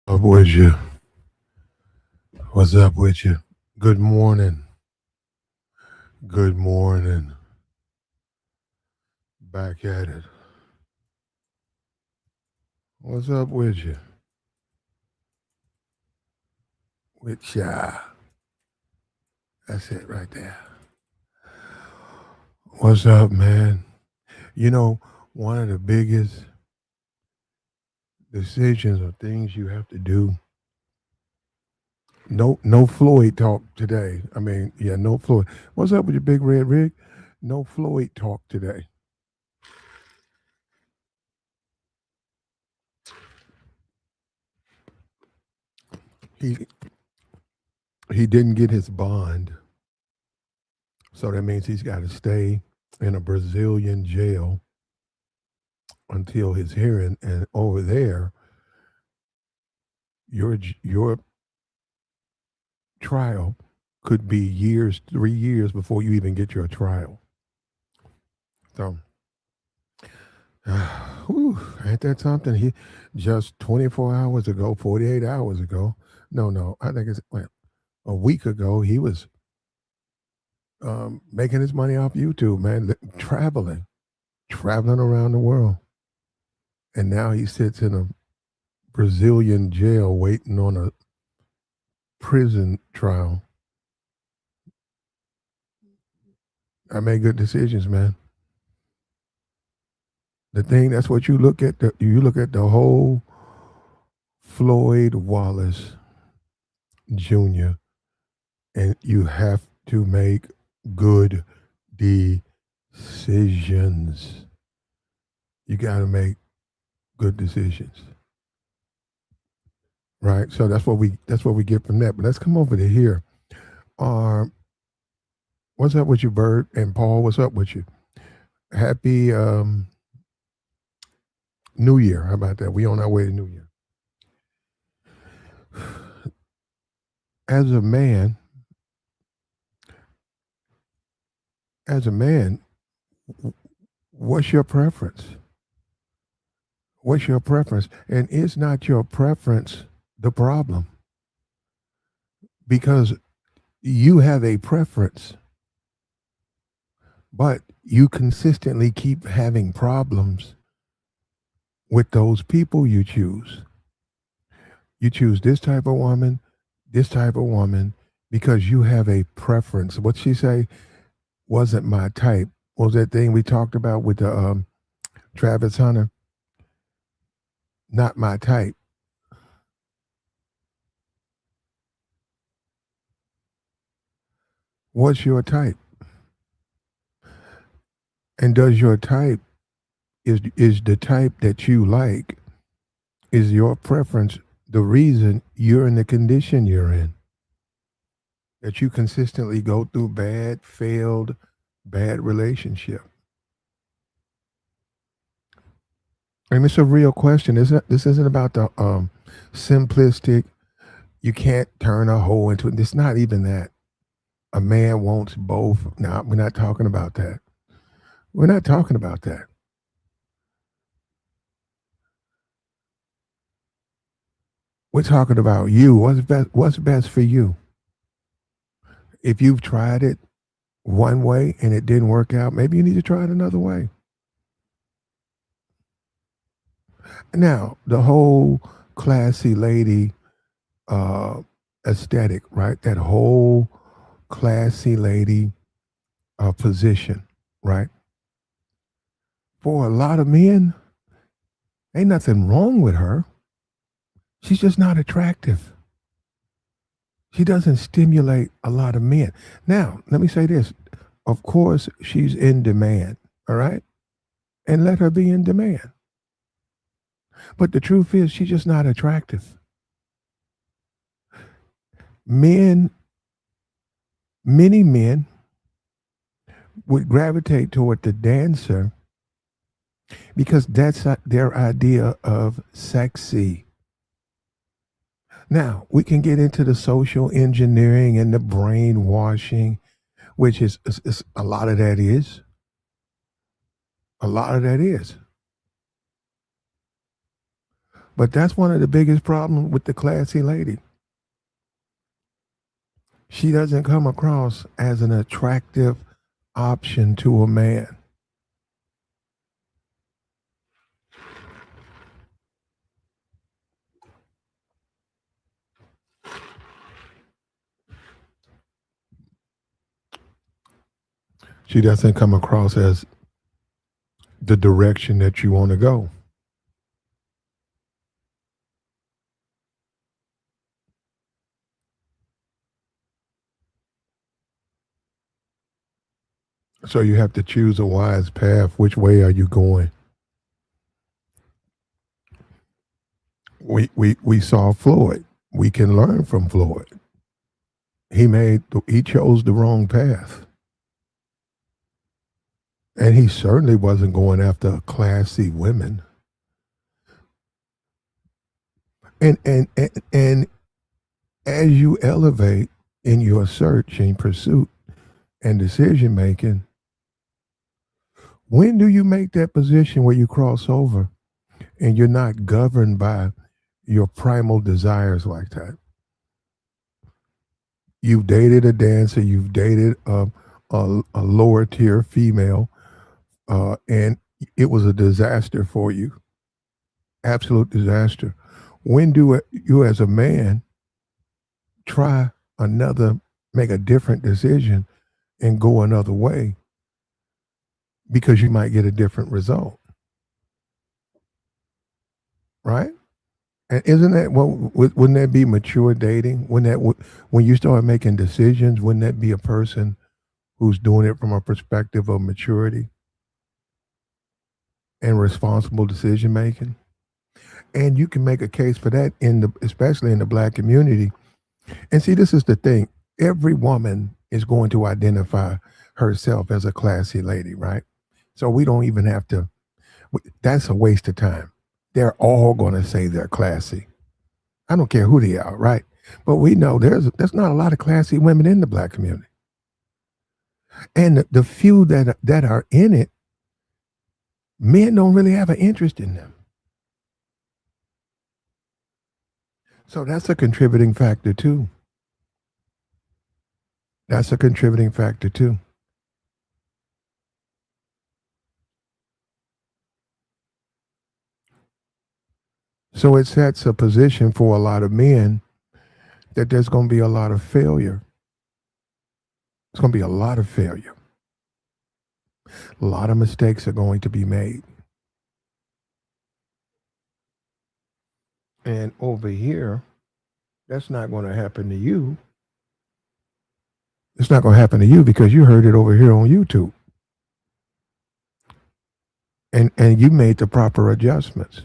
Up with you? What's up with you? Good morning. Good morning. Back at it. What's up with you? With ya. That's it right there. What's up, man? You know, one of the biggest decisions or things you have to do. No Floyd talk today. I mean, yeah, no Floyd. What's up with your big red rig? No Floyd talk today. He he didn't get his bond, so that means he's got to stay in a Brazilian jail until his hearing. And over there, your trial could be years, 3 years before you even get your trial. So, whew, ain't that something? He just 24 hours ago, 48 hours ago. No, I think it's a week ago. He was making his money off YouTube, man, traveling around the world, and now he sits in a Brazilian jail waiting on a prison trial. I made good decisions, man. The thing that's what you look at. You look at the whole Floyd Wallace Jr. and you have to make good decisions. You got to make good decisions, right? So that's what we get from that. But let's come over to here. Um, what's up with you, Bird and Paul? What's up with you? Happy New Year. How about that? We on our way to New Year. As a man, as a man, what's your preference? What's your preference? And is not your preference the problem? Because you have a preference, but you consistently keep having problems with those people you choose. You choose this type of woman, because you have a preference. What she say wasn't my type. What was that thing we talked about with the Travis Hunter? Not my type. What's your type? And does your type is the type that you like, is your preference the reason you're in the condition you're in? That you consistently go through failed, bad relationship. And it's a real question. This isn't about the simplistic, you can't turn a hoe into it. It's not even that. A man wants both. Now, we're not talking about that. We're not talking about that. We're talking about you. What's best for you? If you've tried it one way and it didn't work out, maybe you need to try it another way. Now, the whole classy lady aesthetic, right? That whole classy lady position, right? For a lot of men, ain't nothing wrong with her. She's just not attractive. She doesn't stimulate a lot of men. Now, let me say this. Of course, she's in demand, all right? And let her be in demand. But the truth is, she's just not attractive. Men, many men would gravitate toward the dancer because that's their idea of sexy. Now, we can get into the social engineering and the brainwashing, which is a lot of that is. A lot of that is. But that's one of the biggest problems with the classy lady. She doesn't come across as an attractive option to a man. She doesn't come across as the direction that you want to go. So you have to choose a wise path. Which way are you going? We saw Floyd. We can learn from Floyd. He chose the wrong path. And he certainly wasn't going after classy women. And as you elevate in your search and pursuit and decision making, when do you make that position where you cross over and you're not governed by your primal desires like that? You've dated a dancer, you've dated a lower tier female, and it was a disaster for you, absolute disaster. When do you, as a man, try another, make a different decision and go another way because you might get a different result, right? And isn't that what? Wouldn't that be mature dating? When you start making decisions, wouldn't that be a person who's doing it from a perspective of maturity and responsible decision making? And you can make a case for that especially in the black community. And see, this is the thing: every woman is going to identify herself as a classy lady, right? So we don't even have to. That's a waste of time. They're all going to say they're classy. I don't care who they are, right? But we know there's not a lot of classy women in the black community, and the few that are in it, men don't really have an interest in them. So that's a contributing factor too. That's a contributing factor too. So it sets a position for a lot of men that there's going to be a lot of failure. It's going to be a lot of failure. A lot of mistakes are going to be made. And over here, that's not going to happen to you. It's not going to happen to you because you heard it over here on YouTube. And you made the proper adjustments.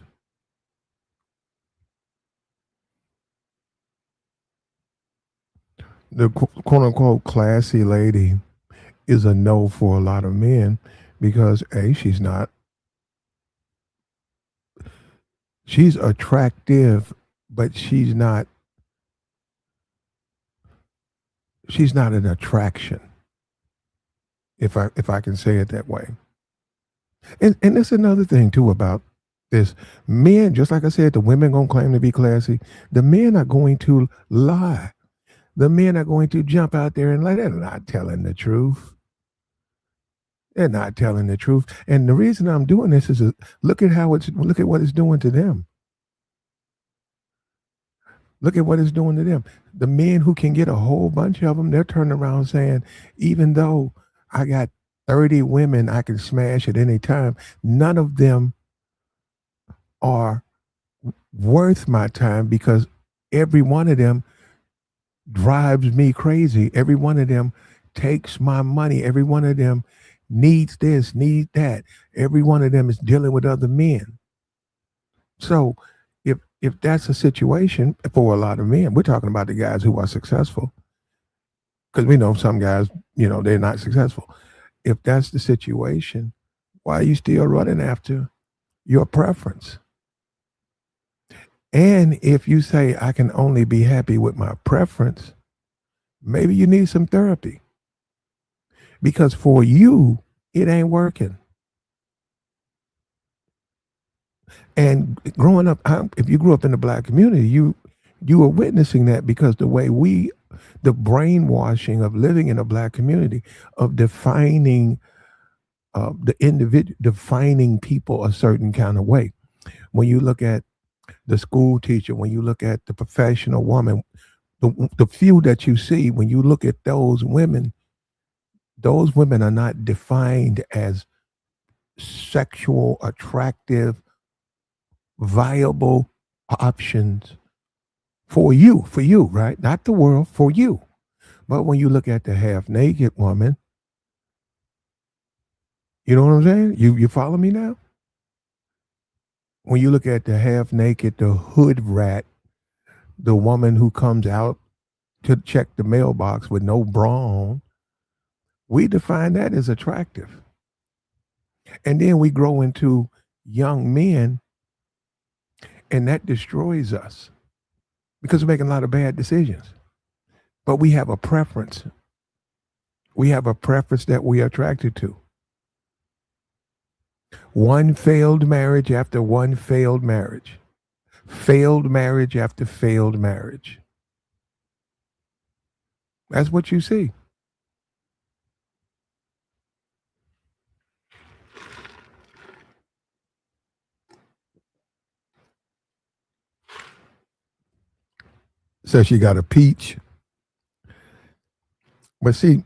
The quote unquote classy lady is a no for a lot of men because she's attractive, but she's not an attraction, if I can say it that way. And that's another thing too about this. Men, just like I said, the women gonna claim to be classy. The men are going to lie. The men are going to jump out there and lie. They're not telling the truth. They're not telling the truth. And the reason I'm doing this is look at what it's doing to them. Look at what it's doing to them. The men who can get a whole bunch of them, they're turning around saying, even though I got 30 women I can smash at any time, none of them are worth my time because every one of them drives me crazy. Every one of them takes my money. Every one of them needs this, needs that. Every one of them is dealing with other men. So if that's a situation for a lot of men, we're talking about the guys who are successful. Because we know some guys, they're not successful. If that's the situation, why are you still running after your preference? And if you say, I can only be happy with my preference, maybe you need some therapy. Because for you, it ain't working. And growing up, if you grew up in the black community, you were witnessing that because the brainwashing of living in a black community, of defining the individual, defining people a certain kind of way. When you look at the school teacher, when you look at the professional woman, the few that you see, when you look at those women are not defined as sexual, attractive, viable options for you, right? Not the world, for you. But when you look at the half naked woman, you know what I'm saying? You follow me now? When you look at the half naked, the hood rat, the woman who comes out to check the mailbox with no bra on, we define that as attractive. And then we grow into young men, and that destroys us because we're making a lot of bad decisions. But we have a preference. We have a preference that we are attracted to. One failed marriage after one failed marriage. Failed marriage after failed marriage. That's what you see. So she got a peach. But see,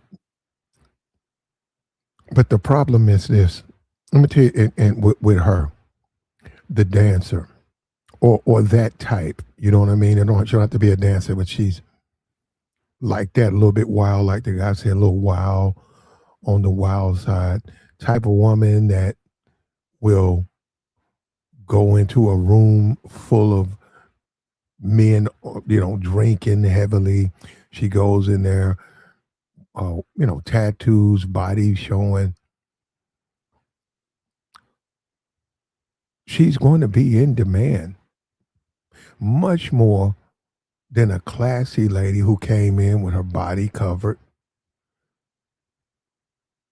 but the problem is this. Let me tell you, and with her, the dancer, or that type. You know what I mean? She don't have to be a dancer, but she's like that, a little bit wild, like the guy said, a little wild on the wild side. Type of woman that will go into a room full of men, drinking heavily. She goes in there, tattoos, body showing. She's going to be in demand much more than a classy lady who came in with her body covered.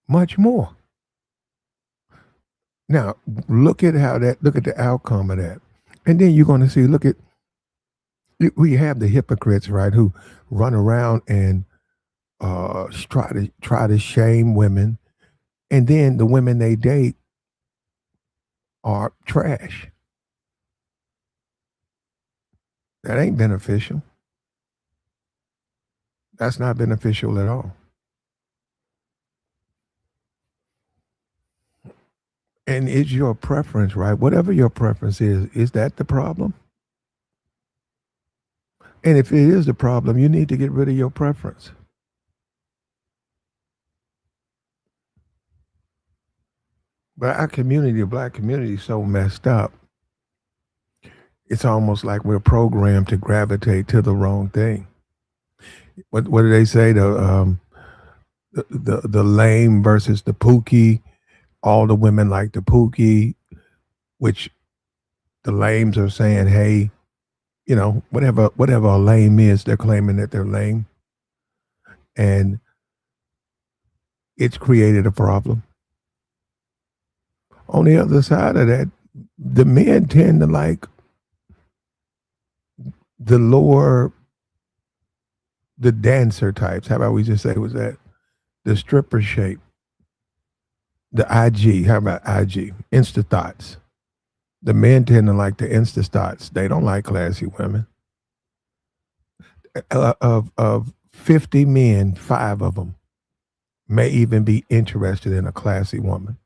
Much more. Now, look at the outcome of that. And then you're going to see, we have the hypocrites, right, who run around and try to shame women, and then the women they date are trash. That ain't beneficial. That's not beneficial at all. And it's your preference, right? Whatever your preference is that the problem? And if it is the problem, you need to get rid of your preference. But our community, the black community, is so messed up. It's almost like we're programmed to gravitate to the wrong thing. What do they say? The lame versus the pookie. All the women like the pookie, which the lames are saying, hey, whatever a lame is, they're claiming that they're lame. And it's created a problem. On the other side of that, the men tend to like the lower, the dancer types. How about we just say was that the stripper shape, the IG? How about IG? Insta thoughts. The men tend to like the insta thoughts. They don't like classy women. Of 50 men, 5 of them may even be interested in a classy woman.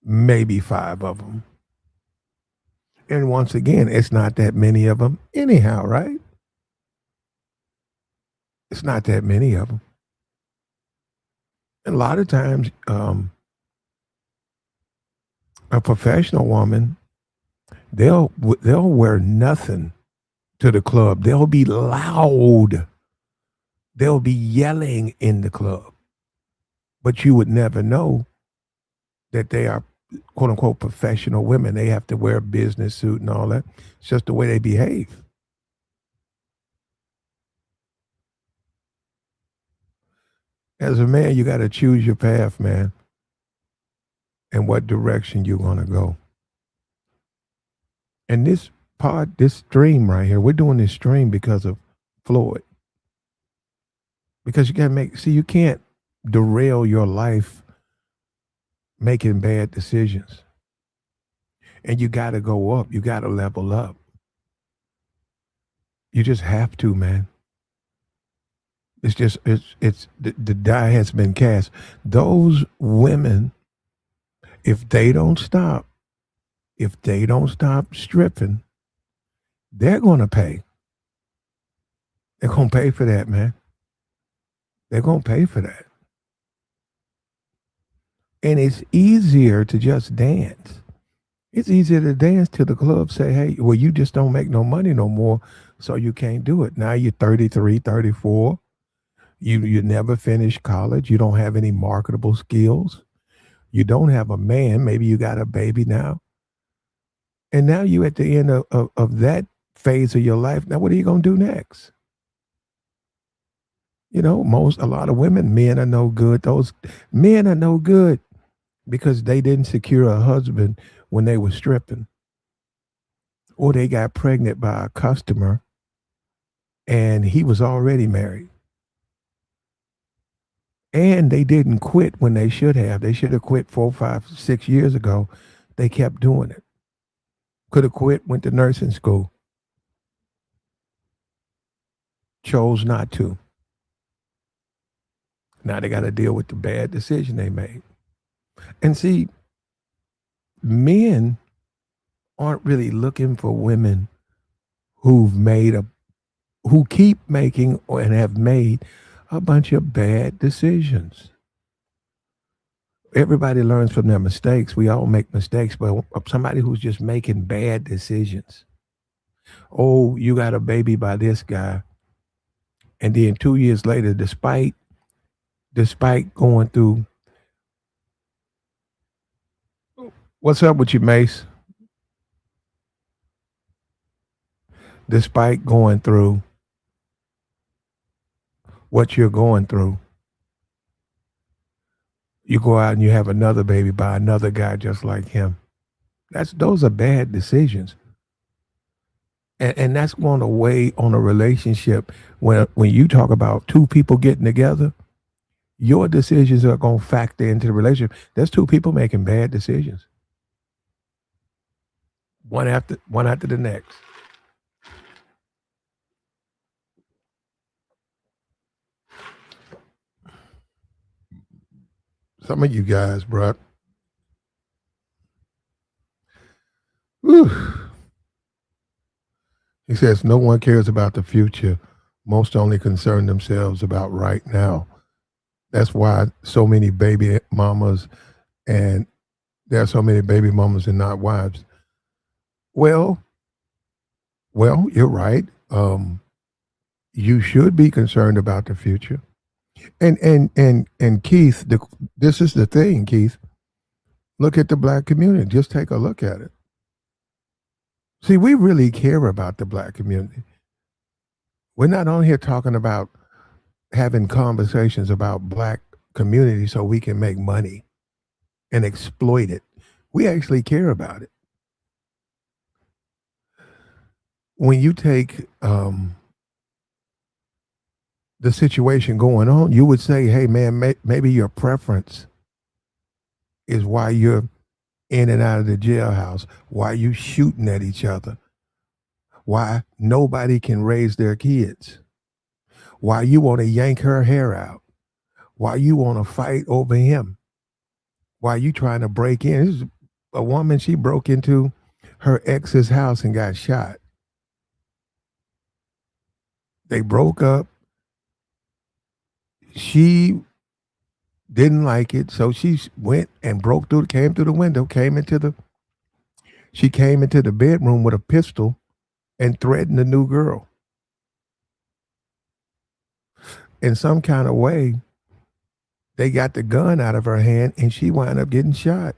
Maybe 5 of them. And once again, it's not that many of them anyhow, right? It's not that many of them. And a lot of times, a professional woman, they'll wear nothing to the club. They'll be loud. They'll be yelling in the club. But you would never know that they are quote unquote professional women. They have to wear a business suit and all that. It's just the way they behave. As a man, you got to choose your path, man. and what direction you're going to go. And this stream right here, we're doing this stream because of Floyd. Because you got to you can't derail your life making bad decisions. And you got to go up. You got to level up. You just have to, man. It's the die has been cast. Those women, if they don't stop stripping, they're going to pay. They're going to pay for that, man. They're going to pay for that. And it's easier to just dance. It's easier to dance to the club, say, hey, well, you just don't make no money no more, so you can't do it. Now you're 33, 34. You never finished college. You don't have any marketable skills. You don't have a man. Maybe you got a baby now. And now you at the end of that phase of your life. Now what are you going to do next? You know, a lot of men are no good. Those men are no good because they didn't secure a husband when they were stripping. Or they got pregnant by a customer and he was already married. And they didn't quit when they should have. They should have quit 4, 5, 6 years ago. They kept doing it. Could have quit, went to nursing school. Chose not to. Now they got to deal with the bad decision they made. And see, men aren't really looking for women who keep making and have made a bunch of bad decisions. Everybody learns from their mistakes. We all make mistakes, but somebody who's just making bad decisions. Oh, you got a baby by this guy. And then 2 years later, despite going through, what's up with you, Mace? Despite going through what you're going through, you go out and you have another baby by another guy just like him. Those are bad decisions. And that's going to weigh on a relationship. When you talk about two people getting together, your decisions are going to factor into the relationship. There's two people making bad decisions. One after the next. Some of you guys, bro. Whew. He says, no one cares about the future. Most only concern themselves about right now. That's why so many baby mamas, and there are so many baby mamas and not wives. Well, you're right. You should be concerned about the future. And Keith, this is the thing, Keith. Look at the black community. Just take a look at it. See, we really care about the black community. We're not on here talking about having conversations about black community so we can make money and exploit it. We actually care about it. When you take the situation going on, you would say, hey, man, maybe your preference is why you're in and out of the jailhouse, why you shooting at each other, why nobody can raise their kids, why you want to yank her hair out, why you want to fight over him, why you trying to break in. This is a woman, she broke into her ex's house and got shot. They broke up. She didn't like it, so she went and came through the window, she came into the bedroom with a pistol and threatened the new girl. In some kind of way, they got the gun out of her hand and she wound up getting shot.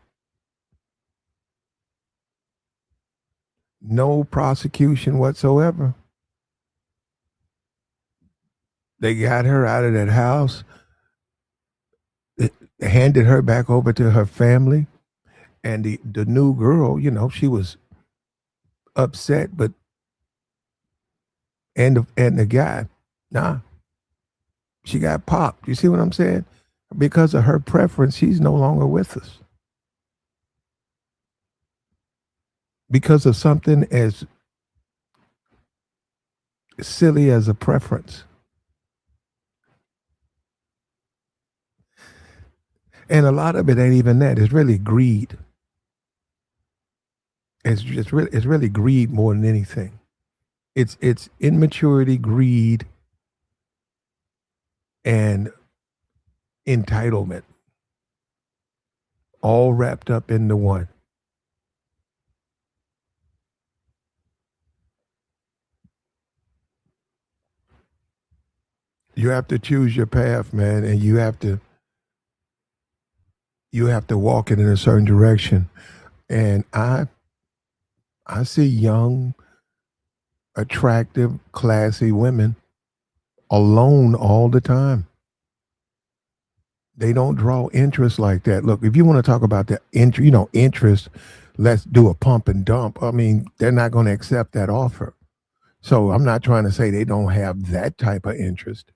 No prosecution whatsoever. They got her out of that house, handed her back over to her family. And the new girl, she was upset, but and the guy, nah, she got popped. You see what I'm saying? Because of her preference, she's no longer with us. Because of something as silly as a preference. And a lot of it ain't even that. It's really greed. It's really greed more than anything. It's immaturity, greed, and entitlement, all wrapped up into one. You have to choose your path, man, and you have to walk it in a certain direction. And I see young, attractive, classy women alone all the time. They don't draw interest like that. Look, if you want to talk about the interest, let's do a pump and dump. I mean, they're not going to accept that offer. So I'm not trying to say they don't have that type of interest,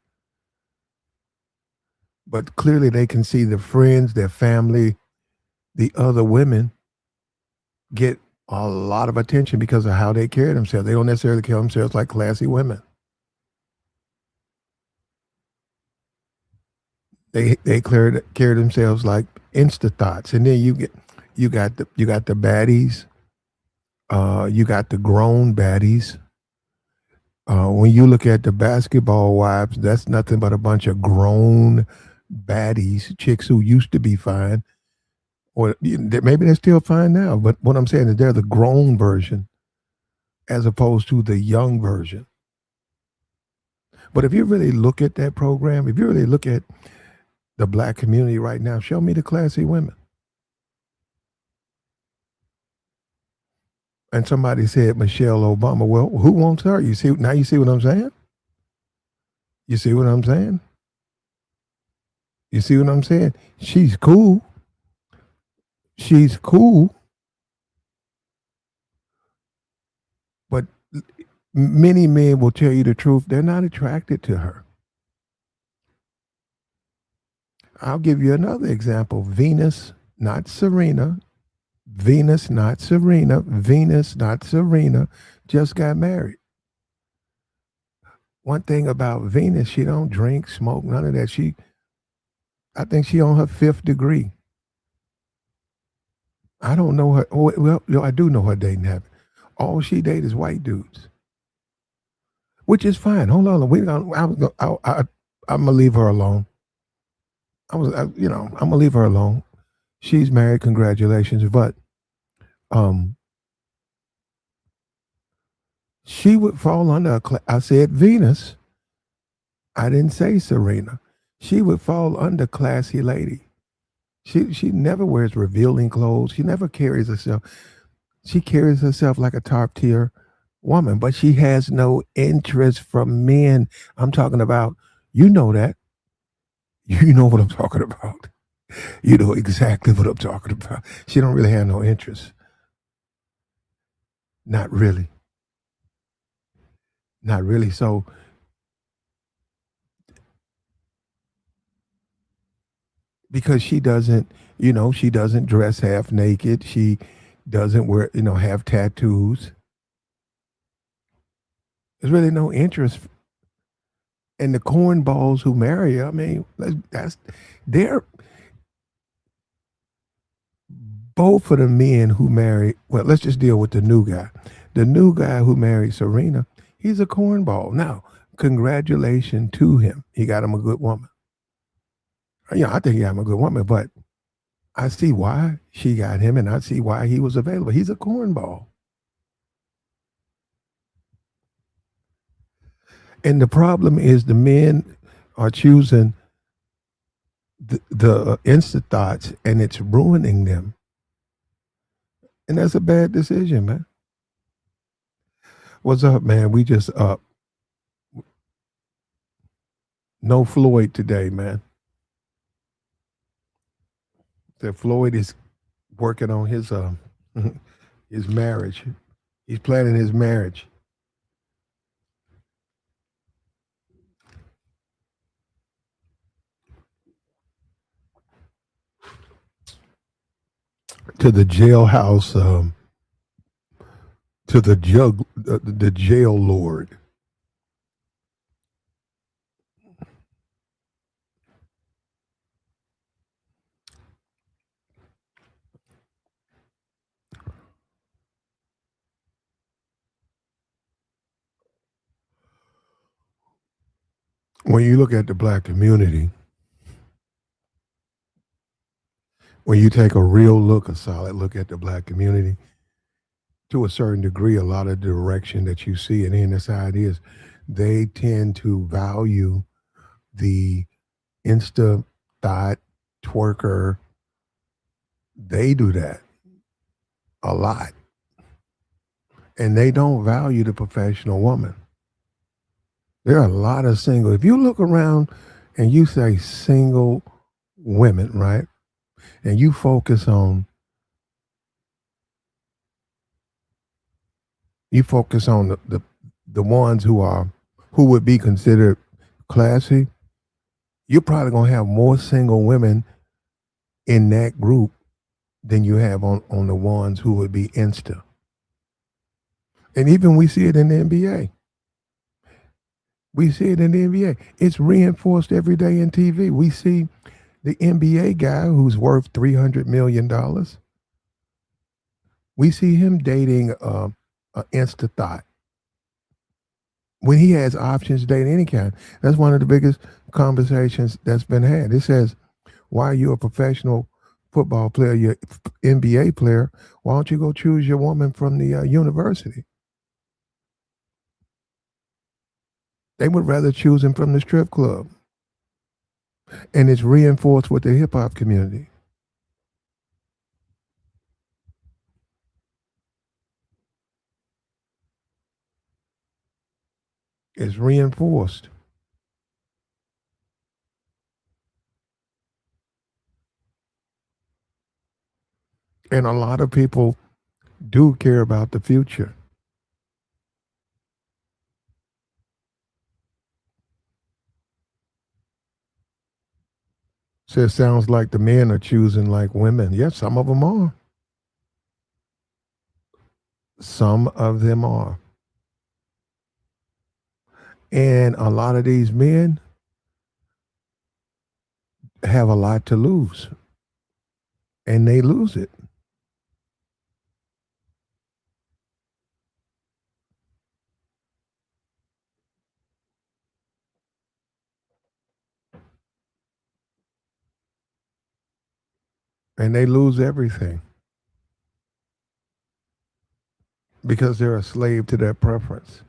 but clearly they can see the friends, their family, the other women get a lot of attention because of how they carry themselves. They don't necessarily carry themselves like classy women. They carry themselves like insta thoughts, and then you got the baddies, you got the grown baddies. When you look at the basketball wives, that's nothing but a bunch of grown baddies, chicks who used to be fine, or maybe they're still fine now. But what I'm saying is they're the grown version as opposed to the young version. But if you really look at that program, if you really look at the black community right now, show me the classy women. And somebody said Michelle Obama. Well, who wants her? You see now. You see what I'm saying? You see what I'm saying? You see what I'm saying? She's cool. She's cool, but many men will tell you the truth. They're not attracted to her. I'll give you another example. Venus, not Serena. Venus, not Serena. Venus, not Serena, just got married. One thing about Venus, she don't drink, smoke, none of that. I think she on her fifth degree. I don't know her. Oh, well, I do know her dating habit. All she date is white dudes, which is fine. Hold on, I'm gonna leave her alone. I'm gonna leave her alone. She's married. Congratulations, but um, she would fall under I said Venus. I didn't say Serena. She would fall under classy lady. She never wears revealing clothes. She never carries herself. She carries herself like a top tier woman, but she has no interest from men. I'm talking about, you know that. You know what I'm talking about. You know exactly what I'm talking about. She don't really have no interest. Not really. Not really. So because she doesn't dress half naked. She doesn't have tattoos. There's really no interest. And the cornballs who marry her, I mean, they're both of the men who married. Well, let's just deal with the new guy. The new guy who married Serena, he's a cornball. Now, congratulations to him. He got him a good woman. Yeah, I think he got him a good woman, but I see why she got him, and I see why he was available. He's a cornball. And the problem is the men are choosing the instant thoughts, and it's ruining them. And that's a bad decision, man. What's up, man? We just up. No Floyd today, man. The Floyd is working on his his marriage. He's planning his marriage. To the jailhouse, to the jail lord. When you look at the black community, when you take a real look, a solid look at the black community, to a certain degree, a lot of the direction that you see and in this ideas, they tend to value the insta thought twerker. They do that a lot. And they don't value the professional woman. There are a lot of single. If you look around and you say single women, right? And you focus on the ones who would be considered classy, you're probably gonna have more single women in that group than you have on the ones who would be insta. And even we see it in the NBA. We see it in the NBA. It's reinforced every day in TV. We see the NBA guy who's worth $300 million. We see him dating an insta thought when he has options to date any kind. That's one of the biggest conversations that's been had. It says, why are you a professional football player, you're NBA player? Why don't you go choose your woman from the university? They would rather choose him from the strip club. And it's reinforced with the hip hop community. It's reinforced. And a lot of people do care about the future. So it sounds like the men are choosing like women. Yes, some of them are. Some of them are. And a lot of these men have a lot to lose. And they lose it. And they lose everything because they're a slave to their preference.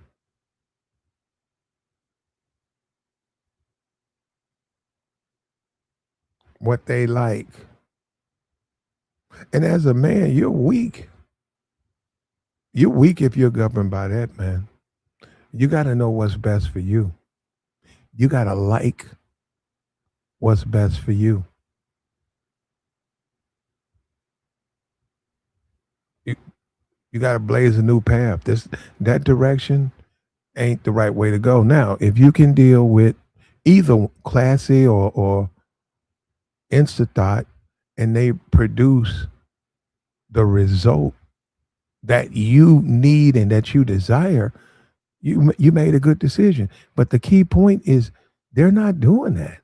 What they like. And as a man, you're weak. You're weak if you're governed by that, man. You got to know what's best for you. You got to like what's best for you. You, you got to blaze a new path. That direction ain't the right way to go. Now, if you can deal with either classy or insta thought, and they produce the result that you need and that you desire, you made a good decision. But the key point is they're not doing that.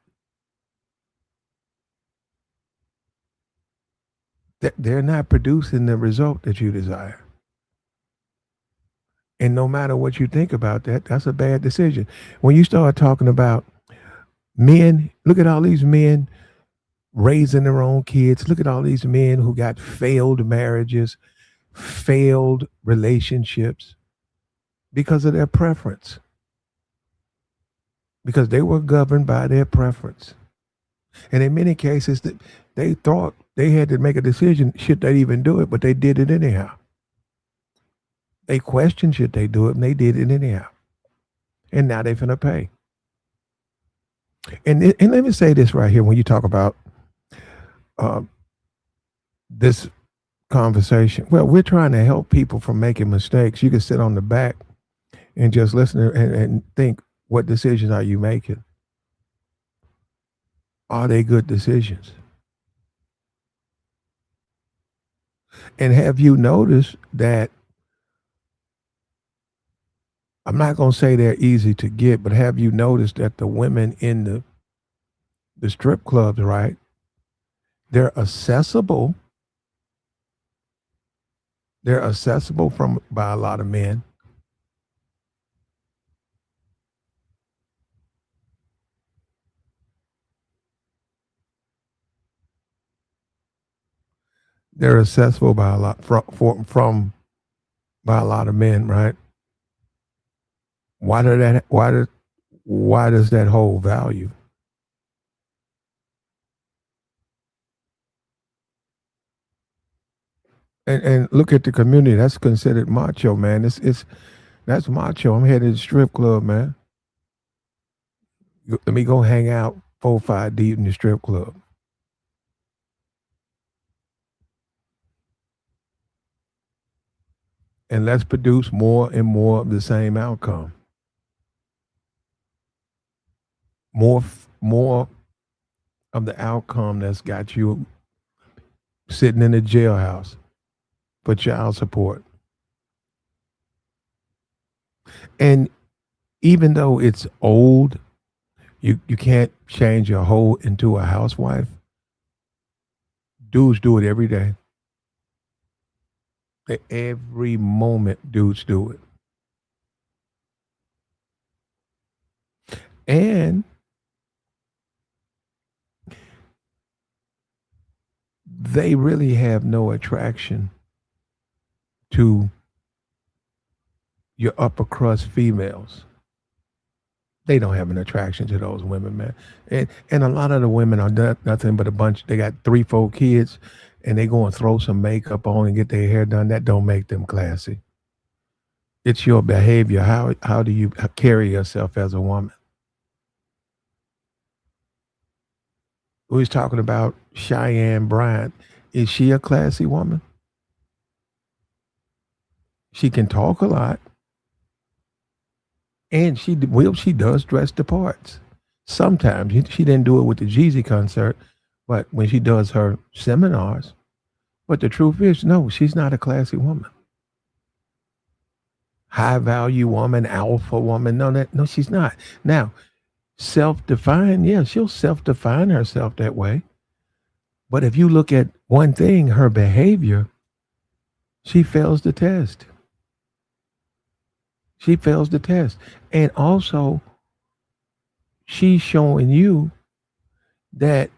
They're not producing the result that you desire. And no matter what you think about that, that's a bad decision. When you start talking about men, look at all these men raising their own kids. Look at all these men who got failed marriages, failed relationships because of their preference, because they were governed by their preference. And in many cases, they thought they had to make a decision, should they even do it, but they did it anyhow. They questioned should they do it, and they did it anyhow. And now they're finna pay. And let me say this right here when you talk about uh, this conversation. Well, we're trying to help people from making mistakes. You can sit on the back and just listen and think, what decisions are you making? Are they good decisions? And have you noticed that, I'm not going to say they're easy to get, but have you noticed that the women in the strip clubs, right? They're accessible. They're accessible from by a lot of men. They're accessible by a lot from by a lot of men, right? Why does that hold value? And look at the community. That's considered macho, man. It's that's macho. I'm headed to the strip club, man. Let me go hang out 4 5 deep in the strip club. And let's produce more and more of the same outcome. More of the outcome that's got you sitting in a jailhouse for child support. And even though it's old, you can't change a hoe into a housewife. Dudes do it every day. Every moment, dudes do it. And they really have no attraction to your upper crust females. They don't have an attraction to those women, man. And a lot of the women are nothing but a bunch. They got 3 4 kids, and they go and throw some makeup on and get their hair done. That don't make them classy. It's your behavior. How do you carry yourself as a woman? We was talking about Cheyenne Bryant. Is she a classy woman? She can talk a lot, and she does dress the parts. Sometimes she didn't do it with the Jeezy concert, but when she does her seminars. But the truth is, no, she's not a classy woman. High value woman, alpha woman. No, she's not. Now, self-defined, yeah, she'll self-define herself that way. But if you look at one thing, her behavior, she fails the test. She fails the test. And also, she's showing you that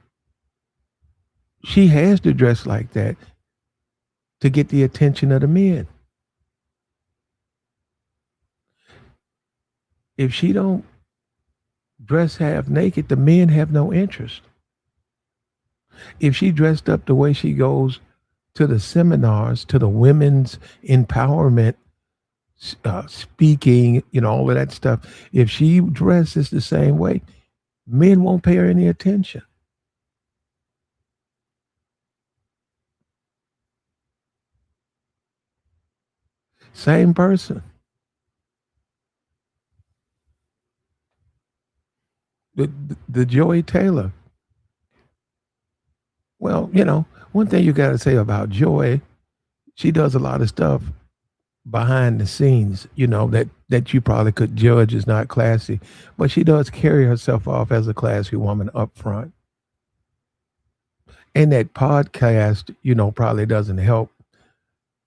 she has to dress like that to get the attention of the men. If she don't dress half naked, the men have no interest. If she dressed up the way she goes to the seminars, to the women's empowerment speaking, all of that stuff, if she dresses the same way, men won't pay her any attention. Same person. The Joey Taylor. Well, one thing you got to say about Joy, she does a lot of stuff behind the scenes, that you probably could judge as not classy, but she does carry herself off as a classy woman up front. And that podcast, probably doesn't help.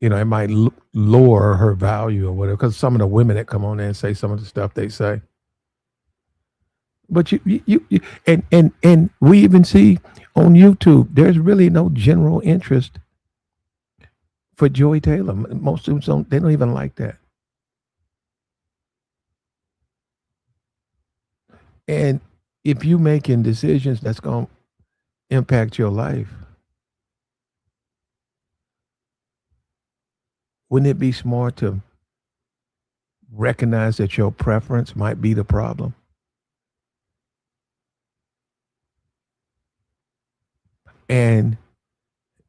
It might lower her value or whatever, because some of the women that come on there and say some of the stuff they say. But you and we even see on YouTube, there's really no general interest for Joy Taylor. Most students they don't even like that. And if you making decisions that's going to impact your life, wouldn't it be smart to recognize that your preference might be the problem? And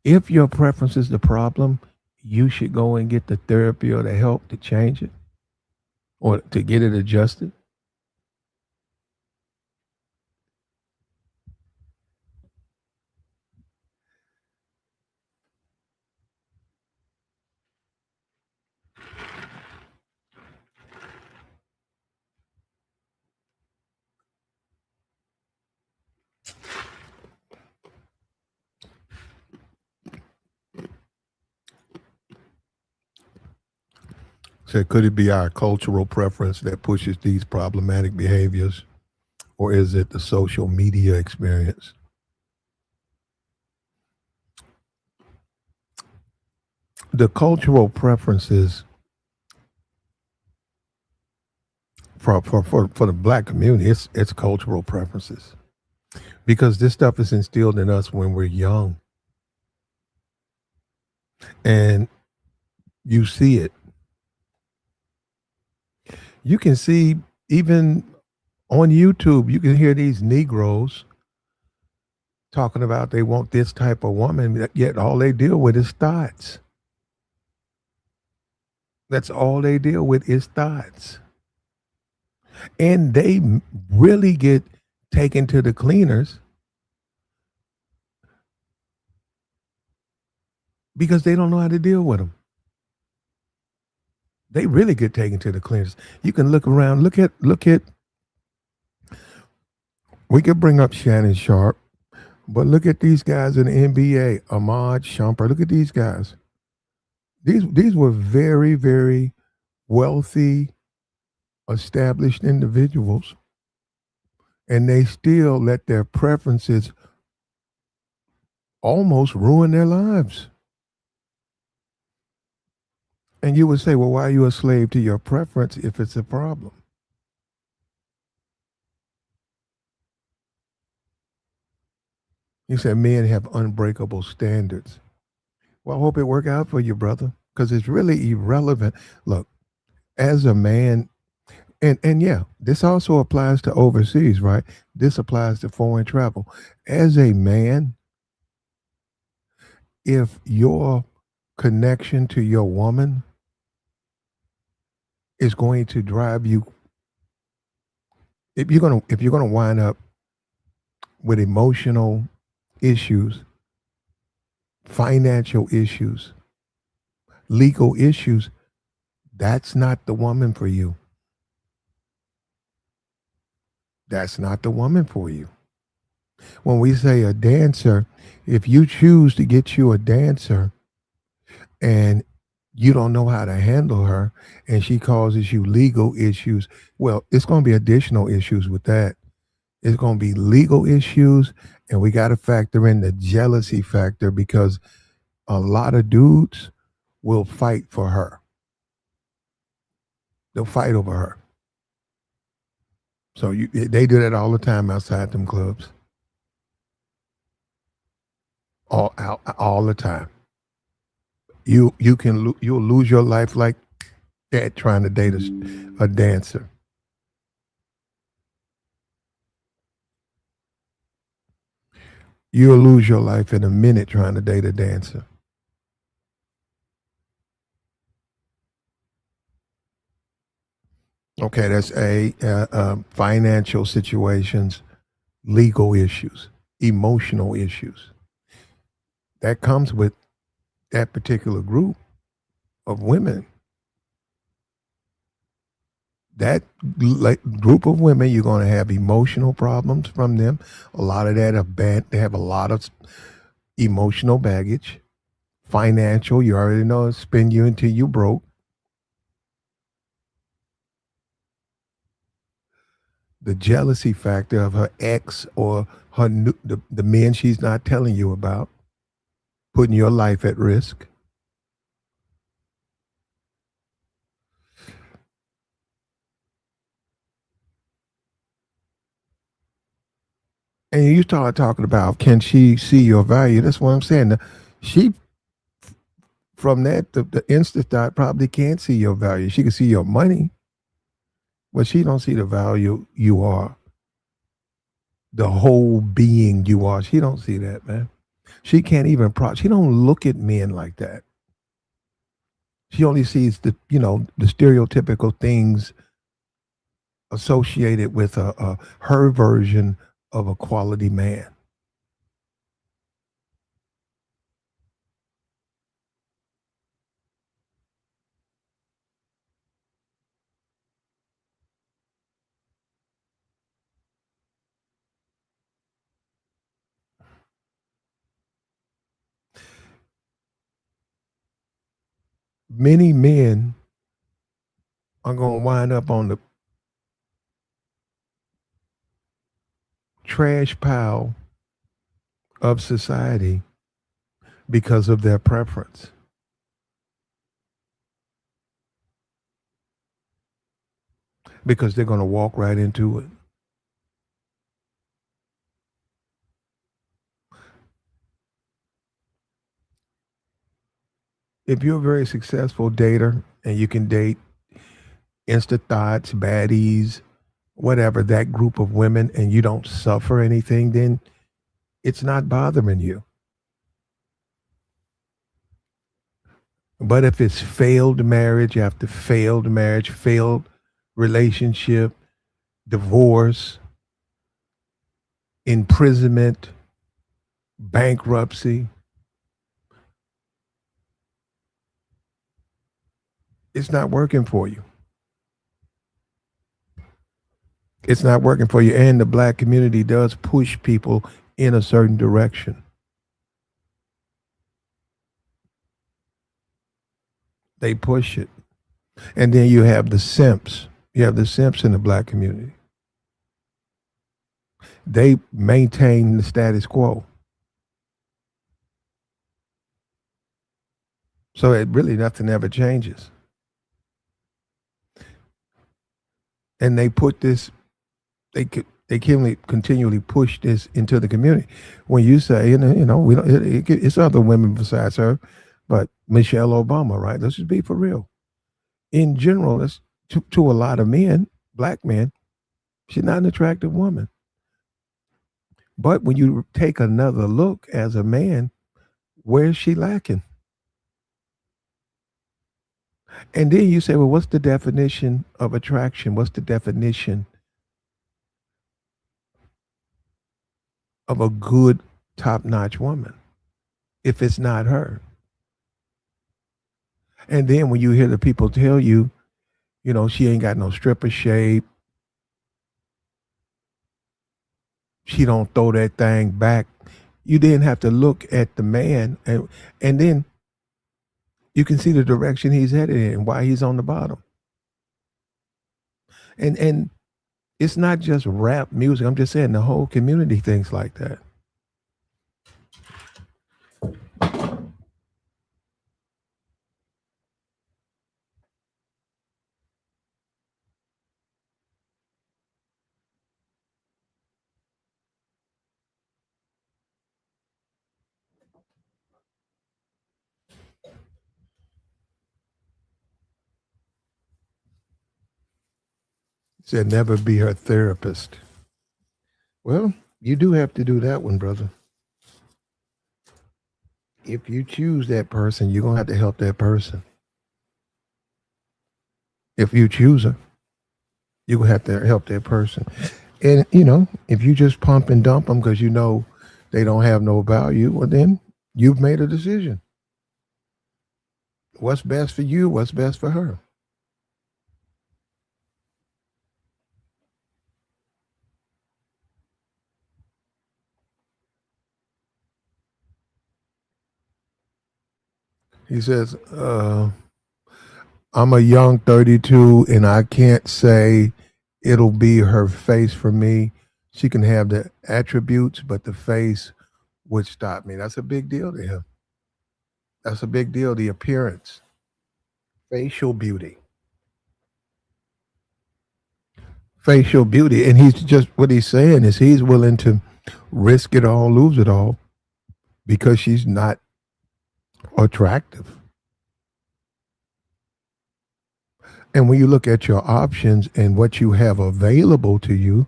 If your preference is the problem, you should go and get the therapy or the help to change it or to get it adjusted. So could it be our cultural preference that pushes these problematic behaviors, or is it the social media experience? The cultural preferences for the black community, it's cultural preferences because this stuff is instilled in us when we're young, and you see it. You can see even on YouTube, you can hear these Negroes talking about they want this type of woman, yet all they deal with is thoughts. That's all they deal with is thoughts. And they really get taken to the cleaners because they don't know how to deal with them. They really get taken to the cleaners. You can look around, look at we could bring up Shannon Sharp, but look at these guys in the NBA, Ahmad Shumpert. Look at these guys. These were very, very wealthy, established individuals, and they still let their preferences almost ruin their lives. And you would say, well, why are you a slave to your preference if it's a problem? You said men have unbreakable standards. Well, I hope it work out for you, brother, because it's really irrelevant. Look, as a man, and yeah, this also applies to overseas, right? This applies to foreign travel. As a man, if your connection to your woman is going to drive you, if you're gonna wind up with emotional issues, financial issues, legal issues, that's not the woman for you. That's not the woman for you. When we say a dancer, if you choose to get you a dancer and you don't know how to handle her and she causes you legal issues, well, it's going to be additional issues with that. It's going to be legal issues, and we got to factor in the jealousy factor because a lot of dudes will fight for her. They'll fight over her. So they do that all the time outside them clubs. All the time. You'll lose your life like that trying to date a dancer. You'll lose your life in a minute trying to date a dancer. Okay, that's financial situations, legal issues, emotional issues. That comes with that particular group of women. That group of women, you're going to have emotional problems from them. A lot of that they have a lot of emotional baggage. Financial, you already know, spend you until you broke. The jealousy factor of her ex or the men she's not telling you about, putting your life at risk. And you start talking about can she see your value? That's what I'm saying. She from that the instant thought probably can't see your value. She can see your money, but she don't see the value you are, the whole being you are. She don't see that, man. She can't even she don't look at men like that. She only sees the stereotypical things associated with her version of a quality man. Many men are going to wind up on the trash pile of society because of their preference. Because they're going to walk right into it. If you're a very successful dater and you can date Insta thoughts, baddies, whatever, that group of women, and you don't suffer anything, then it's not bothering you. But if it's failed marriage after failed marriage, failed relationship, divorce, imprisonment, bankruptcy, it's not working for you. It's not working for you. And the black community does push people in a certain direction. They push it. And then you have the simps. You have the simps in the black community. They maintain the status quo. So it really nothing ever changes. And they put this, they continually push this into the community. When you say, we don't, it's other women besides her, but Michelle Obama, right? Let's just be for real. In general, it's to a lot of men, black men, she's not an attractive woman. But when you take another look as a man, where's she lacking? And then you say, well, what's the definition of attraction? What's the definition of a good, top notch woman if it's not her? And then when you hear the people tell you, she ain't got no stripper shape, she don't throw that thing back, you then have to look at the man and then you can see the direction he's headed in and why he's on the bottom. And it's not just rap music. I'm just saying the whole community thinks like that. Said never be her therapist. Well, you do have to do that one, brother. If you choose that person, you're gonna have to help that person. If you choose her, you're gonna have to help that person. And if you just pump and dump them because they don't have no value, well then you've made a decision. What's best for you? What's best for her? He says, I'm a young 32 and I can't say it'll be her face for me. She can have the attributes, but the face would stop me. That's a big deal to him. That's a big deal, the appearance, facial beauty. Facial beauty. And he's just, what he's saying is he's willing to risk it all, lose it all, because she's not attractive. And when you look at your options and what you have available to you,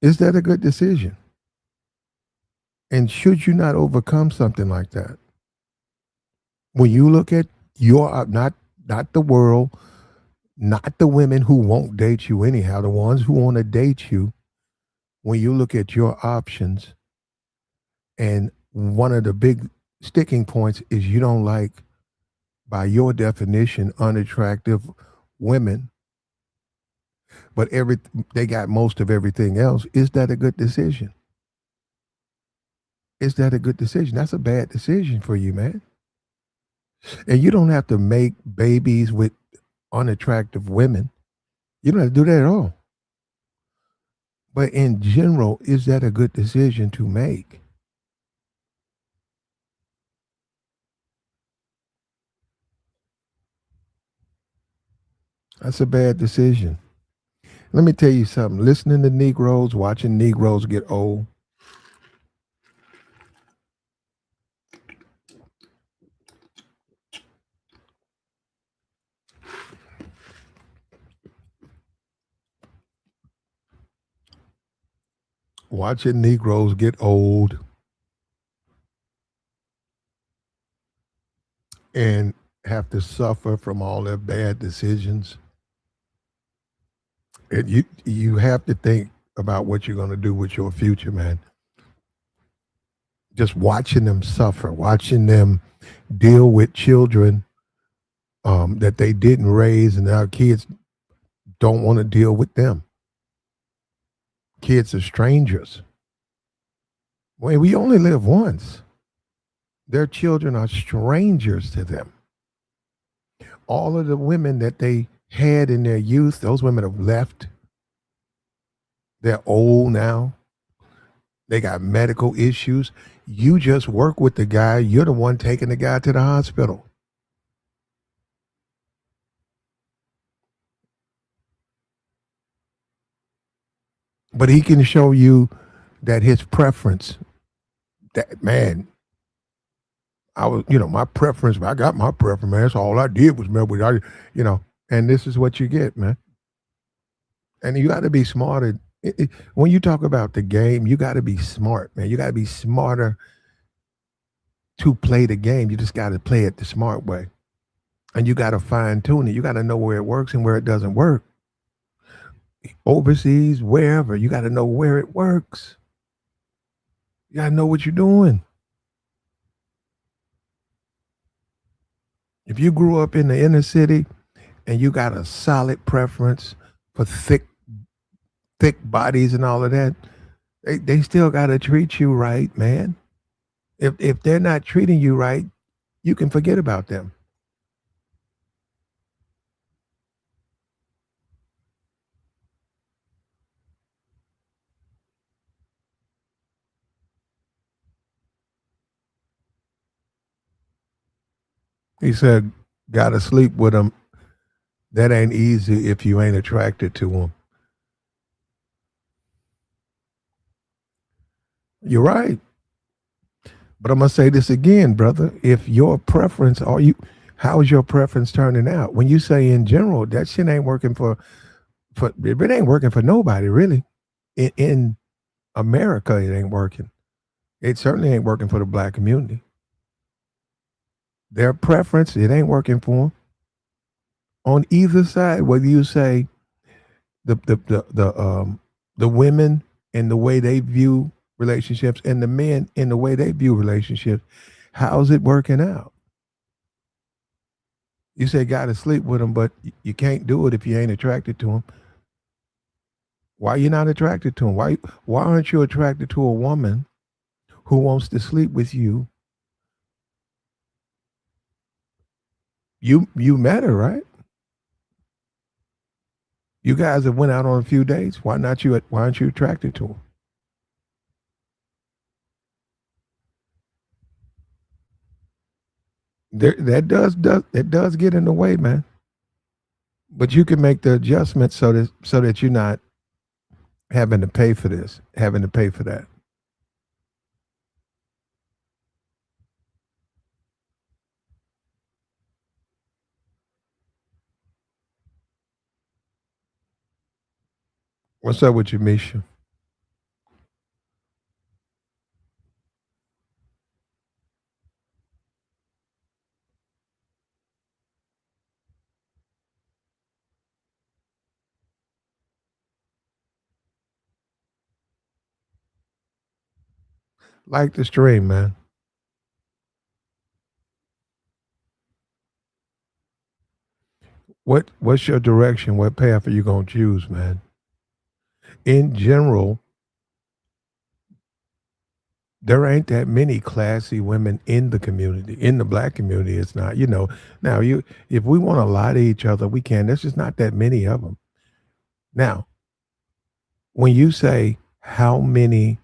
is that a good decision? And should you not overcome something like that, when you look at your not the world, not the women who won't date you anyhow, the ones who want to date you, when you look at your options, and one of the big sticking points is you don't like, by your definition, unattractive women, but they got most of everything else. Is that a good decision? Is that a good decision? That's a bad decision for you, man. And you don't have to make babies with unattractive women. You don't have to do that at all. But in general, is that a good decision to make? That's a bad decision. Let me tell you something. Listening to Negroes, watching Negroes get old, watching Negroes get old and have to suffer from all their bad decisions. And you have to think about what you're going to do with your future, man. Just watching them suffer, watching them deal with children that they didn't raise, and our kids don't want to deal with them. Kids are strangers. Well, we only live once. Their children are strangers to them. All of the women that they had in their youth, those women have left. They're old now. They got medical issues. You just work with the guy. You're the one taking the guy to the hospital. But he can show you that his preference, that man, I was, my preference, I got my preference, man. That's all I did was remember, you know, and this is what you get, man. And you got to be smarter. When you talk about the game, you got to be smart, man. You got to be smarter to play the game. You just got to play it the smart way. And you got to fine tune it. You got to know where it works and where it doesn't work. Overseas, wherever, you got to know where it works. You got to know what you're doing. If you grew up in the inner city and you got a solid preference for thick bodies and all of that, they still got to treat you right, man. If they're not treating you right, you can forget about them. He said, "Got to sleep with them. That ain't easy if you ain't attracted to them." You're right, but I'm gonna say this again, brother. If your preference, how's your preference turning out? When you say in general, that shit ain't working for it ain't working for nobody really. In America, it ain't working. It certainly ain't working for the black community. Their preference, it ain't working for them. On either side, whether you say the women and the way they view relationships and the men and the way they view relationships, how's it working out? You say got to sleep with them, but you can't do it if you ain't attracted to them. Why you not attracted to them? Why aren't you attracted to a woman who wants to sleep with you? You met her, right? You guys have went out on a few dates. Why aren't you attracted to her? That does get in the way, man. But you can make the adjustment so that you're not having to pay for this, having to pay for that. What's up with you, Misha? Like the stream, man. What's your direction? What path are you gonna choose, man? In general, there ain't that many classy women in the community. In the black community, it's not. Now you if we want to lie to each other, we can. There's just not that many of them. Now, when you say how many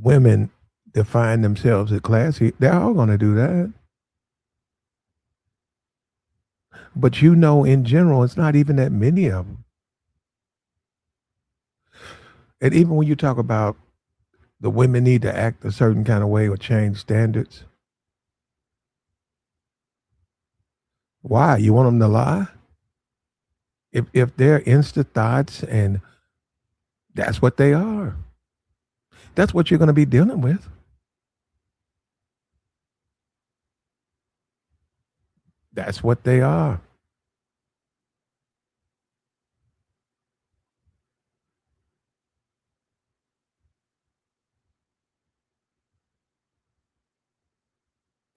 women define themselves as classy, they're all going to do that. But in general, it's not even that many of them. And even when you talk about the women need to act a certain kind of way or change standards, why? You want them to lie? If they're insta thoughts and that's what they are, that's what you're going to be dealing with. That's what they are.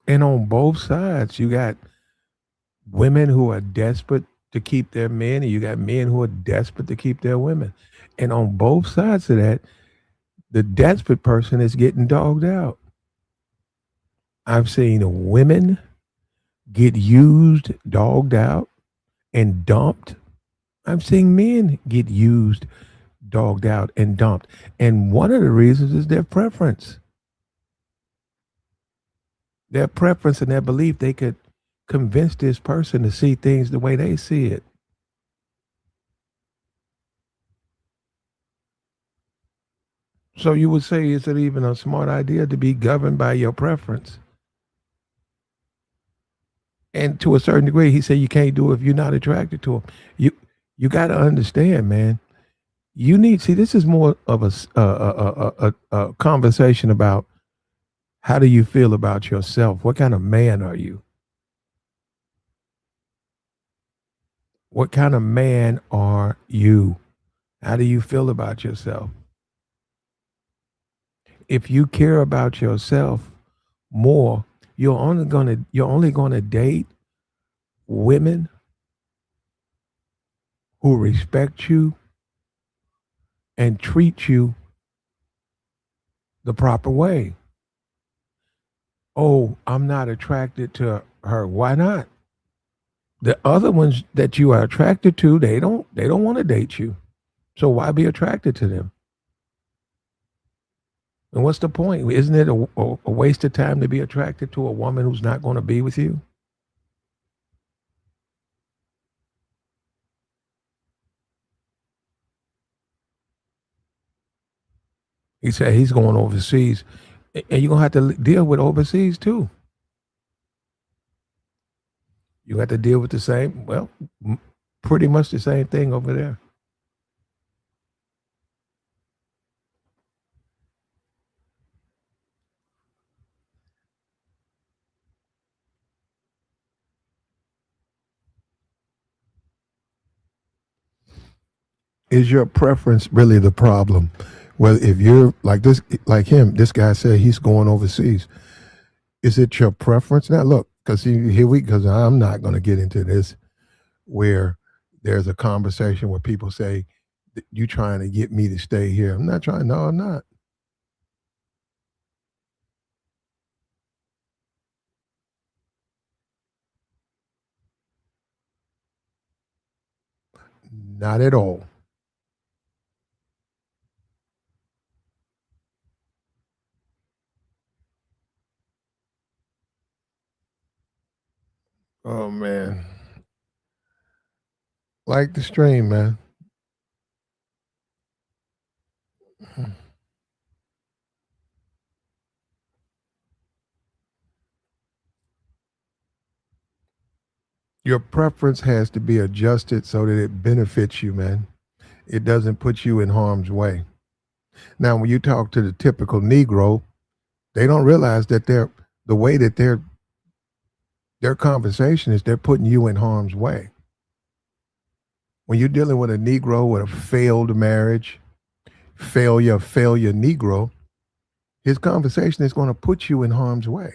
And on both sides, you got women who are desperate to keep their men, and you got men who are desperate to keep their women. And on both sides of that, the desperate person is getting dogged out. I've seen women get used, dogged out, and dumped. I've seen men get used, dogged out, and dumped. And one of the reasons is their preference. Their preference and their belief they could convince this person to see things the way they see it. So you would say, is it even a smart idea to be governed by your preference? And to a certain degree, he said you can't do it if you're not attracted to him. You got to understand, man. You need see. This is more of a conversation about how do you feel about yourself. What kind of man are you? What kind of man are you? How do you feel about yourself? If you care about yourself more, you're only gonna date women who respect you and treat you the proper way. Oh, I'm not attracted to her. Why not? The other ones that you are attracted to, they don't want to date you. So why be attracted to them? And what's the point? Isn't it a waste of time to be attracted to a woman who's not going to be with you? He said he's going overseas, and you're gonna have to deal with overseas too. You got to deal with the same, well, pretty much the same thing over there. Is your preference really the problem? Well, if you're like this, like him, this guy said he's going overseas. Is it your preference? Now, look, because I'm not going to get into this where there's a conversation where people say, you trying to get me to stay here. I'm not trying. No, I'm not. Not at all. Oh, man. Like the stream, man. Your preference has to be adjusted so that it benefits you, man. It doesn't put you in harm's way. Now, when you talk to the typical Negro, they don't realize that the way that their conversation is they're putting you in harm's way. When you're dealing with a Negro with a failed marriage, failure Negro, His conversation is going to put you in harm's way.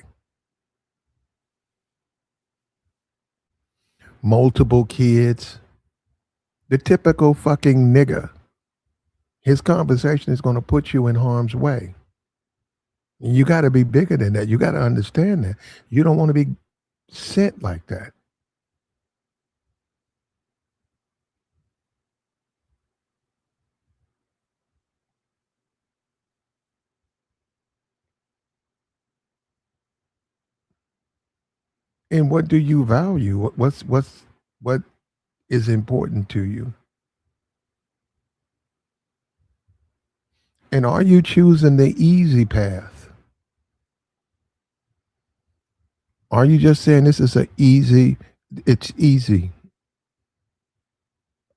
Multiple kids, the typical fucking nigga. His conversation is going to put you in harm's way. You got to be bigger than that. You got to understand that. You don't want to be sent like that. And what do you value? What is important to you? And are you choosing the easy path? Are you just saying this is it's easy.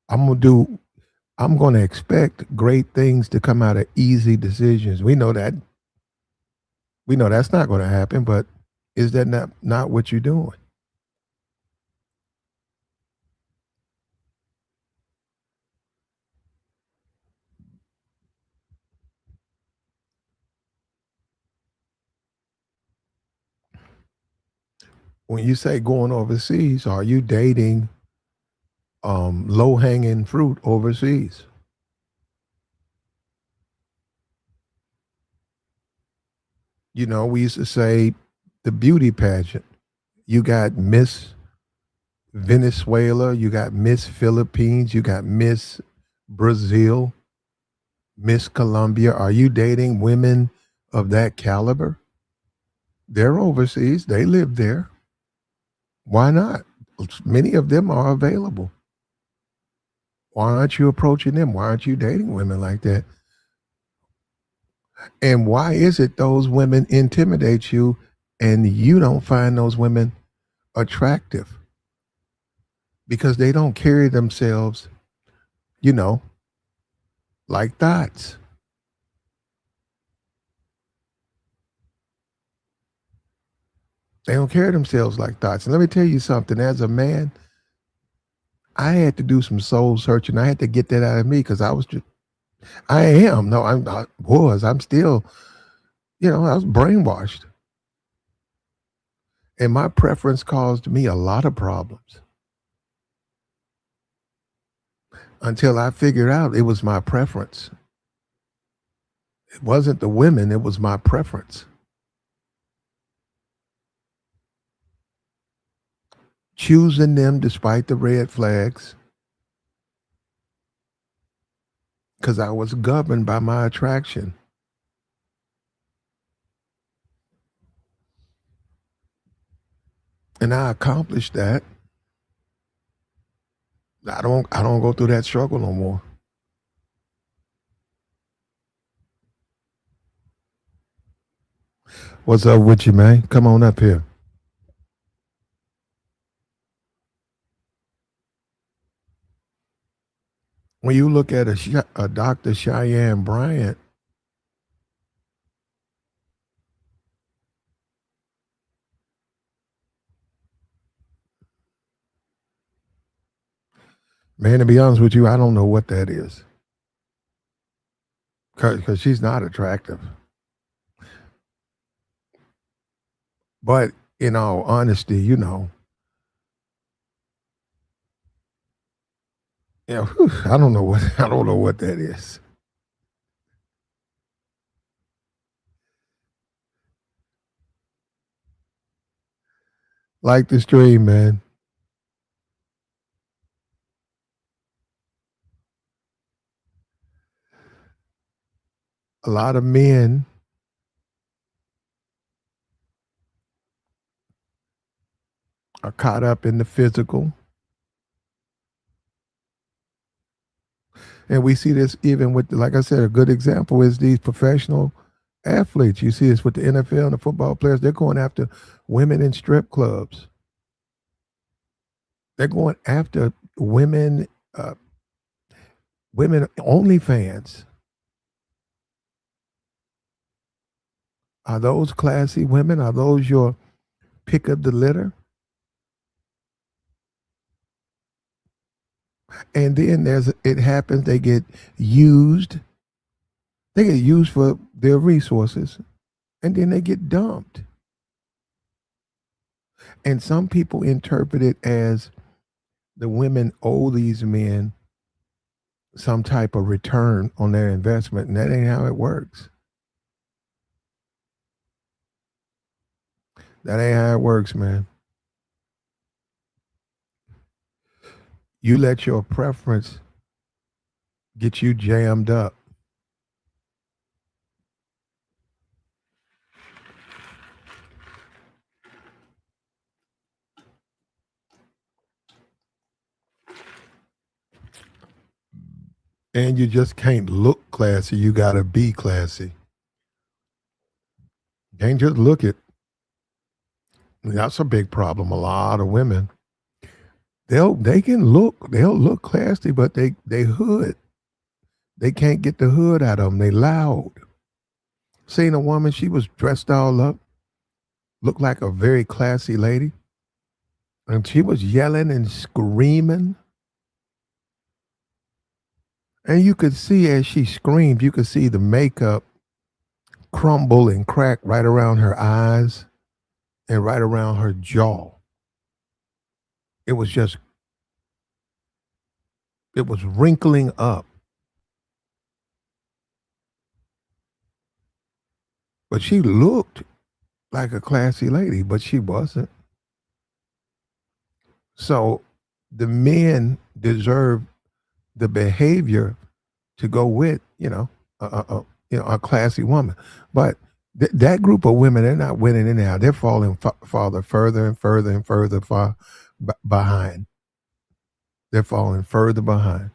I'm going to expect great things to come out of easy decisions. We know that. We know that's not going to happen, but is that not what you're doing? When you say going overseas, are you dating low hanging fruit overseas? You know, we used to say the beauty pageant. You got Miss Venezuela, you got Miss Philippines, you got Miss Brazil, Miss Colombia. Are you dating women of that caliber? They're overseas, they live there. Why not? Many of them are available. Why aren't you approaching them? Why aren't you dating women like that? And why is it those women intimidate you and you don't find those women attractive? Because they don't carry themselves, you know, like thoughts. They don't carry themselves like thoughts. And let me tell you something, as a man, I had to do some soul searching. I had to get that out of me because I am. No, I'm still, I was brainwashed. And my preference caused me a lot of problems until I figured out it was my preference. It wasn't the women, it was my preference. Choosing them despite the red flags because I was governed by my attraction. And I accomplished that. I don't go through that struggle no more. What's up with you, man? Come on up here. When you look at a Dr. Cheyenne Bryant, man, to be honest with you, I don't know what that is because she's not attractive. But in all honesty, I don't know what I don't know what that is. Like the stream, man. A lot of men are caught up in the physical. And we see this even with, like I said, a good example is these professional athletes. You see this with the NFL and the football players. They're going after women in strip clubs. They're going after women OnlyFans. Are those classy women? Are those your pick of the litter? And then it happens they get used. They get used for their resources. and then they get dumped. And some people interpret it as the women owe these men some type of return on their investment, and that ain't how it works. That ain't how it works, man. You let your preference get you jammed up. And you just can't look classy. You gotta be classy. You can't just look it. That's a big problem. A lot of women, they'll look classy, but they hood. They can't get the hood out of them. They loud. Seen a woman, she was dressed all up, looked like a very classy lady, and she was yelling and screaming. And you could see as she screamed, you could see the makeup crumble and crack right around her eyes and right around her jaw. It was just, it was wrinkling up. But she looked like a classy lady, but she wasn't. So the men deserve the behavior to go with, a classy woman. But that group of women, they're not winning anyhow. They're falling farther, further and further and further behind. They're falling further behind.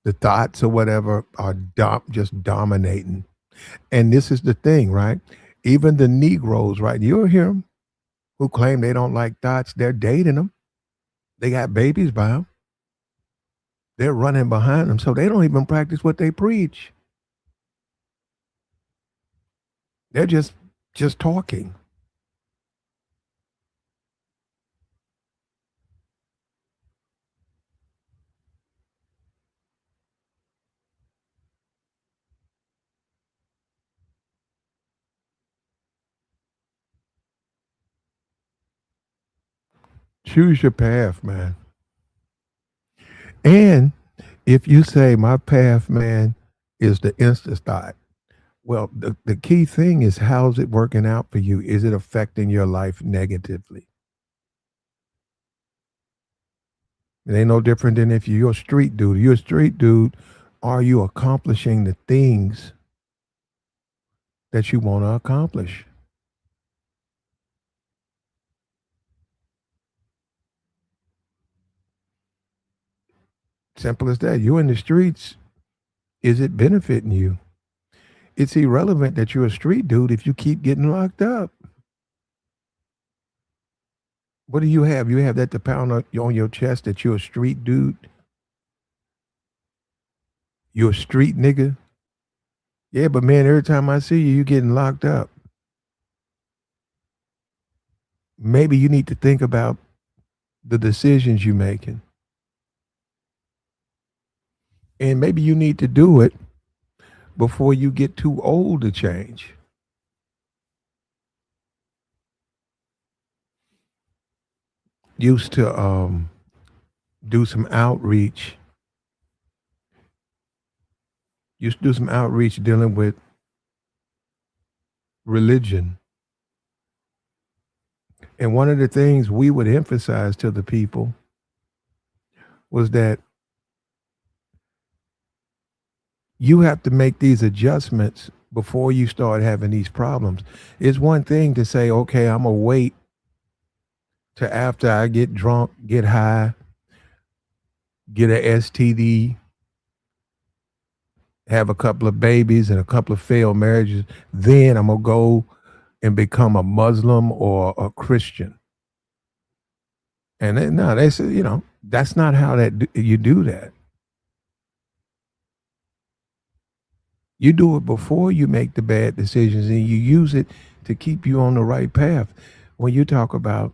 The thoughts or whatever are just dominating. And this is the thing, right? Even the Negroes, right? You'll hear them who claim they don't like thoughts. They're dating them. They got babies by them. They're running behind them. So they don't even practice what they preach. They're just talking. Choose your path, man. And if you say my path, man, is the instant thought, well, the key thing is how's it working out for you? Is it affecting your life negatively? It ain't no different than if you're a street dude. You're a street dude. Are you accomplishing the things that you want to accomplish? Simple as that. You in the streets. Is it benefiting you? It's irrelevant that you're a street dude if you keep getting locked up. What do you have? You have that to pound on your chest that you're a street dude? You're a street nigga? Yeah, but man, every time I see you, you getting locked up. Maybe you need to think about the decisions you're making. And maybe you need to do it before you get too old to change. Used to do some outreach. Used to do some outreach dealing with religion. And one of the things we would emphasize to the people was that you have to make these adjustments before you start having these problems. It's one thing to say, okay, I'm going to wait to after I get drunk, get high, get a STD, have a couple of babies and a couple of failed marriages. Then I'm going to go and become a Muslim or a Christian. And then, no, they said, that's not how you do that. You do it before you make the bad decisions, and you use it to keep you on the right path. When you talk about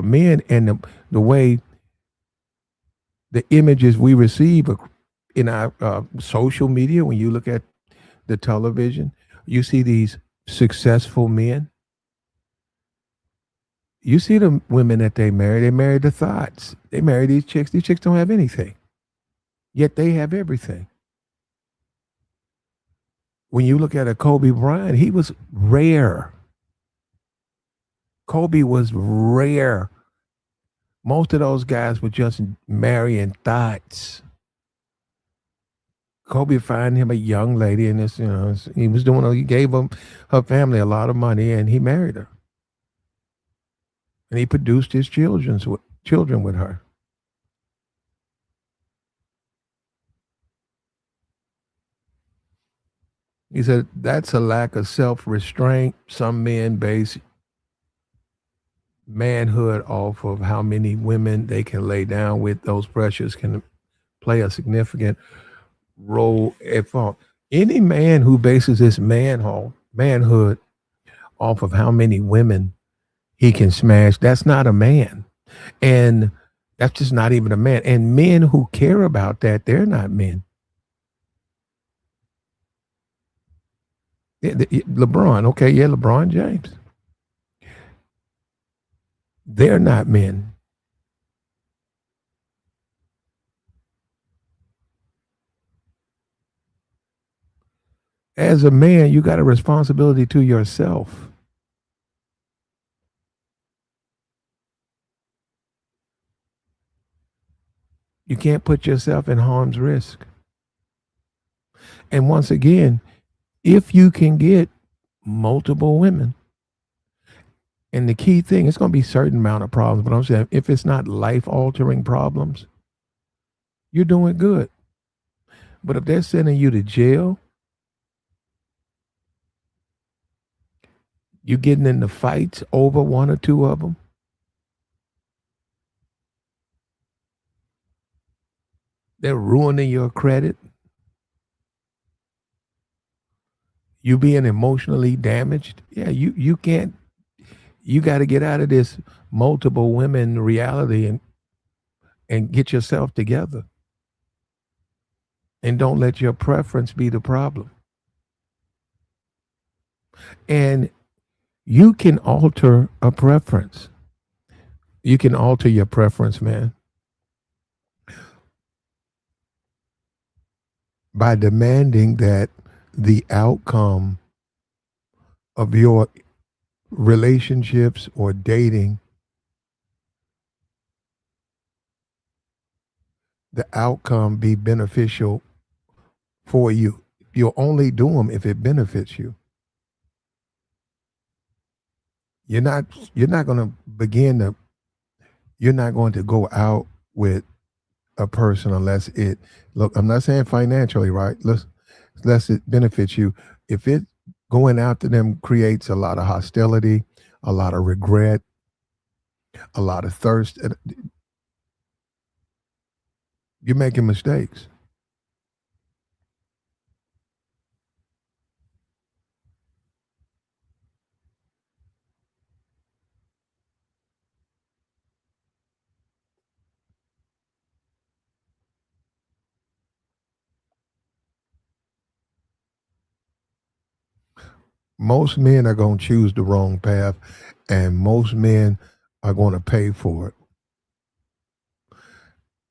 men and the way the images we receive in our social media, when you look at the television, you see these successful men. You see the women that they marry the thoughts. They marry these chicks. These chicks don't have anything, yet they have everything. When you look at a Kobe Bryant, he was rare. Kobe was rare. Most of those guys were just marrying thoughts. Kobe found him a young lady, and this, he was doing. He gave her family a lot of money, and he married her, and he produced his children with her. He said that's a lack of self restraint. Some men base manhood off of how many women they can lay down with. Those pressures can play a significant role at fault. Any man who bases his manhood off of how many women he can smash, that's not a man. And that's just not even a man. And men who care about that, they're not men. LeBron, okay, yeah, LeBron James. They're not men. As a man, you got a responsibility to yourself. You can't put yourself in harm's risk. And once again, if you can get multiple women, and the key thing, it's going to be a certain amount of problems, but I'm saying if it's not life altering problems, you're doing good. But if they're sending you to jail, you're getting into fights over one or two of them, they're ruining your credit, you being emotionally damaged. Yeah, you can't. You got to get out of this multiple women reality and get yourself together. And don't let your preference be the problem. And you can alter a preference. You can alter your preference, man, by demanding that the outcome of your relationships or dating, the outcome be beneficial for you. You'll only do them if it benefits you. You're not you're not going to begin to you're not going to go out with a person unless it look, I'm not saying financially, right? Unless it benefits you. If it going after them creates a lot of hostility, a lot of regret, a lot of thirst, you're making mistakes. Most men are going to choose the wrong path, and most men are going to pay for it.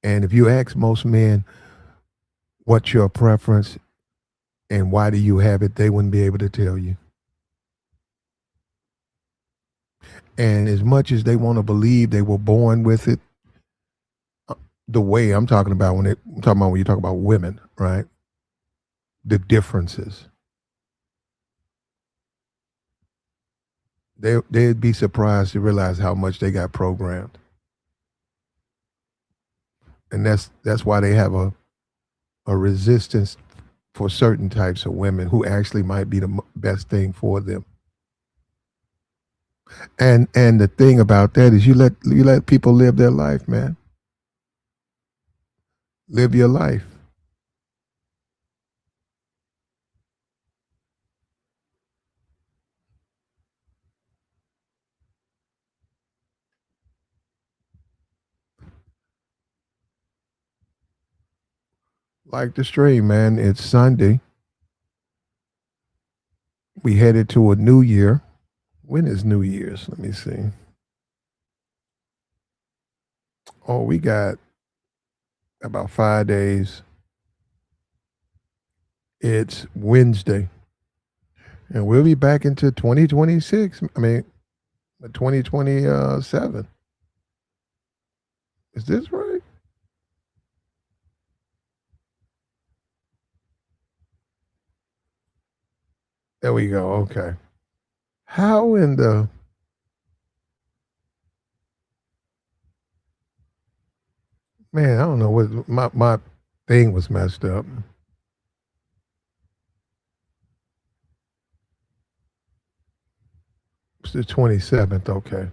And if you ask most men what's your preference and why do you have it, they wouldn't be able to tell you. And as much as they want to believe they were born with it, the way I'm talking about I'm talking about when you talk about women, right? The differences. They'd be surprised to realize how much they got programmed. And that's why they have a resistance for certain types of women who actually might be the best thing for them. And the thing about that is you let people live their life, man. Live your life. Like the stream, man. It's Sunday. We headed to a new year. When is New Year's? Let me see. Oh, we got about 5 days. It's Wednesday. And we'll be back into 2026. I mean, 2027. Is this right? There we go. Okay. How in the man? I don't know what my thing was messed up. It's the 27th. Okay.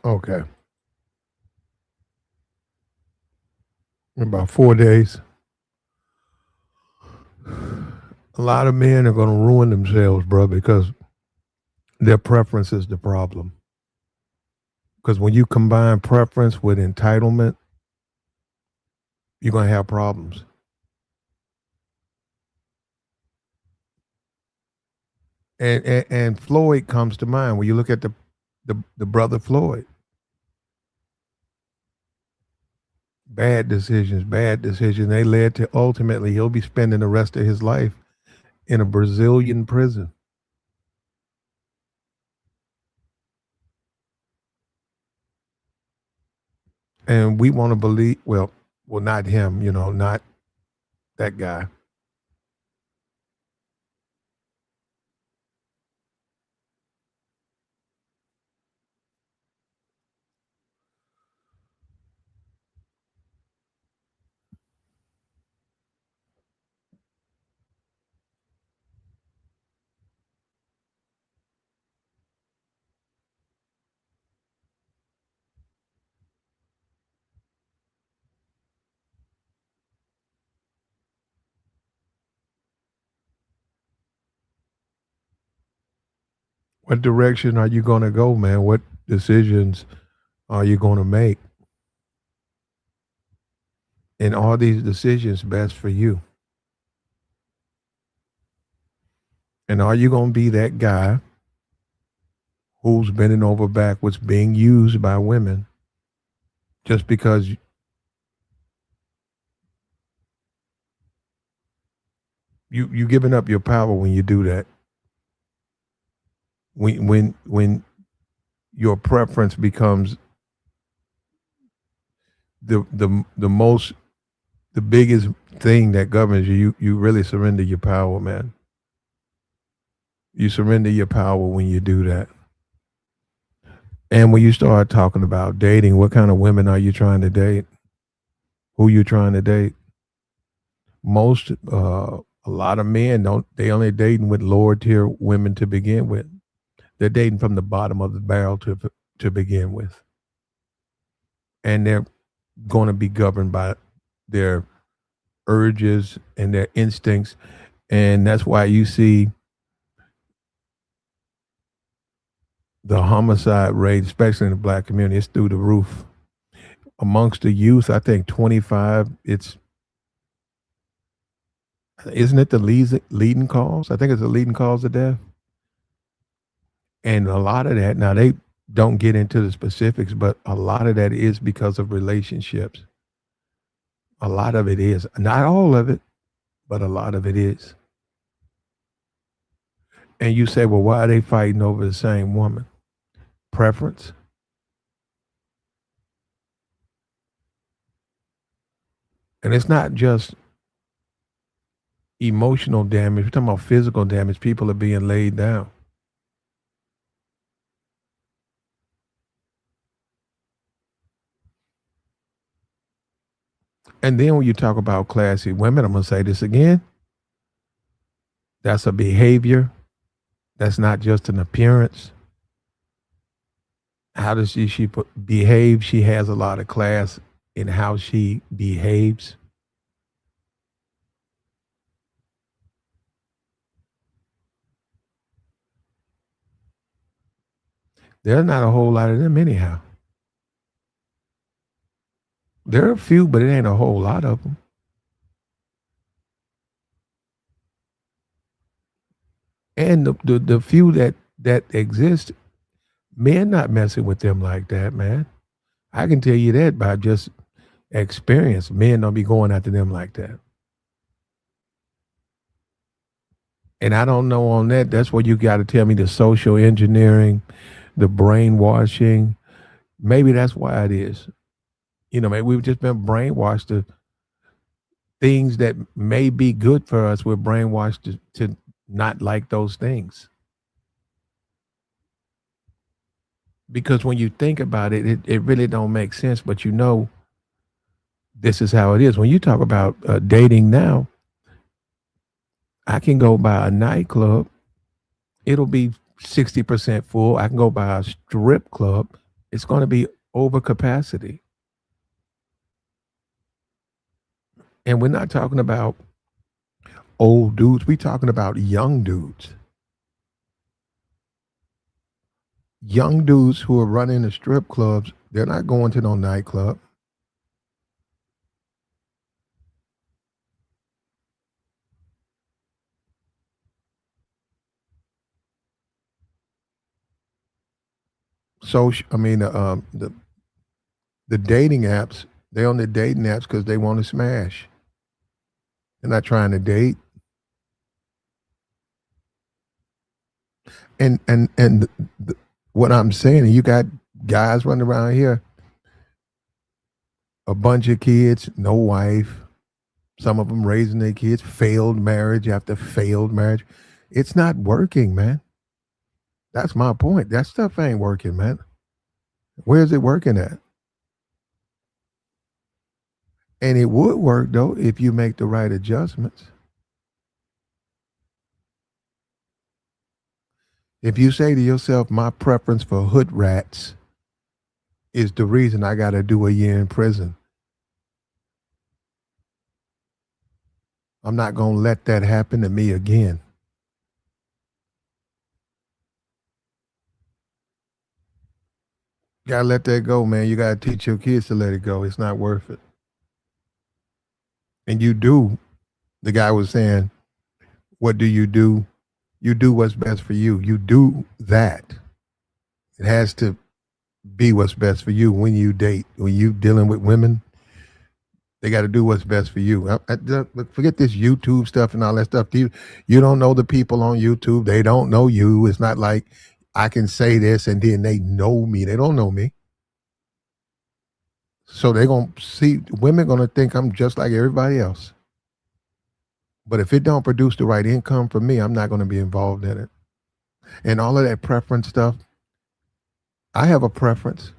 Okay. In about 4 days. A lot of men are going to ruin themselves, bro, because their preference is the problem. Because when you combine preference with entitlement, you're going to have problems. And Floyd comes to mind when you look at the brother Floyd. Bad decisions, bad decisions. They led to ultimately he'll be spending the rest of his life in a Brazilian prison. And we want to believe, well, not him, not that guy. What direction are you going to go, man? What decisions are you going to make? And are these decisions best for you? And are you going to be that guy who's bending over backwards, being used by women just because you giving up your power when you do that? When your preference becomes the most the biggest thing that governs you, you really surrender your power, man. You surrender your power when you do that. And when you start talking about dating, what kind of women are you trying to date? Who you trying to date? Most a lot of men don't they only dating with lower tier women to begin with. They're dating from the bottom of the barrel to begin with. And they're going to be governed by their urges and their instincts. And that's why you see the homicide rate, especially in the black community, is through the roof. Amongst the youth, I think 25, it's isn't it the leading cause? I think it's the leading cause of death. And a lot of that, now they don't get into the specifics, but a lot of that is because of relationships. A lot of it is. Not all of it, but a lot of it is. And you say, well, why are they fighting over the same woman? Preference. And it's not just emotional damage. We're talking about physical damage. People are being laid down. And then when you talk about classy women, I'm going to say this again. That's a behavior. That's not just an appearance. How does she behave? She has a lot of class in how she behaves. There's not a whole lot of them anyhow. There are a few, but it ain't a whole lot of them. And the few that exist, men not messing with them like that, man. I can tell you that by just experience. Men don't be going after them like that. And I don't know on that. That's what you got to tell me the social engineering, the brainwashing. Maybe that's why it is. Maybe we've just been brainwashed to things that may be good for us. We're brainwashed to not like those things. Because when you think about it, it really don't make sense. But this is how it is. When you talk about dating now, I can go by a nightclub. It'll be 60% full. I can go by a strip club. It's going to be over capacity. And we're not talking about old dudes. We're talking about young dudes. Young dudes who are running the strip clubs, they're not going to no nightclub. So, I mean, the dating apps, they on the dating apps because they want to smash. They're not trying to date. And what I'm saying, you got guys running around here, a bunch of kids, no wife. Some of them raising their kids, failed marriage after failed marriage. It's not working, man. That's my point. That stuff ain't working, man. Where's it working at? And it would work though if you make the right adjustments. If you say to yourself, my preference for hood rats is the reason I got to do a year in prison, I'm not going to let that happen to me again. Got to let that go, man. You got to teach your kids to let it go. It's not worth it. And you do. The guy was saying, what do? You do what's best for you. You do that. It has to be what's best for you when you date. When you dealing with women, they got to do what's best for you. Forget this YouTube stuff and all that stuff. You don't know the people on YouTube. They don't know you. It's not like I can say this and then they know me. They don't know me. So they're going to see, women going to think I'm just like everybody else. But if it don't produce the right income for me, I'm not going to be involved in it. And all of that preference stuff, I have a preference,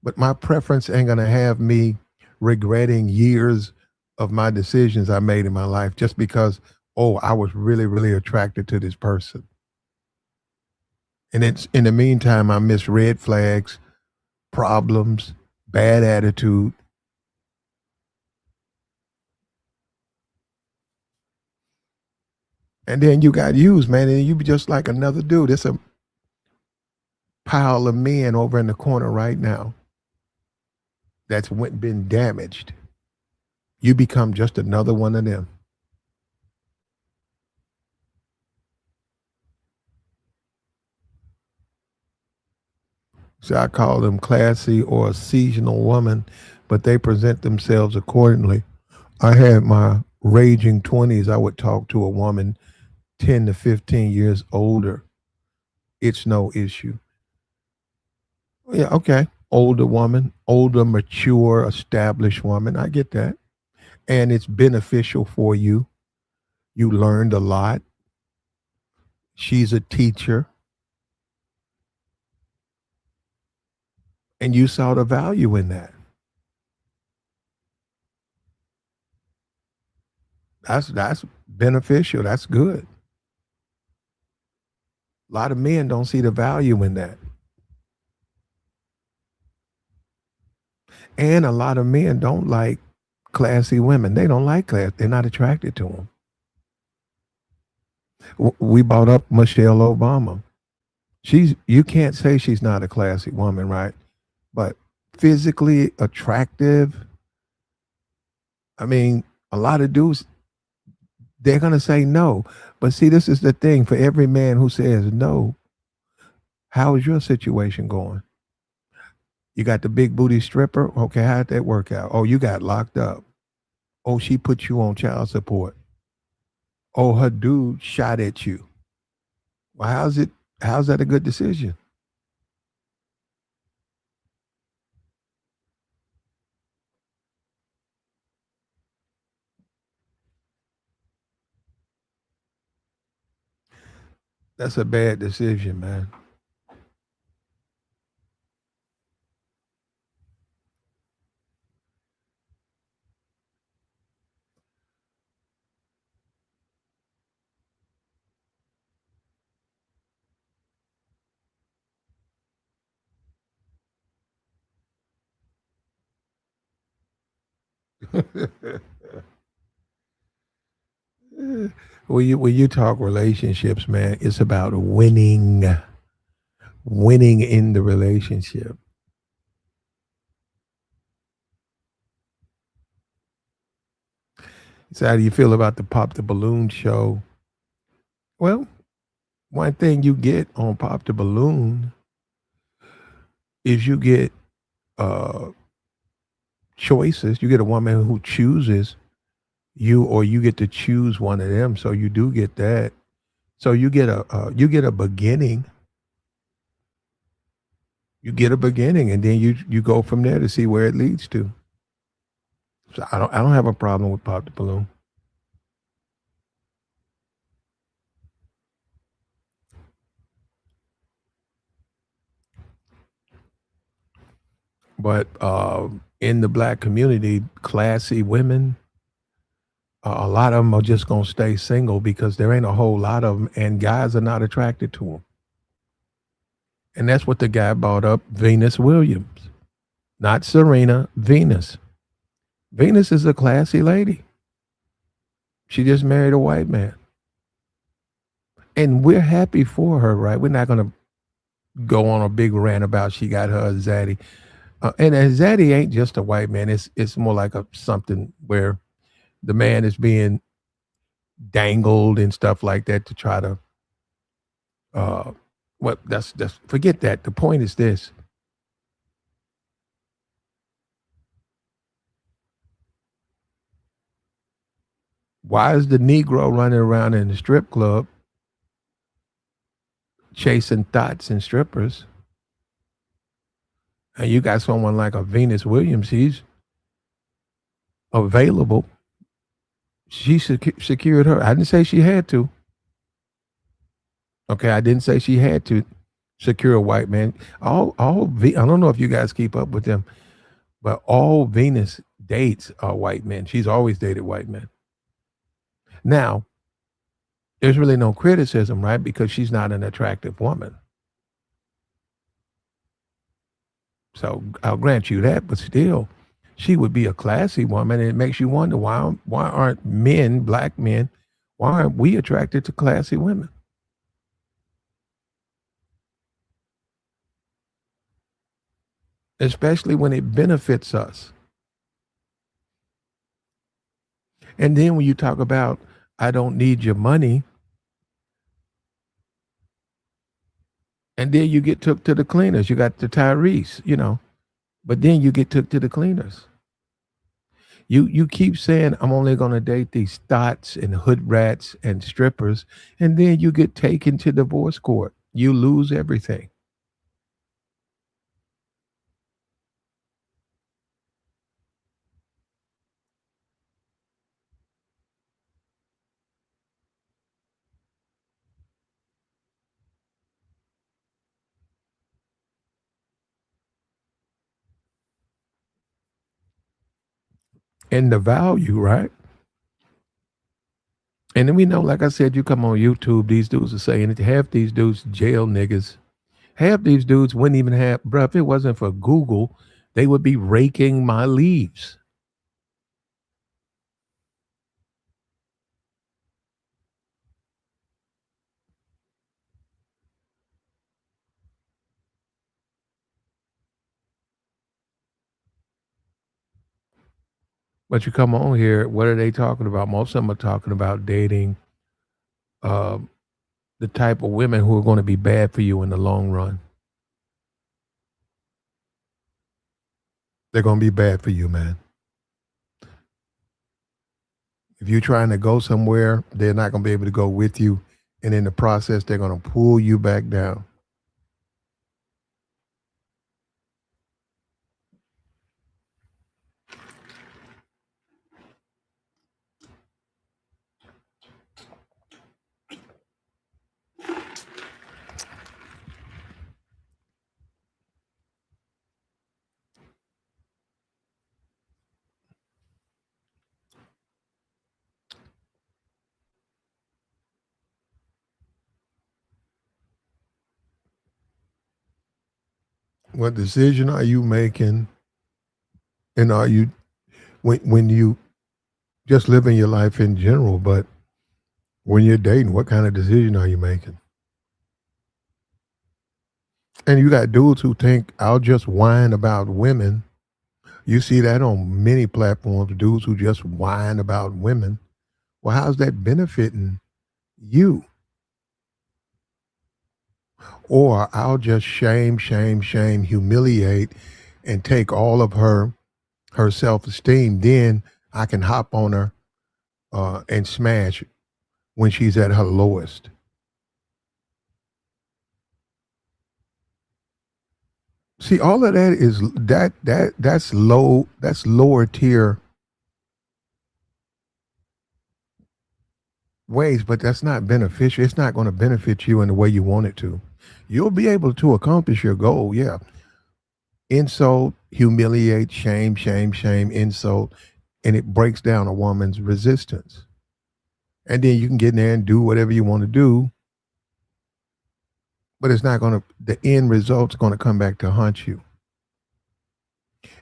but my preference ain't going to have me regretting years of my decisions I made in my life just because, I was really, really attracted to this person. And it's in the meantime, I miss red flags, problems, bad attitude. And then you got used, man, and you be just like another dude. It's a pile of men over in the corner right now that's been damaged. You become just another one of them. So I call them classy or a seasonal woman, but they present themselves accordingly. I had my raging 20s. I would talk to a woman 10 to 15 years older. It's no issue. Yeah, okay. Older woman, older, mature, established woman. I get that. And it's beneficial for you. You learned a lot. She's a teacher. And you saw the value in that. That's beneficial. That's good. A lot of men don't see the value in that. And a lot of men don't like classy women. They don't like class. They're not attracted to them. We brought up Michelle Obama. You can't say she's not a classy woman, right? But physically attractive, I mean, a lot of dudes, they're gonna say no. But see, this is the thing for every man who says no, how is your situation going? You got the big booty stripper? Okay, how'd that work out? Oh, you got locked up. Oh, she put you on child support. Oh, her dude shot at you. Well, how's that a good decision? That's a bad decision, man. When you talk relationships, man, it's about winning in the relationship. So how do you feel about the Pop the Balloon show? Well, one thing you get on Pop the Balloon is you get uh choices. You get a woman who chooses you, or you get to choose one of them. So you do get that. So you get a beginning. You get a beginning, and then you go from there to see where it leads to. So I don't have a problem with Pop the Balloon. But in the black community, classy women, a lot of them are just gonna stay single because there ain't a whole lot of them, and guys are not attracted to them. And that's what the guy brought up, Venus Williams, not Serena, Venus. Venus is a classy lady. She just married a white man, and we're happy for her, right? We're not gonna go on a big rant about she got her zaddy, and zaddy ain't just a white man. It's more like a something where the man is being dangled and stuff like that to try to uh what that's forget that. The point is this. Why is the Negro running around in the strip club chasing thoughts and strippers? And you got someone like a Venus Williams, he's available. She secured her. I didn't say she had to. Okay, I didn't say she had to secure a white man. I don't know if you guys keep up with them, but all Venus dates are white men. She's always dated white men. Now, there's really no criticism, right? Because she's not an attractive woman. So I'll grant you that, but still, she would be a classy woman. And it makes you wonder why aren't men, black men, why aren't we attracted to classy women? Especially when it benefits us. And then when you talk about I don't need your money, and then you get took to the cleaners. You got the Tyrese, but then you get took to the cleaners. You keep saying I'm only gonna date these thots and hood rats and strippers, and then you get taken to divorce court. You lose everything. And the value, right? And then we know, like I said, you come on YouTube, these dudes are saying it. Half these dudes jail niggas. Half these dudes wouldn't even have, bro. If it wasn't for Google, they would be raking my leaves. But you come on here, what are they talking about? Most of them are talking about dating uh, the type of women who are going to be bad for you in the long run. They're going to be bad for you, man. If you're trying to go somewhere, they're not going to be able to go with you. And in the process, they're going to pull you back down. What decision are you making? And are you, when you just living your life in general, but when you're dating, what kind of decision are you making? And you got dudes who think I'll just whine about women. You see that on many platforms, dudes who just whine about women. Well, how's that benefiting you? Or I'll just shame, humiliate, and take all of her self esteem. Then I can hop on her and smash when she's at her lowest. See, all of that is that's low. That's lower tier ways, but that's not beneficial. It's not going to benefit you in the way you want it to. You'll be able to accomplish your goal, yeah. Insult, humiliate, shame, insult, and it breaks down a woman's resistance. And then you can get in there and do whatever you want to do, but it's not going to, the end result's going to come back to haunt you.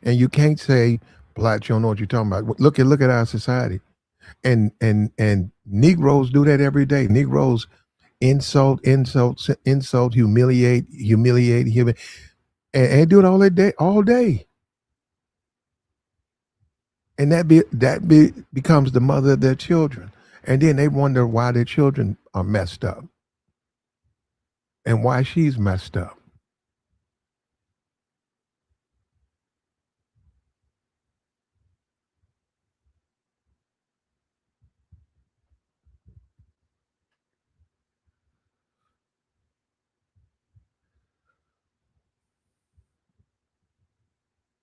And you can't say, Black, you don't know what you're talking about. Look at our society. And Negroes do that every day. Negroes insult, humiliate, and do it all day. And becomes the mother of their children. And then they wonder why their children are messed up and why she's messed up.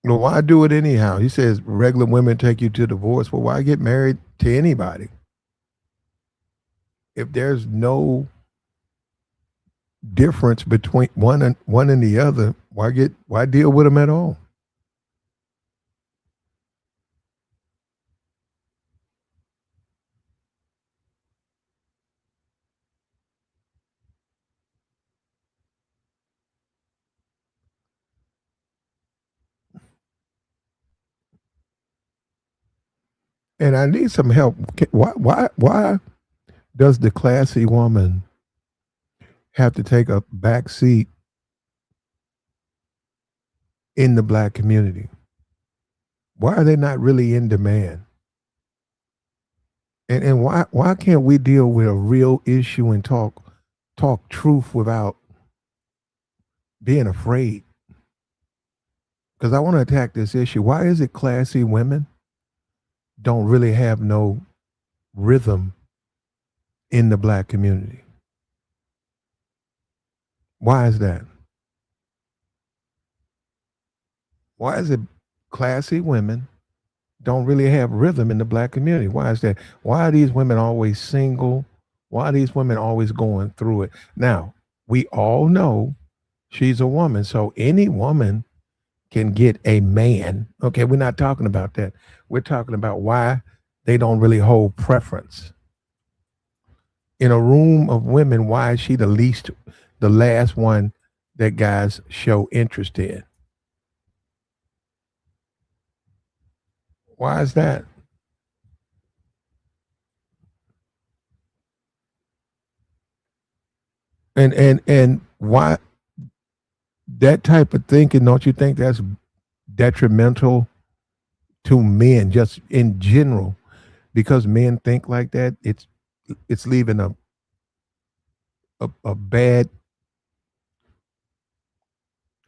Well, why do it anyhow? He says regular women take you to divorce. Well, why get married to anybody? If there's no difference between one and the other, why deal with them at all? And I need some help. Why does the classy woman have to take a back seat in the black community? Why are they not really in demand? And why can't we deal with a real issue and talk truth without being afraid? Because I want to attack this issue. Why is it classy women don't really have no rhythm in the black community? Why is that? Why is it classy women don't really have rhythm in the black community? Why is that? Why are these women always single? Why are these women always going through it? Now, we all know she's a woman, so any woman can get a man. Okay, we're not talking about that. We're talking about why they don't really hold preference. In a room of women, why is she the last one that guys show interest in? Why is that? And why that type of thinking? Don't you think that's detrimental to men, just in general, because men think like that. It's leaving a bad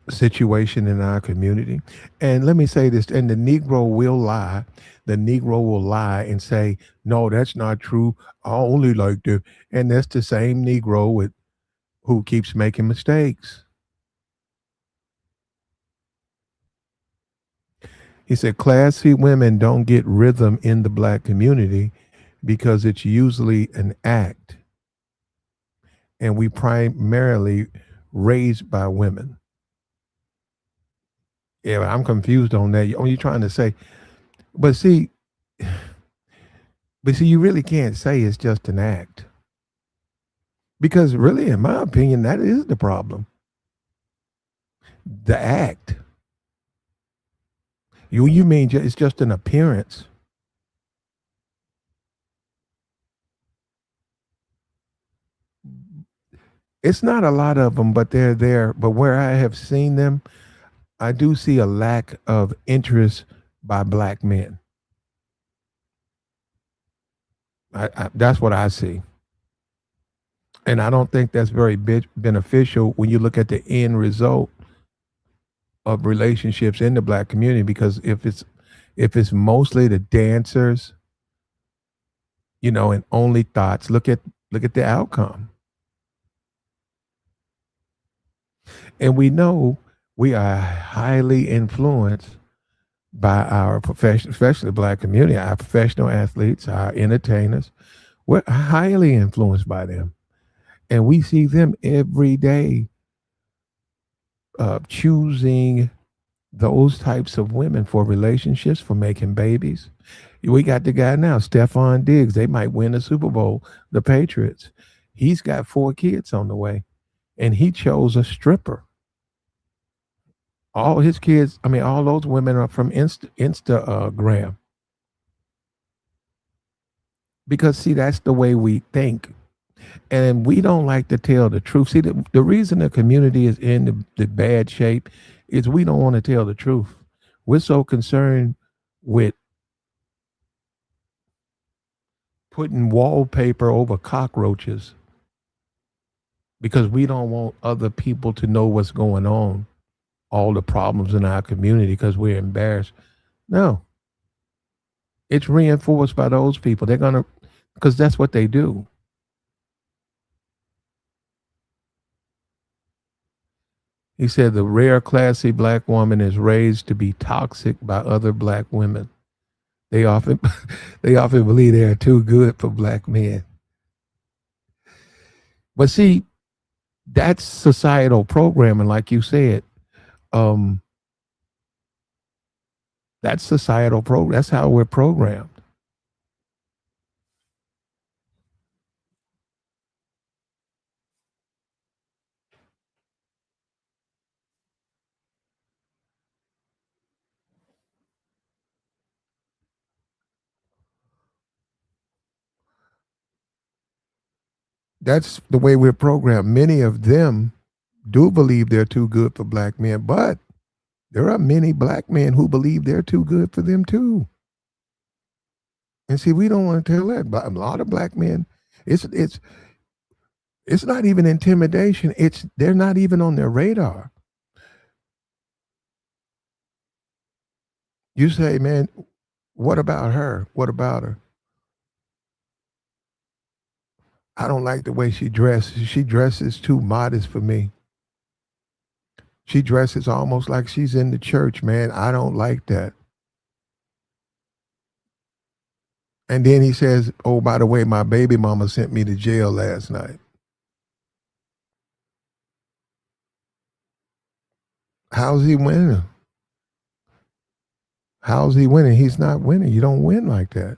situation in our community. And let me say this, and the Negro will lie. The Negro will lie and say, no, that's not true. I only like to, and that's the same Negro with who keeps making mistakes. He said, classy women don't get rhythm in the black community because it's usually an act, and we primarily raised by women. Yeah, I'm confused on that. You're trying to say, but see, you really can't say it's just an act. Because really, in my opinion, that is the problem. The act. You mean it's just an appearance? It's not a lot of them, but they're there. But where I have seen them, I do see a lack of interest by black men. That's what I see, and I don't think that's very beneficial when you look at the end result of relationships in the black community. Because if it's mostly the dancers, and only thoughts, look at the outcome. And we know we are highly influenced by our profession, especially the black community, our professional athletes, our entertainers. We're highly influenced by them. And we see them every day choosing those types of women for relationships, for making babies. We got the guy now, Stephon Diggs. They might win the Super Bowl, the Patriots. He's got 4 kids on the way, and he chose a stripper. All his kids, I mean, all those women are from Instagram. Because, see, that's the way we think. And we don't like to tell the truth. See, the reason the community is in the bad shape is we don't want to tell the truth. We're so concerned with putting wallpaper over cockroaches because we don't want other people to know what's going on, all the problems in our community, because we're embarrassed. No, it's reinforced by those people. They're going to, because that's what they do. He said the rare classy black woman is raised to be toxic by other black women. They often they often believe they are too good for black men. But see, that's societal programming, like you said. Um, that's societal program. That's how we're programmed. That's the way we're programmed. Many of them do believe they're too good for black men, but there are many black men who believe they're too good for them too. And see, we don't want to tell that. But a lot of black men, it's it's not even intimidation. It's they're not even on their radar. You say, man, what about her? What about her? I don't like the way she dresses. She dresses too modest for me. She dresses almost like she's in the church, man. I don't like that. And then he says, oh, by the way, my baby mama sent me to jail last night. How's he winning? How's he winning? He's not winning. You don't win like that.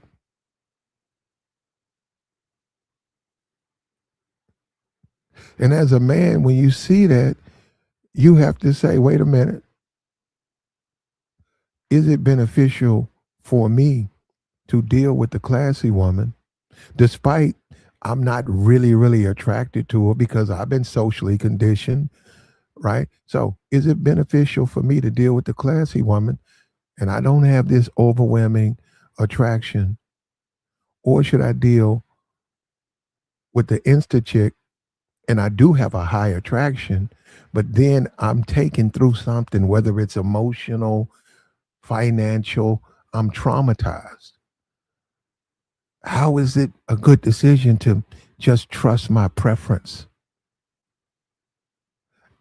And as a man, when you see that, you have to say, wait a minute, is it beneficial for me to deal with the classy woman, despite I'm not really, really attracted to her because I've been socially conditioned, right? So is it beneficial for me to deal with the classy woman and I don't have this overwhelming attraction, or should I deal with the insta chick and I do have a high attraction, but then I'm taken through something, whether it's emotional, financial, I'm traumatized. How is it a good decision to just trust my preference?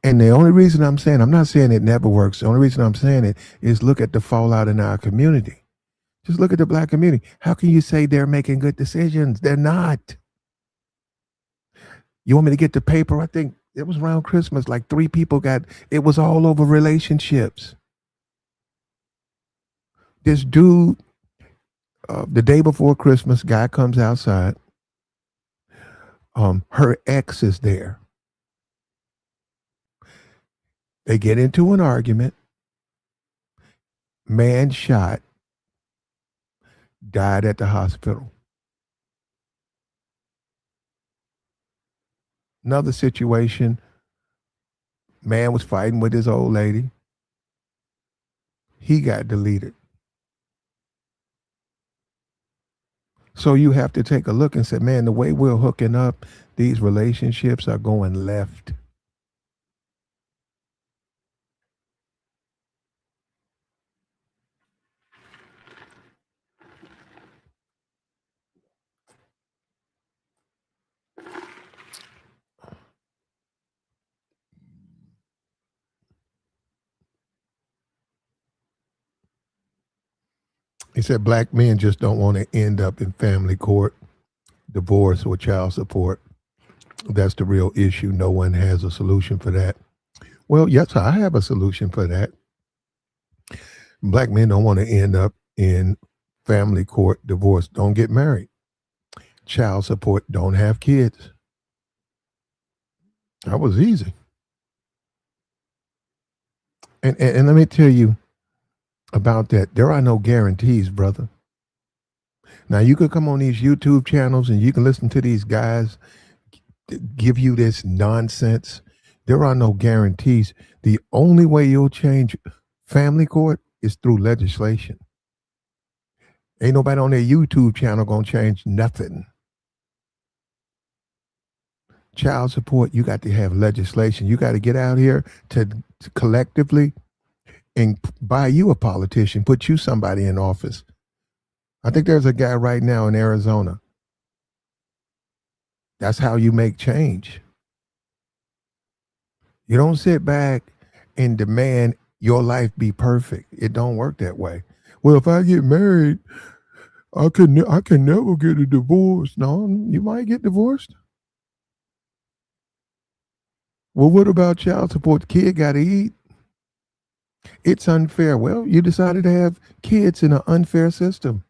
And the only reason I'm saying, I'm not saying it never works. The only reason I'm saying it is look at the fallout in our community. Just look at the black community. How can you say they're making good decisions? They're not. You want me to get the paper? I think it was around Christmas, like 3 people got, it was all over relationships. This dude, the day before Christmas, guy comes outside. Her ex is there. They get into an argument. Man shot, died at the hospital. Another situation, man was fighting with his old lady. He got deleted. So you have to take a look and say, man, the way we're hooking up, these relationships are going left. He said black men just don't want to end up in family court, divorce, or child support. That's the real issue. No one has a solution for that. Well, yes, I have a solution for that. Black men don't want to end up in family court, divorce, don't get married. Child support, don't have kids. That was easy. And let me tell you about that. There are no guarantees, brother. Now, you could come on these YouTube channels and you can listen to these guys give you this nonsense. There are no guarantees. The only way you'll change family court is through legislation. Ain't nobody on their YouTube channel gonna change nothing. Child support, you got to have legislation. You got to get out here to collectively and buy you a politician, put you somebody in office. I think there's a guy right now in Arizona. That's how you make change. You don't sit back and demand your life be perfect. It don't work that way. Well, if I get married, I can never get a divorce. No, you might get divorced. Well, what about child support? The kid got to eat. It's unfair. Well, you decided to have kids in an unfair system.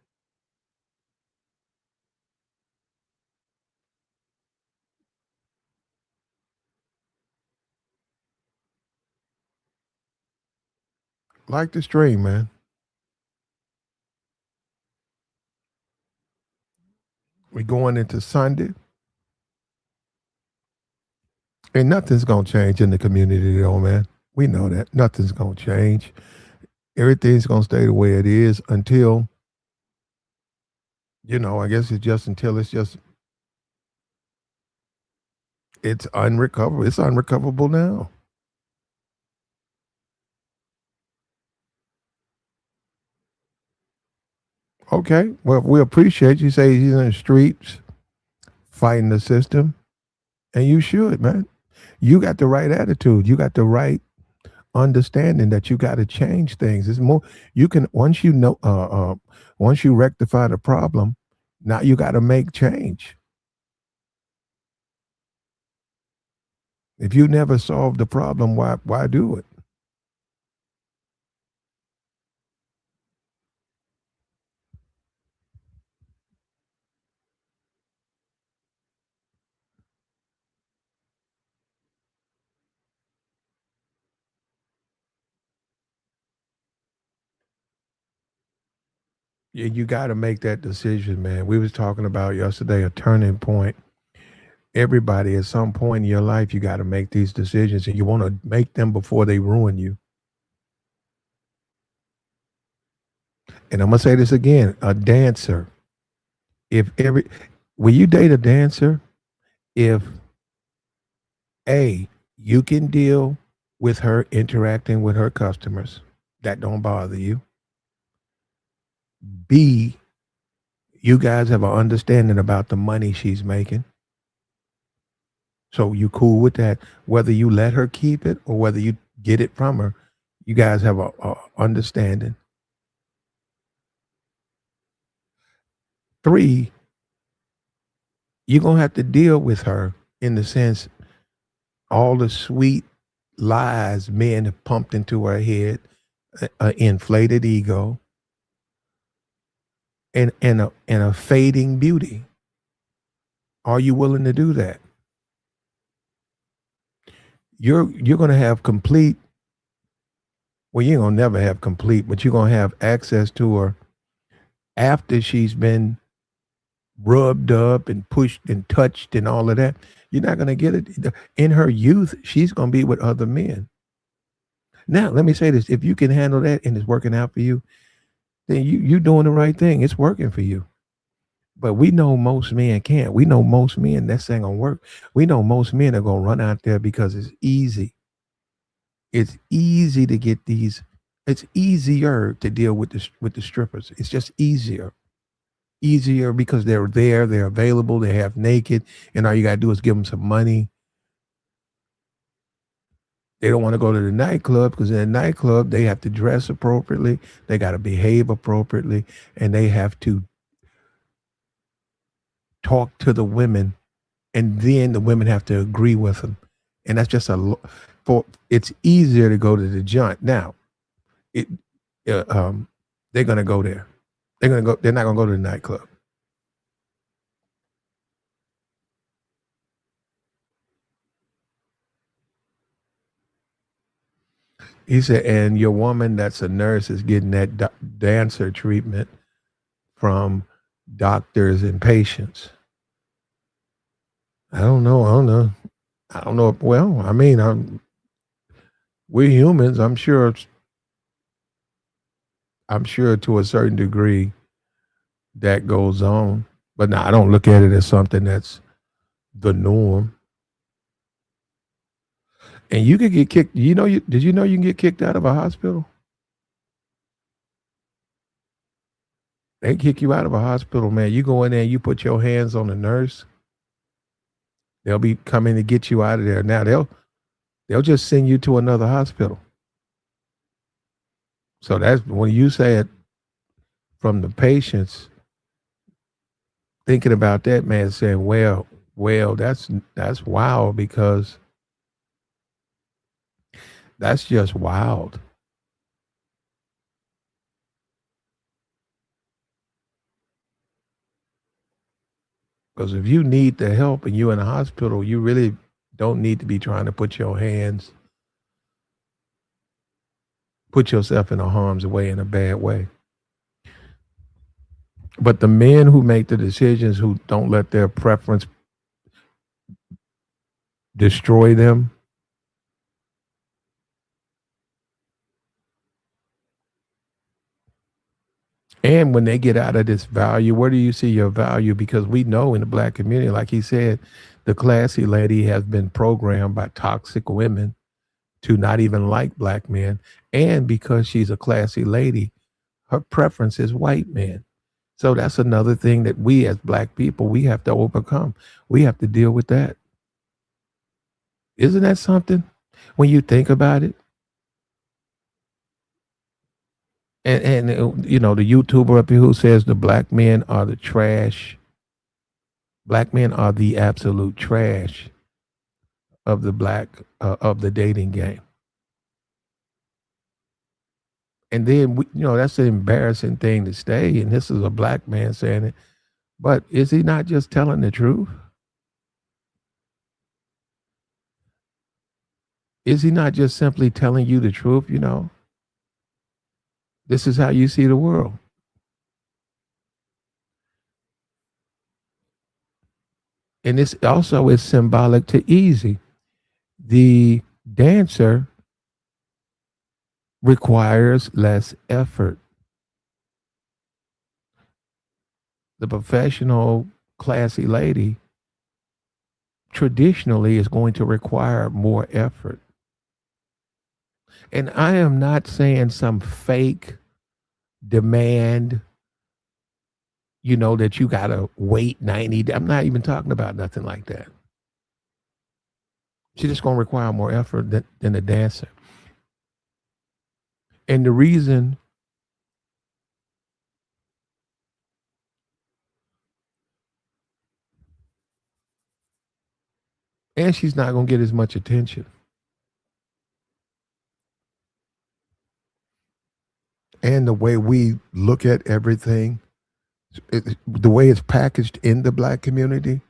Like the stream, man. We're going into Sunday. And nothing's going to change in the community, though, man. We know that. Nothing's going to change. Everything's going to stay the way it is until, I guess it's just until it's unrecoverable. It's unrecoverable now. Okay. Well, we appreciate you say he's in the streets fighting the system. And you should, man. You got the right attitude. You got the right understanding that you got to change things. It's more you can once you rectify the problem, now you got to make change. If you never solve the problem, why do it? You got to make that decision, man. We was talking about yesterday a turning point. Everybody at some point in your life, you got to make these decisions, and you want to make them before they ruin you. And I'm gonna say this again: a dancer. If every when you date a dancer, if A, you can deal with her interacting with her customers, that don't bother you. B, you guys have an understanding about the money she's making. So you cool with that. Whether you let her keep it or whether you get it from her, you guys have a understanding. 3, you're gonna have to deal with her in the sense all the sweet lies men have pumped into her head, a inflated ego, and a fading beauty. Are you willing to do that? You're gonna have complete. Well, you ain't gonna never have complete, but you're gonna have access to her after she's been rubbed up and pushed and touched and all of that. You're not gonna get it in her youth. She's gonna be with other men. Now, let me say this: if you can handle that and it's working out for you, then you're doing the right thing. It's working for you. But we know most men can't. We know most men that's ain't gonna work. We know most men are gonna run out there because it's easy. It's easy to get these. It's easier to deal with the strippers. It's just easier because they're there, they're available, they have naked, and all you gotta do is give them some money. They don't want to go to the nightclub because in the nightclub they have to dress appropriately, they got to behave appropriately, and they have to talk to the women, and then the women have to agree with them, and that's just for it's easier to go to the joint now. It uh, um, they're gonna go there. They're gonna go. They're not gonna go to the nightclub. He said, and your woman that's a nurse is getting that dancer treatment from doctors and patients. I don't know. I don't know. I don't know. Well, I mean, we're humans. I'm sure. I'm sure to a certain degree that goes on, but no, I don't look at it as something that's the norm. And you could get kicked. Did you know you can get kicked out of a hospital? They kick you out of a hospital, man. You go in there, and you put your hands on the nurse. They'll be coming to get you out of there. Now they'll just send you to another hospital. So that's when you say it from the patients thinking about that, man, saying, well, that's wild because that's just wild. Because if you need the help and you're in a hospital, you really don't need to be trying to put yourself in a harm's way in a bad way. But the men who make the decisions who don't let their preference destroy them, and when they get out of this value, where do you see your value? Because we know in the black community, like he said, the classy lady has been programmed by toxic women to not even like black men. And because she's a classy lady, her preference is white men. So that's another thing that we as black people, we have to overcome. We have to deal with that. Isn't that something when you think about it? And the YouTuber up here who says the black men are the trash. Black men are the absolute trash of the of the dating game. And then that's an embarrassing thing to say. And this is a black man saying it. But is he not just telling the truth? Is he not just simply telling you the truth? This is how you see the world. And this also is symbolic to easy. The dancer requires less effort. The professional, classy lady traditionally is going to require more effort. And I am not saying some fake demand, that you got to wait 90 days. I'm not even talking about nothing like that. She's just going to require more effort than a dancer. And the reason, and she's not going to get as much attention. And the way we look at everything, the way it's packaged in the black community,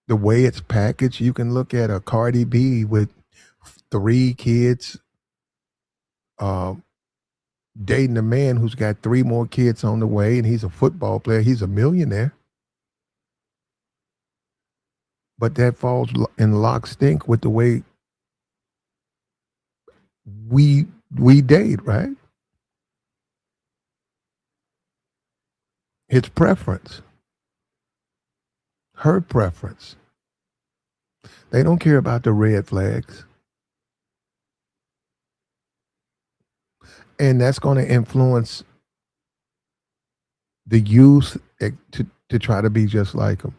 the way it's packaged, you can look at a Cardi B with 3 kids, um, dating a man who's got 3 more kids on the way, and he's a football player. He's a millionaire. But that falls in lockstep with the way we we date, right? His preference, her preference. They don't care about the red flags. And that's going to influence the youth to try to be just like them.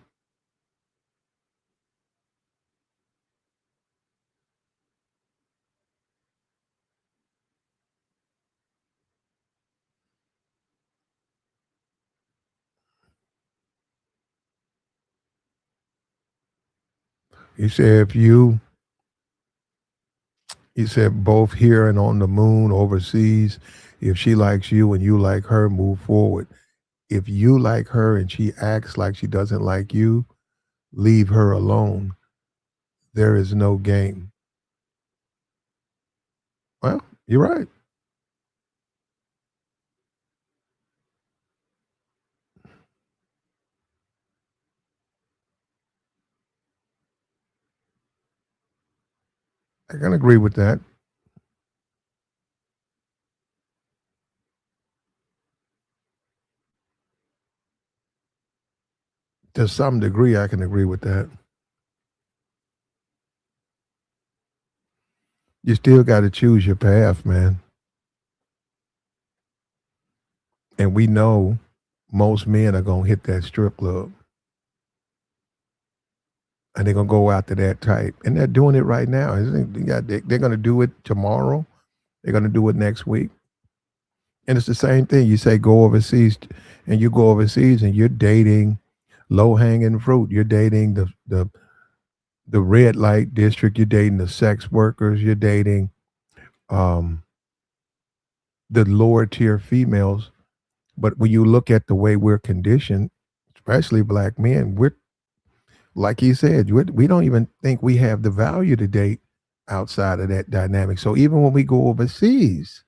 He said, he said, both here and on the moon, overseas, if she likes you and you like her, move forward. If you like her and she acts like she doesn't like you, leave her alone. There is no game. Well, you're right. I can agree with that. To some degree, I can agree with that. You still got to choose your path, man. And we know most men are going to hit that strip club and they're going to go after that type. And they're doing it right now. They're going to do it tomorrow. They're going to do it next week. And it's the same thing. You say go overseas, and you go overseas and you're dating low hanging fruit. You're dating the red light district. You're dating the sex workers. You're dating um, the lower tier females. But when you look at the way we're conditioned, especially black men, we're like he said, we don't even think we have the value to date outside of that dynamic. So even when we go overseas,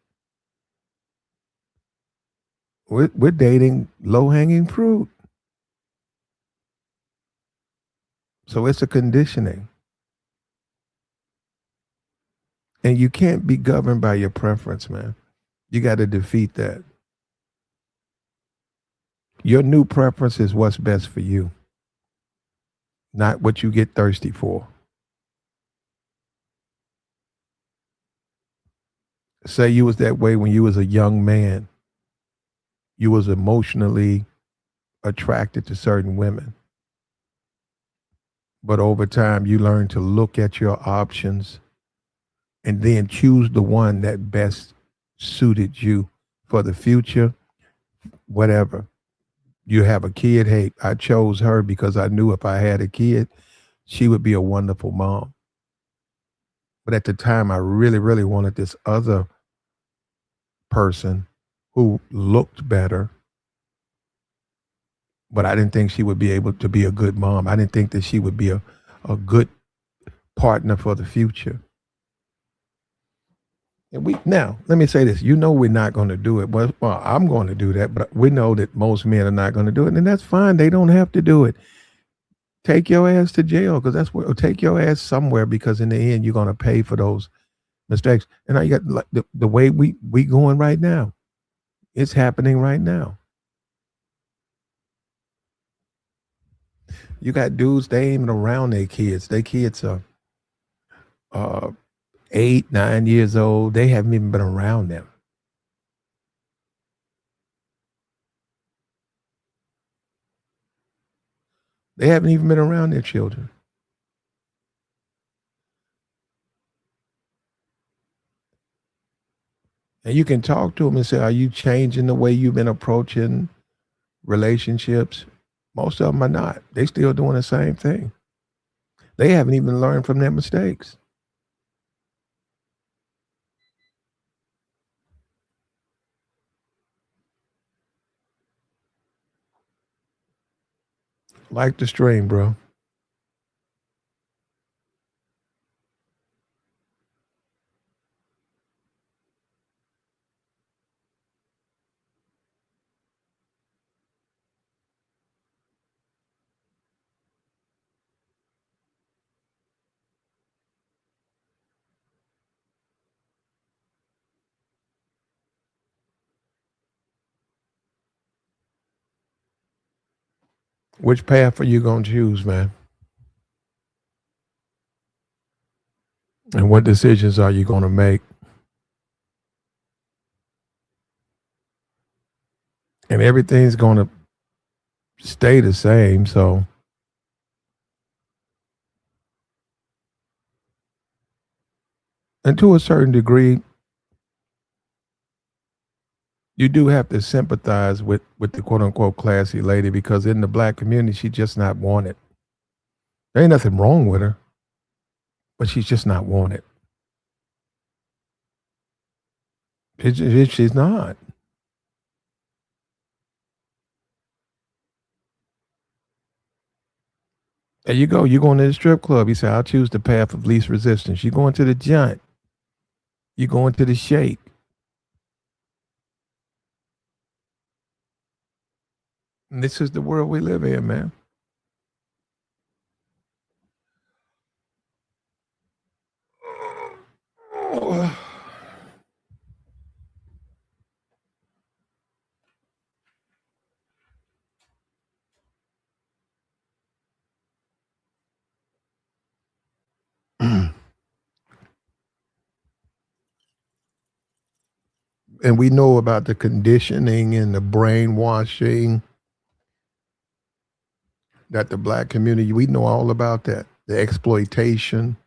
we're dating low hanging fruit. So it's a conditioning. And you can't be governed by your preference, man. You got to defeat that. Your new preference is what's best for you, not what you get thirsty for. Say you was that way when you was a young man. You was emotionally attracted to certain women. But over time you learn to look at your options and then choose the one that best suited you for the future, whatever. You have a kid, hey, I chose her because I knew if I had a kid, she would be a wonderful mom. But at the time, I really, really wanted this other person who looked better, but I didn't think she would be able to be a good mom. I didn't think that she would be a good partner for the future. And now, let me say this. We're not going to do it. Well, I'm going to do that, but we know that most men are not going to do it, and that's fine. They don't have to do it. Take your ass to jail because that's where, or take your ass somewhere because in the end, you're going to pay for those mistakes. And now you got like the way we going right now. It's happening right now. You got dudes, they ain't even around their kids. Their kids are uh, 8, 9 years old. They haven't even been around them. They haven't even been around their children. And you can talk to them and say, "Are you changing the way you've been approaching relationships?" Most of them are not. They still doing the same thing. They haven't even learned from their mistakes. Like the stream, bro. Which path are you gonna choose, man? And what decisions are you gonna make? And everything's gonna stay the same. So, and to a certain degree, you do have to sympathize with the quote unquote classy lady because in the black community, she's just not wanted. There ain't nothing wrong with her, but she's just not wanted. She's not. There you go. You going to the strip club. You say, I'll choose the path of least resistance. You going to the joint. You going to the shake. And this is the world we live in, man. And we know about the conditioning and the brainwashing that the black community, we know all about that. The exploitation.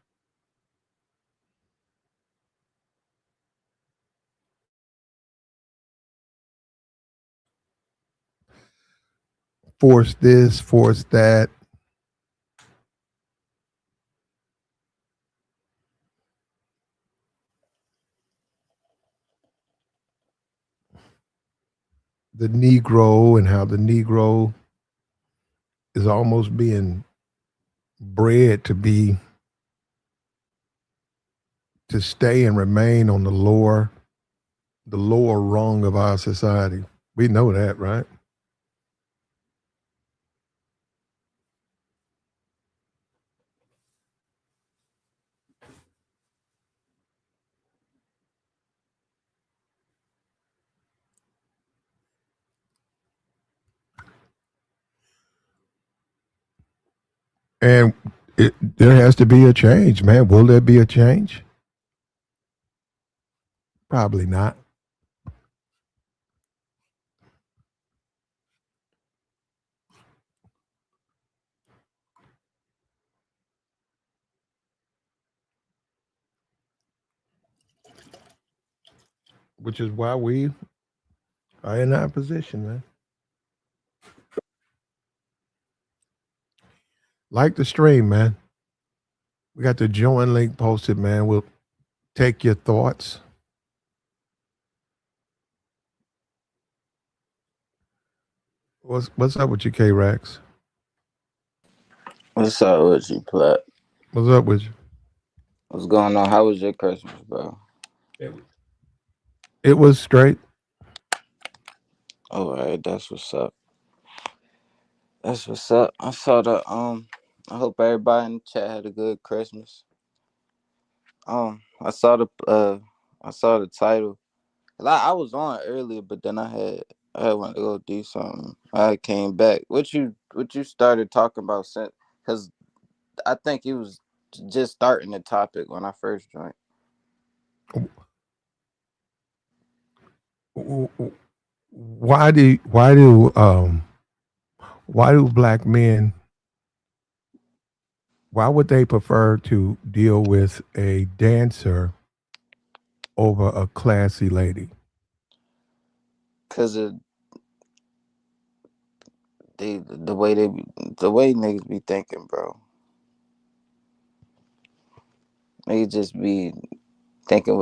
Force this, force that. The Negro and how the Negro is almost being bred to stay and remain on the lower rung of our society. We know that, right? And there has to be a change, man. Will there be a change? Probably not. Which is why we are in our position, man. Like the stream, man. We got the join link posted, man. We'll take your thoughts. What's up with you, K Rex? What's up with you, Plat? What's up with you? What's going on? How was your Christmas, bro? It was straight. All right, that's what's up. That's what's up. I saw the I hope everybody in the chat had a good Christmas. I saw the title. I was on earlier, but then I had I went to go do something. I came back. What you started talking about since? Because I think you was just starting the topic when I first joined. Why do black men, why would they prefer to deal with a dancer over a classy lady? Cause of the way niggas be thinking, bro. Niggas just be thinking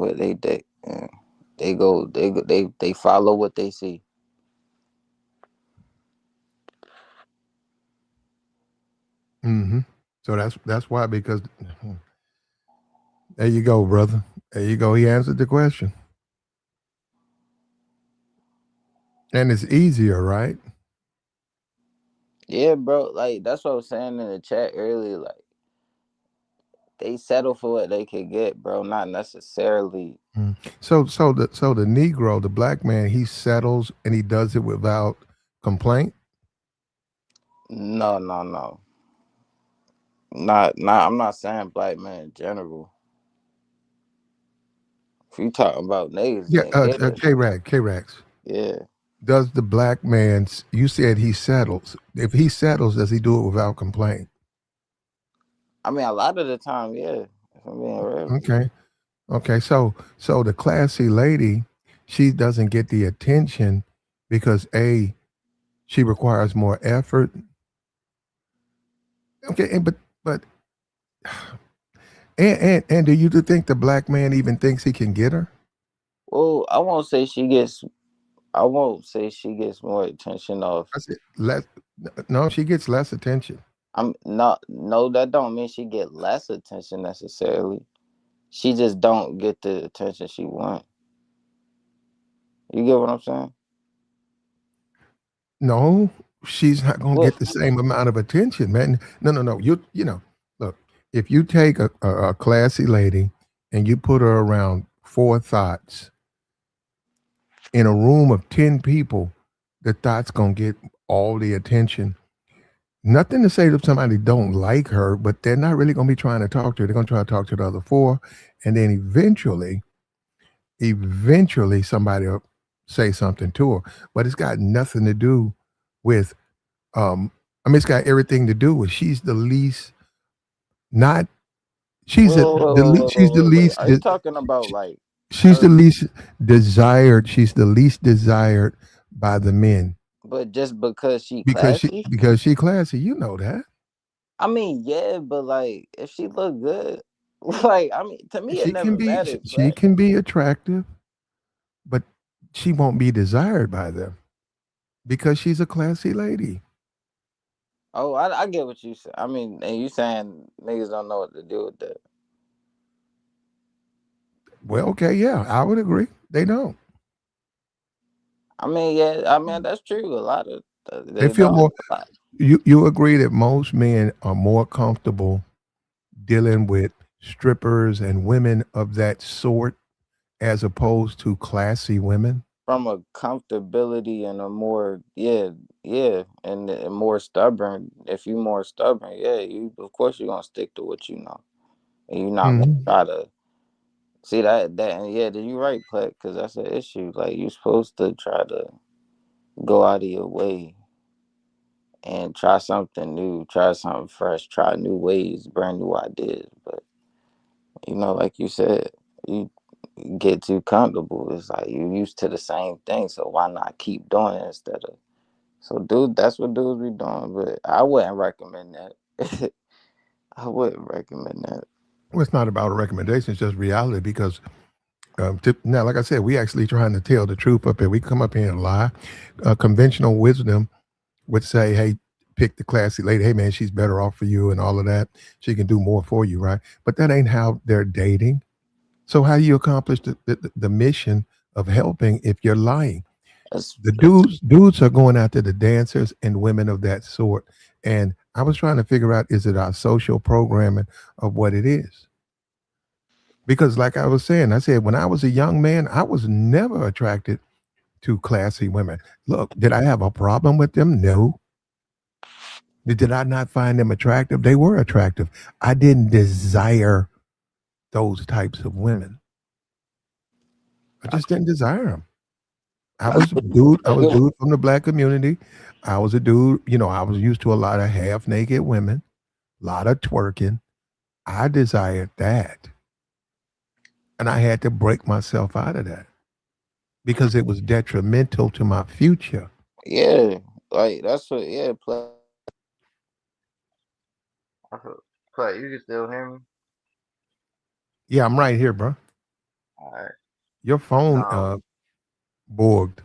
what they think. Yeah. They follow what they see. Hmm. So that's why, because there you go, brother. There you go. He answered the question, and it's easier, right? Yeah, bro. Like that's what I was saying in the chat earlier. Like they settle for what they could get, bro. Not necessarily. Mm. So the Negro, the black man, he settles and he does it without complaint. No, no, no. Not. I'm not saying black men in general. If you talking about niggas Yeah, getting hit or something, K-Rax. yeah. Does the black man? You said he settles. If he settles, does he do it without complaint? I mean, a lot of the time, yeah. If I'm being real. Okay. Okay. So the classy lady, she doesn't get the attention because a she requires more effort. Okay, but and do you think the black man even thinks he can get her? Well, I won't say she gets. I won't say she gets more attention off. I said less. No, she gets less attention. I'm not. No, that don't mean she get less attention necessarily. She just don't get the attention she want. You get what I'm saying? No, she's not going to Well, get the same amount of attention, man. No, no, no. Look, if you take a classy lady and you put her around four thoughts in a room of 10 people, the thoughts going to get all the attention. Nothing to say that somebody don't like her, but they're not really going to be trying to talk to her. They're going to try to talk to the other four. And then eventually somebody will say something to her. But it's got nothing to do with um, I mean, it's got everything to do with she's the least not she's a, the least she's the wait. least Are you talking about she- like she's the her? least desired. She's the least desired by the men But just because she because she classy? because she classy. You know that I mean, yeah, but like if she look good, like I mean, to me it she can never be she, mattered. she But can be attractive, but she won't be desired by them because she's a classy lady. oh, I get what you said. I mean, and you saying niggas don't know what to do with that. Well, okay, yeah, I would agree. They don't. I mean, yeah, I mean that's true. A lot of They they feel don't. more. You agree that most men are more comfortable dealing with strippers and women of that sort as opposed to classy women? From a comfortability and a more yeah, and more stubborn. If you more stubborn, yeah, you of course you're gonna stick to what you know, and you're not gonna Hmm. try to see that and yeah. Then you right, Pleck, because that's an issue. Like you're supposed to try to go out of your way and try something new, try something fresh, try new ways, brand new ideas. But like you said, you get too comfortable. It's like you're used to the same thing, so why not keep doing it instead of so dude, that's what dudes be doing, but I wouldn't recommend that. I wouldn't recommend that. Well, it's not about a recommendation; it's just reality. Because now, like I said, we actually trying to tell the truth up here. We come up here and lie. Conventional wisdom would say, "Hey, pick the classy lady. Hey, man, she's better off for you, and all of that. She can do more for you, right?" But that ain't how they're dating. So how do you accomplish the mission of helping if you're lying? The That's dudes are going after the dancers and women of that sort. And I was trying to figure out, is it our social programming of what it is? Because like I was saying, I said when I was a young man, I was never attracted to classy women. Look, did I have a problem with them? No. Did I not find them attractive? They were attractive. I didn't desire those types of women. I I, just didn't desire them. I I was a get dude. I I was a get dude from the black community. I was a dude. I was used to a lot of half naked women, a lot of twerking. I desired that, and I had to break myself out of that because it was detrimental to my future. yeah, like that's what yeah, play. You can still hear me? Yeah, I'm right here, bro. Alright. Your phone No, bugged.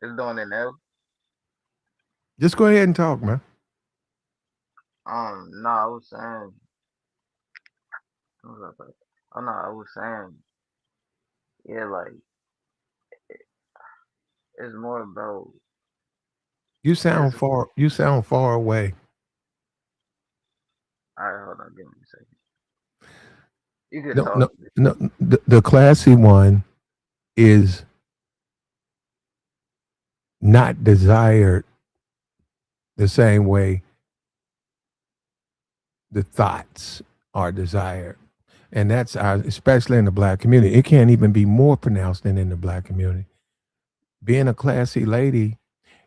it's doing it now. Just go ahead and talk, man. No, I was saying what was I saying? Oh no, I was saying, yeah, like it's more about You sound physical. far. You sound far away. Alright, hold on, give me a second. You could No, talk. no, no. The classy one is not desired the same way the thoughts are desired. And that's especially in the black community. It can't even be more pronounced than in the black community. Being a classy lady,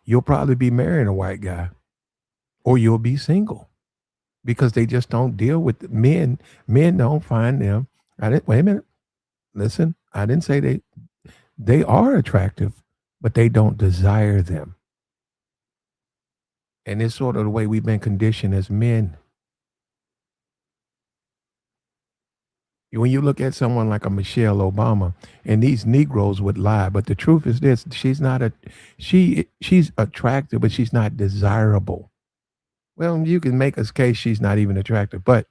you'll probably be marrying a white guy or you'll be single because they just don't deal with men. Men don't find them. I didn't wait a minute. Listen, I didn't say they are attractive, but they don't desire them. And it's sort of the way we've been conditioned as men. When you look at someone like a Michelle Obama, and these Negroes would lie, but the truth is this: she's not she's attractive, but she's not desirable. Well, you can make a case she's not even attractive, but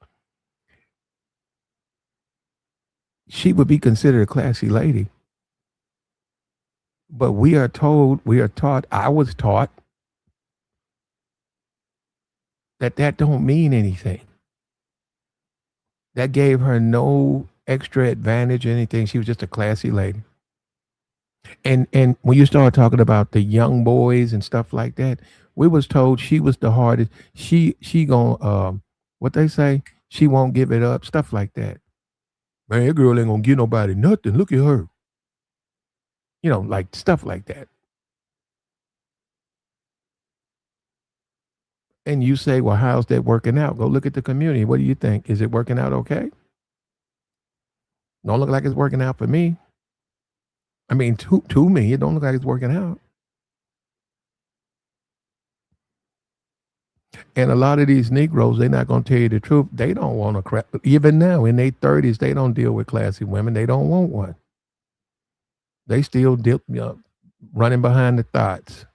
she would be considered a classy lady. But we are taught. I was taught that don't mean anything. That gave her no extra advantage or anything. She was just a classy lady. And when you start talking about the young boys and stuff like that, we was told she was the hardest. She gonna what they say, she won't give it up, stuff like that. Man, that girl ain't gonna give nobody nothing. Look at her. Like stuff like that. And you say, well, how's that working out? Go look at the community. What do you think? Is it working out okay? Don't look like it's working out for me. I mean, to me, it don't look like it's working out. And a lot of these Negroes, they're not going to tell you the truth. They don't want to crap. Even now, in their 30s, they don't deal with classy women. They don't want one. They still running behind the thoughts.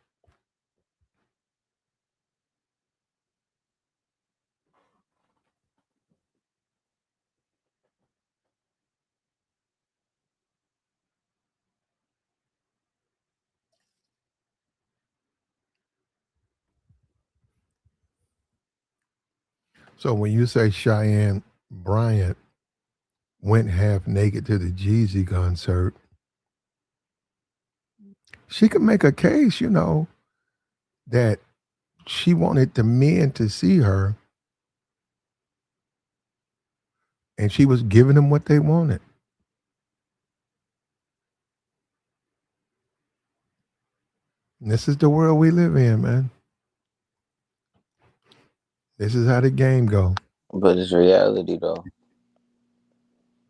So when you say Cheyenne Bryant went half naked to the Jeezy concert, she could make a case, that she wanted the men to see her and she was giving them what they wanted. And this is the world we live in, man. This is how the game go. But it's reality though.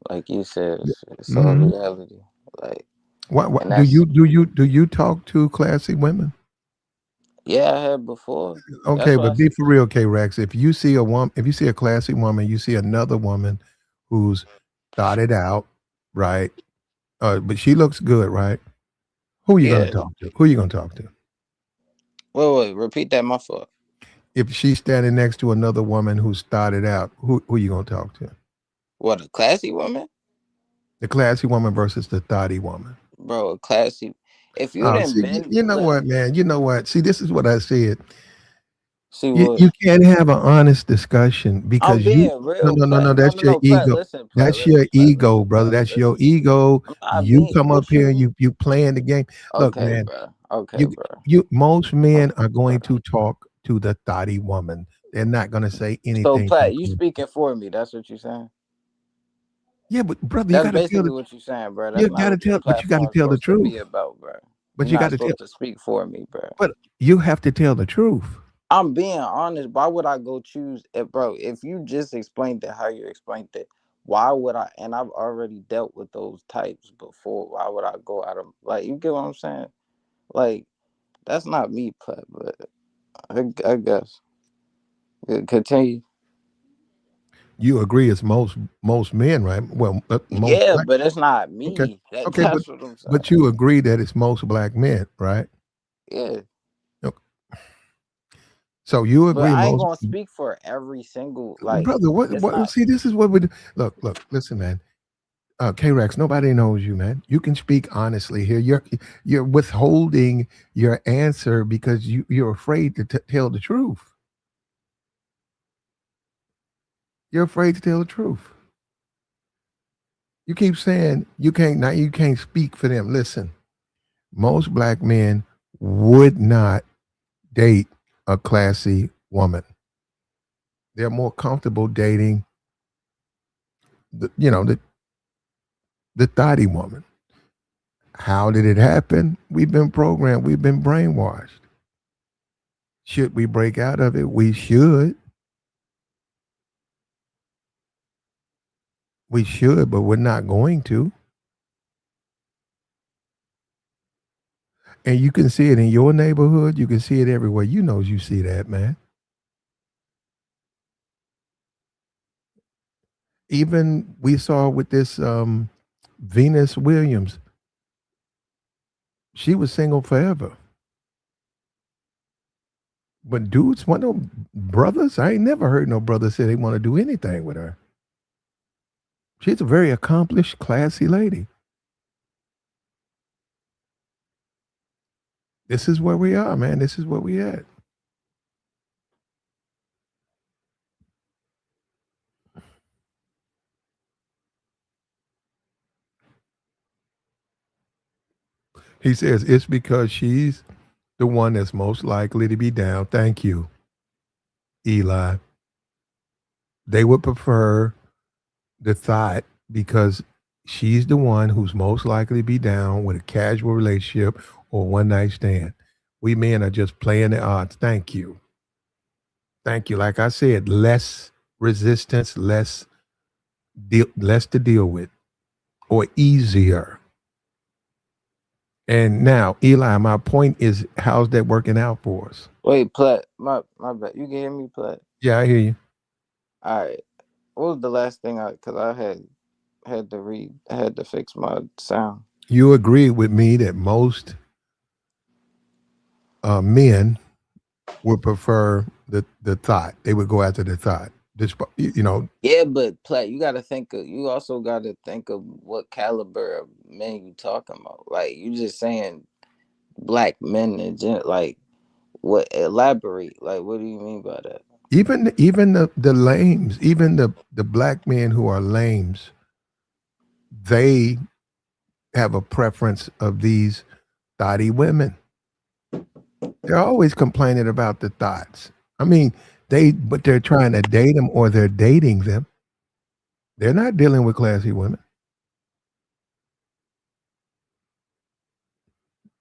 Like you said, it's all Mm-hmm. reality. Like, What and that's do you talk to classy women? yeah, I had before. That's Okay, why but be for real, K Rex. If you see a woman, if you see a classy woman, you see another woman who's thought it out, right? But she looks good, right? Who are you gonna yeah. talk to? Who are you gonna talk to? Wait, repeat that. My fault. If she's standing next to another woman who's started out, who are you gonna talk to? What, a classy woman, The classy woman versus the thotty woman. bro? A classy. If you Oh, didn't see, been you know look, what, man? You know what? See, this is what I said. See what? You can't have an honest discussion I'm because you being no, real, no, no, Plat. no, No, that's no, your no, Plat. ego. Listen, Plat. That's your Listen, Plat. ego, Listen, brother. Plat. That's your Listen. ego. I'm not You being. come up What here, you? you playing the game. Look, Okay, man, bro. Okay, you bro. most men Okay, are bro. going to talk to the thotty woman. They're not gonna say So, anything Plat, back you to her. speaking for me? That's what you saying? Yeah, but brother, That's basically what you saying, bro. That's not what this you gotta platform's tell the supposed to truth. be about, bro. You're But you not gotta tell supposed to speak for me, bro. but you have to tell the truth. I'm being honest. Why would I go choose it, bro? If you just explained it how you explained it, why would I? And I've already dealt with those types before. Why would I go out of like? You get what I'm saying? Like that's not me, but I guess continue. You agree it's most men, right? Well, most Yeah, black. but it's not Okay, me. okay, That's what I'm but saying. you agree that it's most black men, right? Yeah, Ok, so you but agree I ain't most gonna speak for every single like. brother, It's what not. see, this is what we do. Look, listen, man. K-Rex, nobody knows you, man. You can speak honestly here. You're withholding your answer because you're afraid to tell the truth. You're afraid to tell the truth. You keep saying you can't speak for them. Listen, most black men would not date a classy woman. They're more comfortable dating the thotty woman. How did it happen? We've been programmed. We've been brainwashed. Should we break out of it? We should. We should, but we're not going to. And you can see it in your neighborhood. You can see it everywhere. You know you see that, man. Even we saw with this Venus Williams. She was single forever. But dudes want no brothers. I ain't never heard no brother say they want to do anything with her. She's a very accomplished, classy lady. This is where we are, man. This is where we at. He says it's because she's the one that's most likely to be down. Thank you, Eli. They would prefer the thought because she's the one who's most likely to be down with a casual relationship or one night stand. We men are just playing the odds. Thank you. Thank you. Like I said, less resistance, less to deal with, or easier. And now, Eli, my point is, how's that working out for us? Wait, Plat. My bad. You can hear me, Plat. Yeah, I hear you. All right. What was the last thing I? Cause I had to read. I had to fix my sound. You agree with me that most men would prefer the thought. They would go after the thought. This, Yeah, but Plat, you gotta think of. You also gotta think of what caliber of men you talking about. Like you just saying black men and like what? Elaborate. Like what do you mean by that? even the lames, even the black men who are lames, they have a preference of these thotty women. They're always complaining about the thoughts. I mean, but they're trying to date them or they're dating them. They're not dealing with classy women.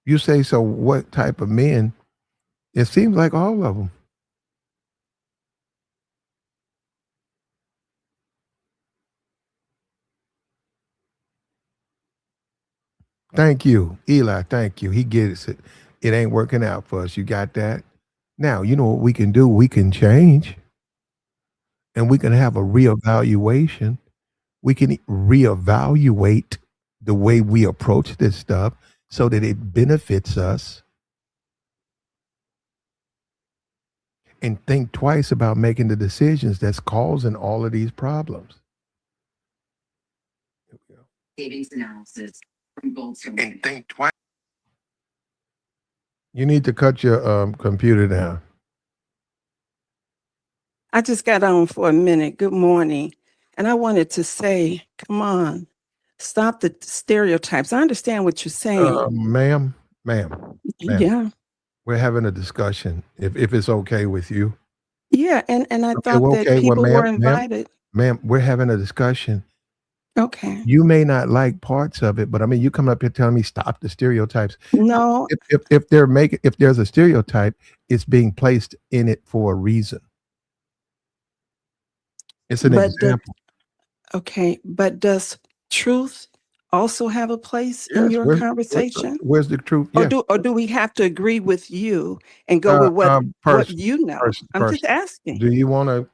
You say, so what type of men? It seems like all of them. Thank you, Eli. Thank you. He gets it. It ain't working out for us. You got that? Now, you know what we can do? We can change and we can have a reevaluation. We can reevaluate the way we approach this stuff so that it benefits us and think twice about making the decisions that's causing all of these problems. Savings analysis from Goldstone. And think twice. You need to cut your computer down. I just got on for a minute. Good morning. And I wanted to say, come on, stop the stereotypes. I understand what you're saying. Ma'am, ma'am, ma'am. Yeah. We're having a discussion. If it's okay with you. Yeah. And I Okay. thought Well, that okay. Well, people ma'am, were ma'am, invited. ma'am. We're having a discussion. Okay. You may not like parts of it, but I mean, you come up here telling me stop the stereotypes. No, If there's a stereotype, it's being placed in it for a reason. It's an but example. but does truth also have a place in Yes. your conversation? Where's the truth? Or Yes. do we have to agree with you and go with what Person, you know? I'm just person. asking. Do you want to?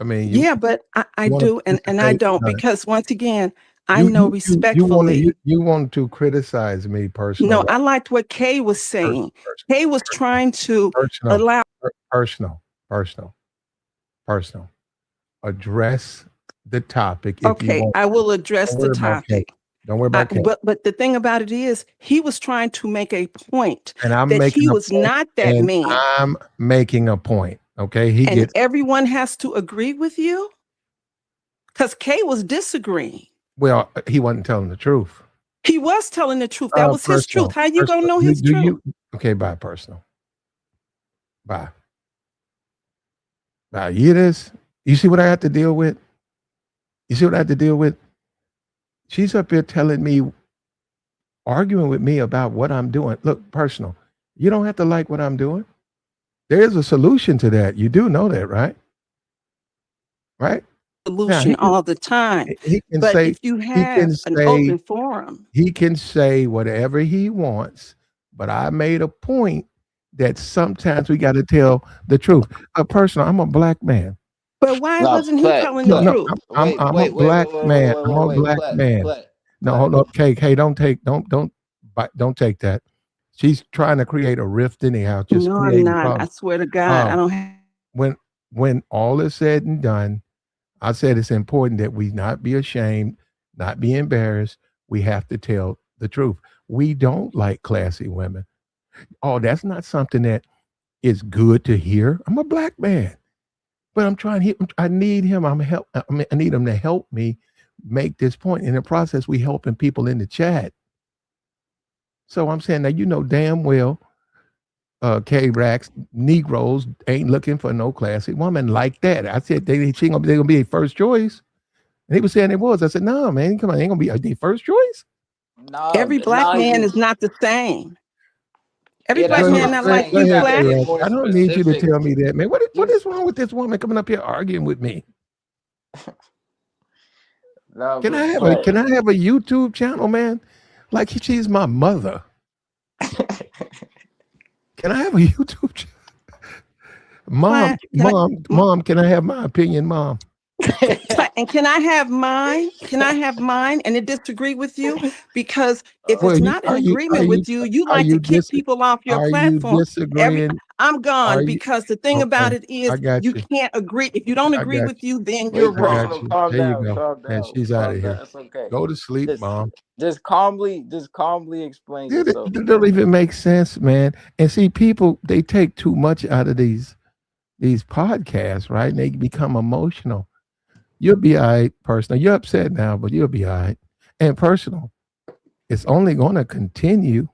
I mean, Yeah, but I you want to do, and I participate? don't, because once again, I You know you you you want to respectfully. you want to criticize me personal, No, right? I liked what Kay was saying. Kay was trying to Personal, allow. personal, personal, personal. Address the topic if you Okay, want I to. will address Don't the worry about Kate. topic. Don't worry about Kate. But the thing about it is, he was trying to make a point And I'm that making he a was point, not that and man, I'm making a point. Okay, he and gets everyone has to agree with you because Kay was disagreeing. well. He wasn't telling the truth. He was telling the truth. That was his truth. Personal, How you gonna personal. know You his do truth? you? Okay, bye. Personal. Bye. Bye. You hear this? You see what I have to deal with? You see what I have to deal with? She's up here telling me, arguing with me about what I'm doing. Look, personal. You don't have to like what I'm doing. There is a solution to that. You do know that, right? Right? Now Solution all the time. he can But say if you he can have an say open forum, he can say whatever he wants, but I made a point that sometimes we got to tell the truth. Personal, I'm a black man. but why No, wasn't he Plet, telling the No, Plet. no, truth? I'm a black man. I'm a black Plet, man. Plet, No, Plet. hold up, Kay. Hey, don't take that. She's trying to create a rift anyhow, just No, I'm creating not. I problems. swear to God, I Um, don't have. when all is said and done, I said it's important that we not be ashamed, not be embarrassed. We have to tell the truth. We don't like classy women. Oh, that's not something that is good to hear. I'm a black man, but I'm trying. I need him. I need him to help me make this point. In the process, we helping people in the chat. So I'm saying now, you know damn well, K-Rax, Negroes ain't looking for no classy woman like that. I said they gonna be a first choice. And he was saying it was. I said, no, man, come on, ain't gonna be their first choice. No, Every black no, man you. is not the same. Every Yeah, black that's Go what ahead, man I'm not like saying. go You you, ahead, gotta Black. get K-Rax. more I don't need you to specific. tell me that, man. What You is wrong with this woman coming up here arguing with me? no, but Can Plet. I have a YouTube channel, man? Like she's my mother. Can I have a YouTube channel? Mom, Black, can I, mom, can I have my opinion, mom? and can I have mine? Can I have mine and it disagree with you? Because if Well, it's not in agreement with you, you are like to you kick dis people off your are you platform. Every disagreeing? I'm Are gone you because the thing about okay? it is I got you you. can't agree. If you don't I agree got with you, then you're Wait, I got wrong. personal. you. Calm There you down. go. Calm And down. she's out of Calm down. here. It's okay. Go to sleep, Just, mom. just calmly explain It yourself don't again. even make sense, man. And see, people they take too much out of these podcasts, right? And they become emotional. You'll be all right, personal. You're upset now, but you'll be all right. And personal, it's only going to continue.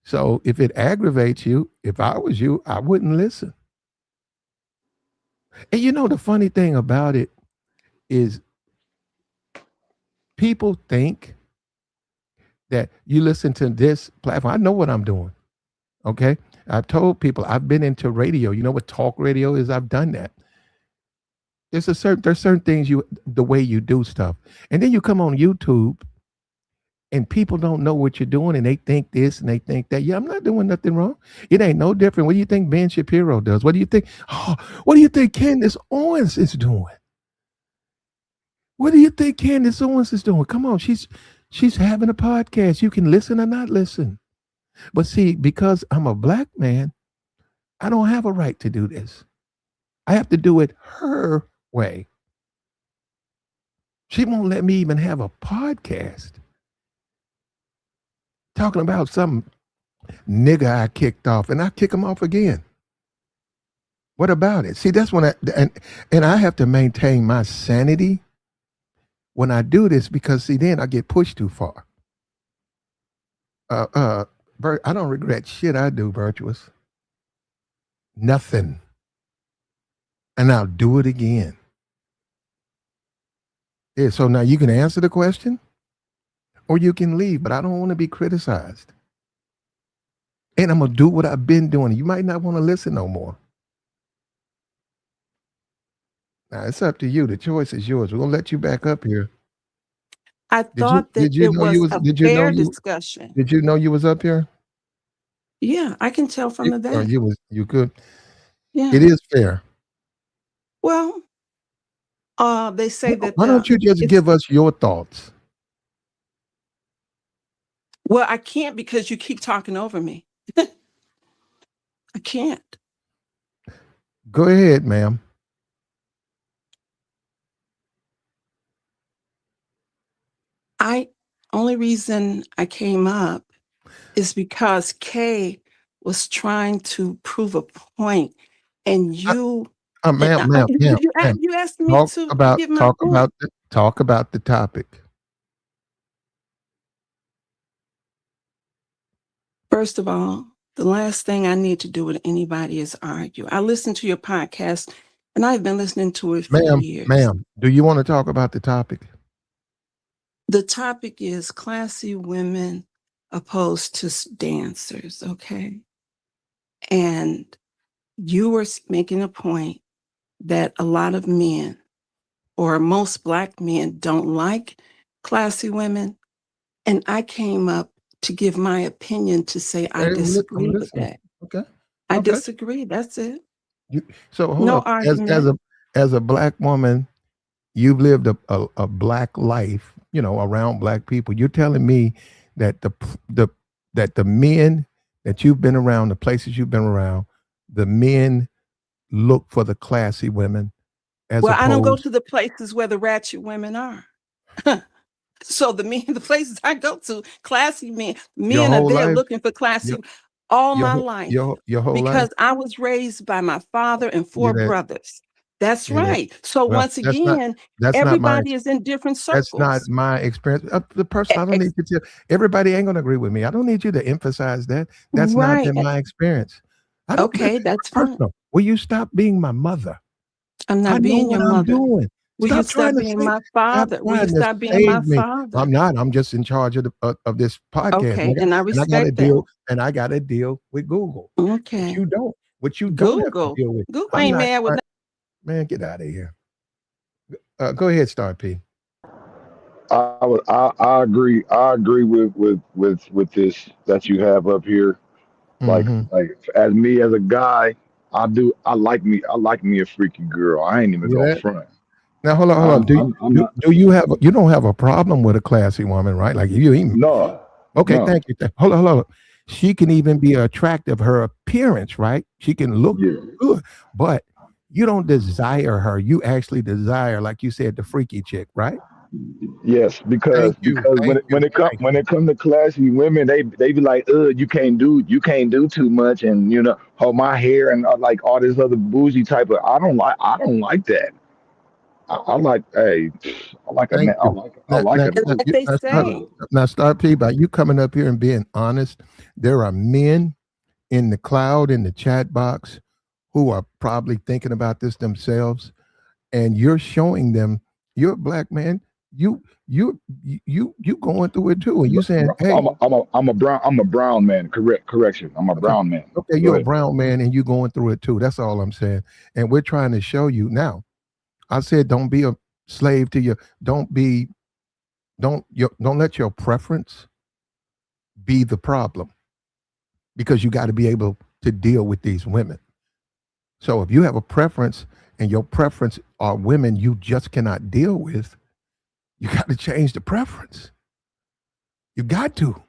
So if it aggravates you, if I was you, I wouldn't listen. And you know the funny thing about it is people think that you listen to this platform. I know what I'm doing. Okay. I've told people I've been into radio. You know what talk radio is? I've done that. There's certain things the way you do stuff. And then you come on YouTube and people don't know what you're doing and they think this and they think that. Yeah, I'm not doing nothing wrong. It ain't no different. What do you think Ben Shapiro does? What do you think? Oh, what do you think Candace Owens is doing? What do you think Candace Owens is doing? Come on, she's having a podcast. You can listen or not listen. But see, because I'm a black man, I don't have a right to do this. I have to do it her way. She won't let me even have a podcast talking about some nigga I kicked off, and I kick him off again. What about it? See, that's when and I have to maintain my sanity when I do this because see, then I get pushed too far. Uh, uh, I don't regret shit I do, virtuous. Nothing, and I'll do it again. Yeah. So now you can answer the question, or you can leave, but I don't want to be criticized. And I'm gonna do what I've been doing. You might not want to listen no more. Now it's up to you. The choice is yours. We're gonna let you back up here. I Did you thought that it know you was was a did you know fair you discussion. did you know you was up here? Yeah, I can tell from the back. You could. Yeah. It is fair. Well, they say that Why don't you just it's give us your thoughts? well, I can't because you keep talking over me. I can't. Go ahead, ma'am. I only reason I came up is because Kay was trying to prove a point, and I, you, ma'am, ma'am, ma'am, ma'am. you asked me to give my point. Talk about the topic. First of all, the last thing I need to do with anybody is argue. I listen to your podcast, and I've been listening to it for Ma'am, years. ma'am, do you want to talk about the topic? The topic is classy women opposed to dancers, okay? And you were making a point that a lot of men or most Black men don't like classy women. And I came up to give my opinion to say I Okay, I'm disagree with listening. that. Okay. I Okay. disagree. That's it. So hold No up. argument. As a black woman, you've lived a black life, around black people. You're telling me that the that the men that you've been around, the places you've been around, the men look for the classy women as Well, I don't go opposed to the places where the ratchet women are. So the places I go to, classy men, your men are whole there life, looking for your classy all your my whole- life your whole life. because I was raised by my father and Yeah, four brothers. That's yeah. right. So Well, once again, that's not my everybody is in different That's not circles. my experience. The person I don't need to tell. Everybody ain't gonna agree with me. I don't need you to emphasize that. That's not Right. been my experience. I don't. This Okay, is that's not fine. personal. Will you stop being my mother? I'm I not know being what your I'm mother. doing. Will you Stop stop trying to being say. my Stop father? Will you trying to stop being my save me. father? I'm not. I'm just in charge of this podcast, Okay, and I and I got to respect that. deal. And I got to deal with Google, which Okay. you don't. Which you don't have to Google. deal with. Google I'm ain't not mad with trying. Man, get out of here. Go ahead, Star P. I agree. I agree with this that you have up here. Mm-hmm. Like as me as a guy, I like me a freaky girl. I ain't even You gonna that? front. Now hold on, hold on. I'm not. Do you don't have a problem with a classy woman, right? Like you even No, okay, no. thank you. Hold on, hold on. She can even be attractive, her appearance, right? She can look Yeah. good, but you don't desire her. You actually desire, like you said, the freaky chick, right? Yes, because Thank you, thank when you. it come to classy women, they be like, you can't do too much, and oh my hair and like all this other bougie type of. I don't like that. I like I like a Thank you. I like a and bougie. like they Now, say, start P by you coming up here and being honest. There are men in the cloud in the chat box who are probably thinking about this themselves, and you're showing them you're a black man. You going through it too, and you saying, "Hey, I'm a brown man. Correction. I'm a okay, brown man. okay, Go you're a ahead. brown man, and you going through it too." That's all I'm saying, and we're trying to show you now. I said, don't be a slave to your. Don't let your preference be the problem because you got to be able to deal with these women. So if you have a preference and your preference are women you just cannot deal with, you got to change the preference. You got to.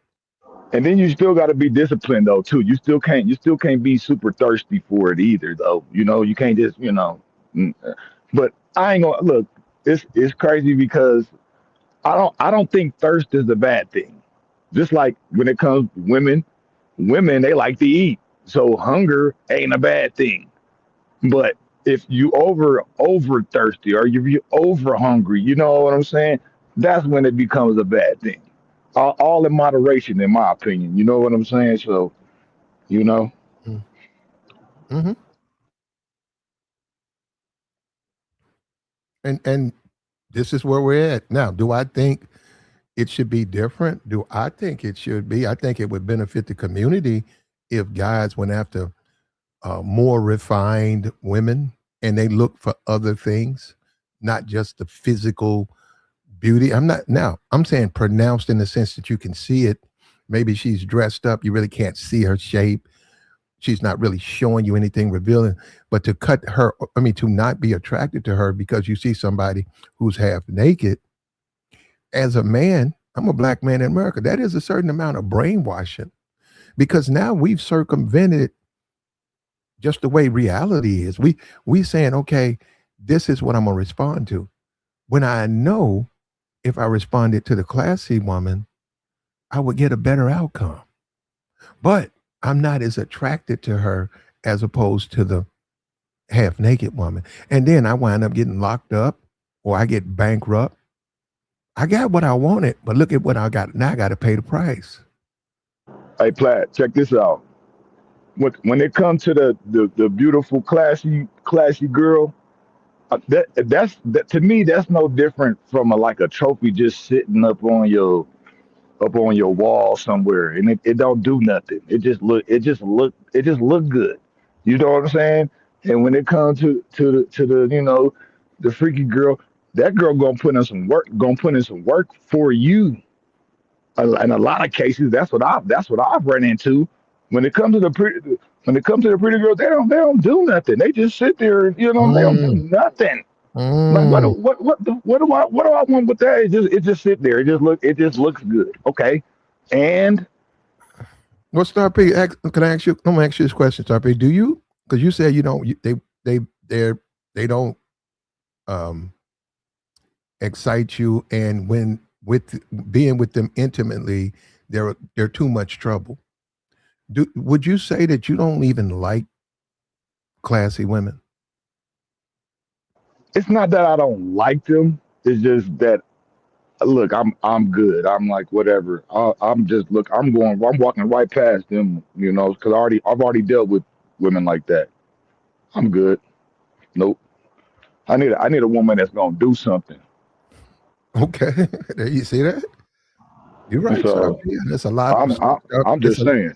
And then you still got to be disciplined though too. You still can't be super thirsty for it either though. You can't just mm, uh, But I ain't gonna look. It's crazy because I don't think thirst is a bad thing. Just like when it comes to women they like to eat. So hunger ain't a bad thing. But if you over thirsty or if you over hungry, you know what I'm saying? That's when it becomes a bad thing. All in moderation, in my opinion. You know what I'm saying? So you know, Mm-hmm. And this is where we're at now. Do I think it should be different? Do I think it should be? I think it would benefit the community if guys went after more refined women and they look for other things, not just the physical beauty. I'm not now. I'm saying pronounced in the sense that you can see it. Maybe she's dressed up. You really can't see her shape. She's not really showing you anything revealing. But to cut her, I mean, to not be attracted to her because you see somebody who's half naked. As a man, I'm a black man in America. That is a certain amount of brainwashing because now we've circumvented just the way reality is. We saying, okay, this is what I'm gonna respond to. When I know if I responded to the classy woman, I would get a better outcome. But I'm not as attracted to her as opposed to the half naked woman. And then I wind up getting locked up or I get bankrupt. I got what I wanted, but look at what I got. Now I got to pay the price. hey Platt, check this out. When it comes to the beautiful classy girl, that to me that's no different from like a trophy just sitting up on your wall somewhere, and it don't do nothing. It just look good. You know what I'm saying? And when it comes to the the freaky girl, that girl gonna put in some work for you. In a lot of cases, that's what I've run into. When it comes to the pretty when it comes to the pretty girl, they don't do nothing. They just sit there, you know, they don't do Mm, nothing. Like mm. what do I want with that? It just sit there. It just looks good. Okay. And Well, Star P, can I ask you? I'm gonna ask you this question, Star P. Do you? Because you said you don't. They they they don't um, excite you, and when with being with them intimately, they're too much trouble. Would you say that you don't even like classy women? it's not that I don't like them. It's just that look, I'm good. I'm like whatever. I'm just look. I'm walking right past them. You know, because I've already dealt with women like that. I'm good. Nope. I need a woman that's gonna do something. Okay, there you see that. You're right, Star So P. There's a lot. I'm It's just saying.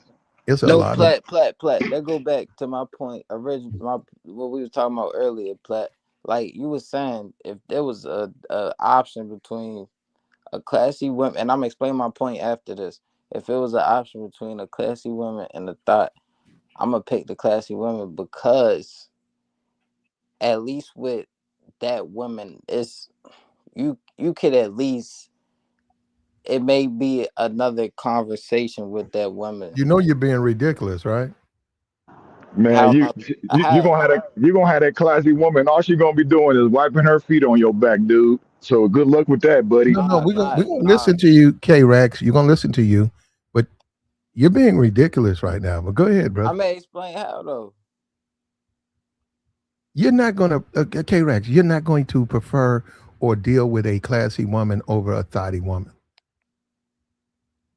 a No, lot of. Plat. That go back to my point. My what we was talking about earlier, Plat. Like you was saying, if there was a option between a classy woman, and I'm explaining my point after this. If it was an option between a classy woman and a thought, I'm gonna pick the classy woman because at least with that woman, it's you could at least it may be another conversation with that woman. You know you're being ridiculous, right? Man, How am I? How? you gonna have that classy woman. All she gonna be doing is wiping her feet on your back, dude. So good luck with that, buddy. No, no, Nah, we're nah, gonna nah. listen to you, K Rex. You're gonna listen to you, but you're being ridiculous right now. But go ahead, I brother. may explain how though. You're not gonna K Rex. You're not going to prefer or deal with a classy woman over a thotty woman.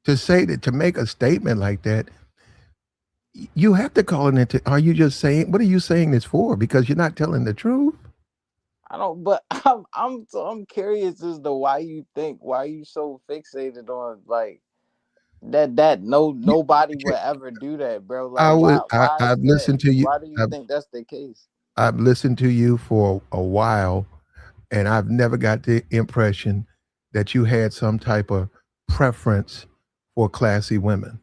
To say that, to make a statement like that, you have to call it into. Are you just saying? What are you saying this for? Because you're not telling the truth. I don't, but I'm curious as to why you so fixated on like that You, nobody would ever do that, bro. Like I would. why I've is that? listened to you. Why do you I've, think that's the case? I've listened to you for a while, and I've never got the impression that you had some type of preference for classy women.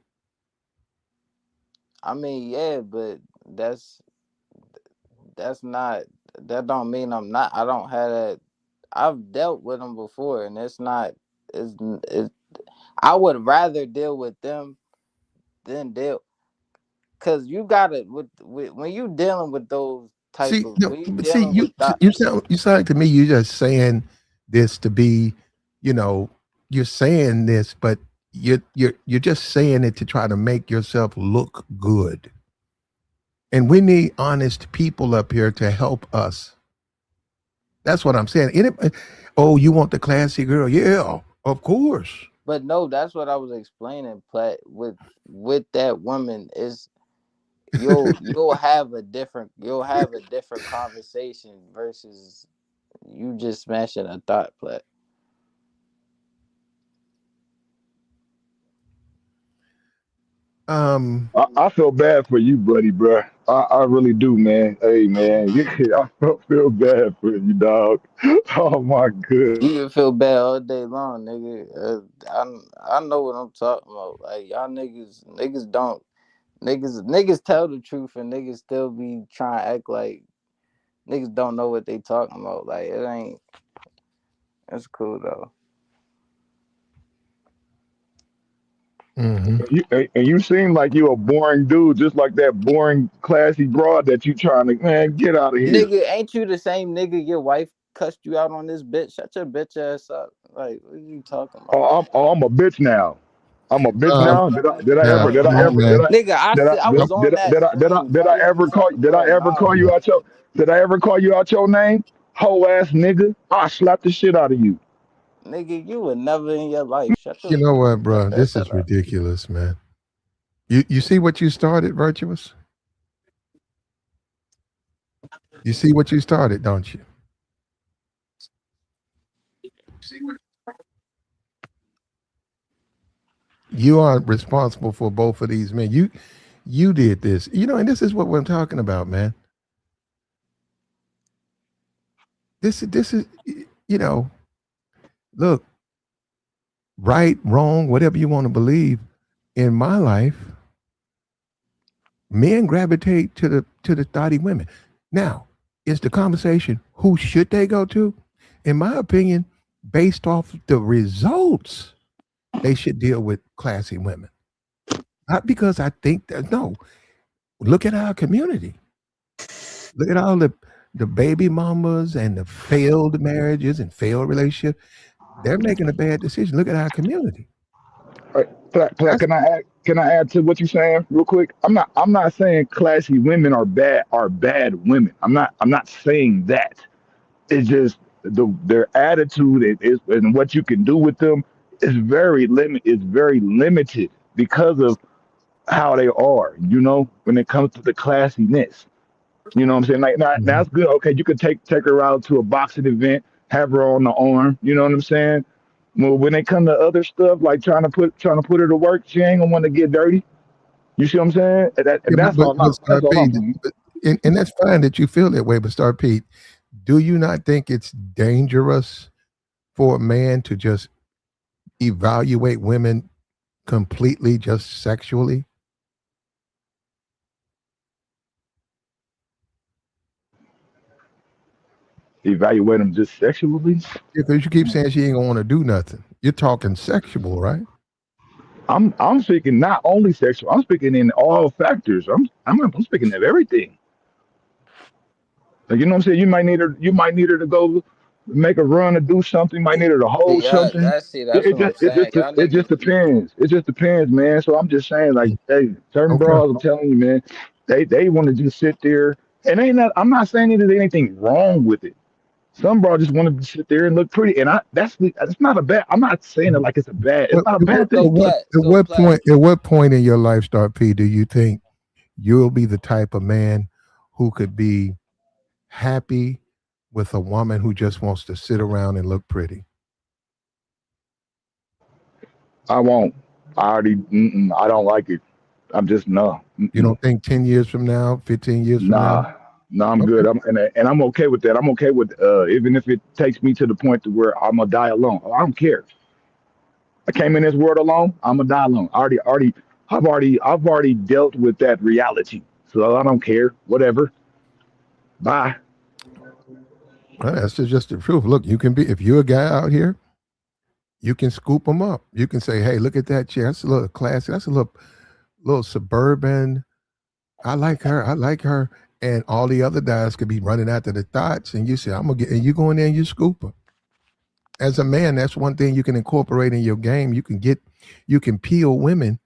I mean, yeah, but that's not that don't mean I'm not. I don't have that. I've dealt with them before, and it's not. It's I would rather deal with them than deal because you got it with when you dealing with those type See, of no, when you but see, dealing with that. you sound like to me you just saying this to be, you know, you're saying this, but you're just saying it to try to make yourself look good. And we need honest people up here to help us. That's what I'm saying. Oh, you want the classy girl? Yeah, of course. But no, that's what I was explaining. But with that woman is you'll have a different conversation versus you just smashing a thought plat. I feel bad for you, buddy, bro. I really do, man. Hey, man, I feel bad for you, dog. Oh my You goodness. can feel bad all day long, nigga. I know what I'm talking about. Like y'all niggas tell the truth and niggas still be trying to act like niggas don't know what they talking about. Like it ain't. It's cool though. Hmm. And you seem like you a boring dude, just like that boring, classy broad that you trying to, man, get out of here. Nigga, ain't you the same nigga your wife cussed you out on this bitch? Shut your bitch ass up. Like, what are you talking about? I'm a bitch now. I'm a bitch Um, now. yeah, come on, man. Nigga, I was on that stream. Why y'all be talking about nah, call you bro? out your, did I ever call you out your name? Hoe ass nigga. I slap the shit out of you. Nigga, you would never in your life. You know what, Shut bro? that This shit is up. ridiculous, man. You see what you started, Virtuous? You see what you started, don't you? You are responsible for both of these men. You did this. And this is what I'm talking about, man. This is you know, look, right, wrong, whatever you want to believe. In my life, men gravitate to the thotty women. Now, is the conversation who should they go to? In my opinion, based off the results, they should deal with classy women. Not because I think that no. Look at our community. Look at all the baby mamas and the failed marriages and failed relationships. They're making a bad decision. Look at our community. Platt, That's can I add to what you're saying real quick? I'm not saying classy women are bad women. I'm not saying that. It's just their attitude and what you can do with them is very limited because of how they are, when it comes to the classiness. You know what I'm saying? Like now mhm. it's good. Okay, you could take her out to a boxing event, have her on the arm, you know what I'm saying? Well, when it come to other stuff like trying to put her to work, she ain't gonna want to get dirty. You see what I'm saying? Yeah, And but that's Star all I'm Pete, saying. and that's fine that you feel that way. But Star Pete, do you not think it's dangerous for a man to just evaluate women completely just sexually? Evaluate them just sexually. Because you keep saying she ain't gonna want to do nothing. You're talking sexual, right? I'm speaking not only sexual. I'm speaking in all factors. I'm speaking of everything. Like, you know what I'm saying? You might need her to go make a run or do something. You might need her to hold something. That's what I'm saying. Y'all It just niggas, depends. It just depends, man. So I'm just saying, like, hey, certain Okay. bras, I'm telling you, man, they want to just sit there. And ain't not. I'm not saying there's anything wrong with it. Some bras just want to sit there and look pretty, and that's not a bad. I'm not saying it like it's a bad. It's But not a at what, bad thing. so plat. at what point in your life, Star P, do you think you'll be the type of man who could be happy with a woman who just wants to sit around and look pretty? I won't. I don't like it. I'm just no. You don't think 10 years from now, 15 years from now? Nah, nah, I'm Okay. good. And I'm okay with that. I'm okay with even if it takes me to the point to where I'm gonna die alone. I don't care. I came in this world alone. I'm gonna die alone. I've already dealt with that reality. So I don't care. Whatever. Bye. Well, that's just the truth. Look, you can be, if you're a guy out here, you can scoop them up. You can say, hey, look at that chick. That's a little classy. That's a little suburban. I like her. I like her. And all the other guys could be running after the thoughts. And you say, I'm going to get, and you go in there and you scoop her. As a man, that's one thing you can incorporate in your game. You can peel women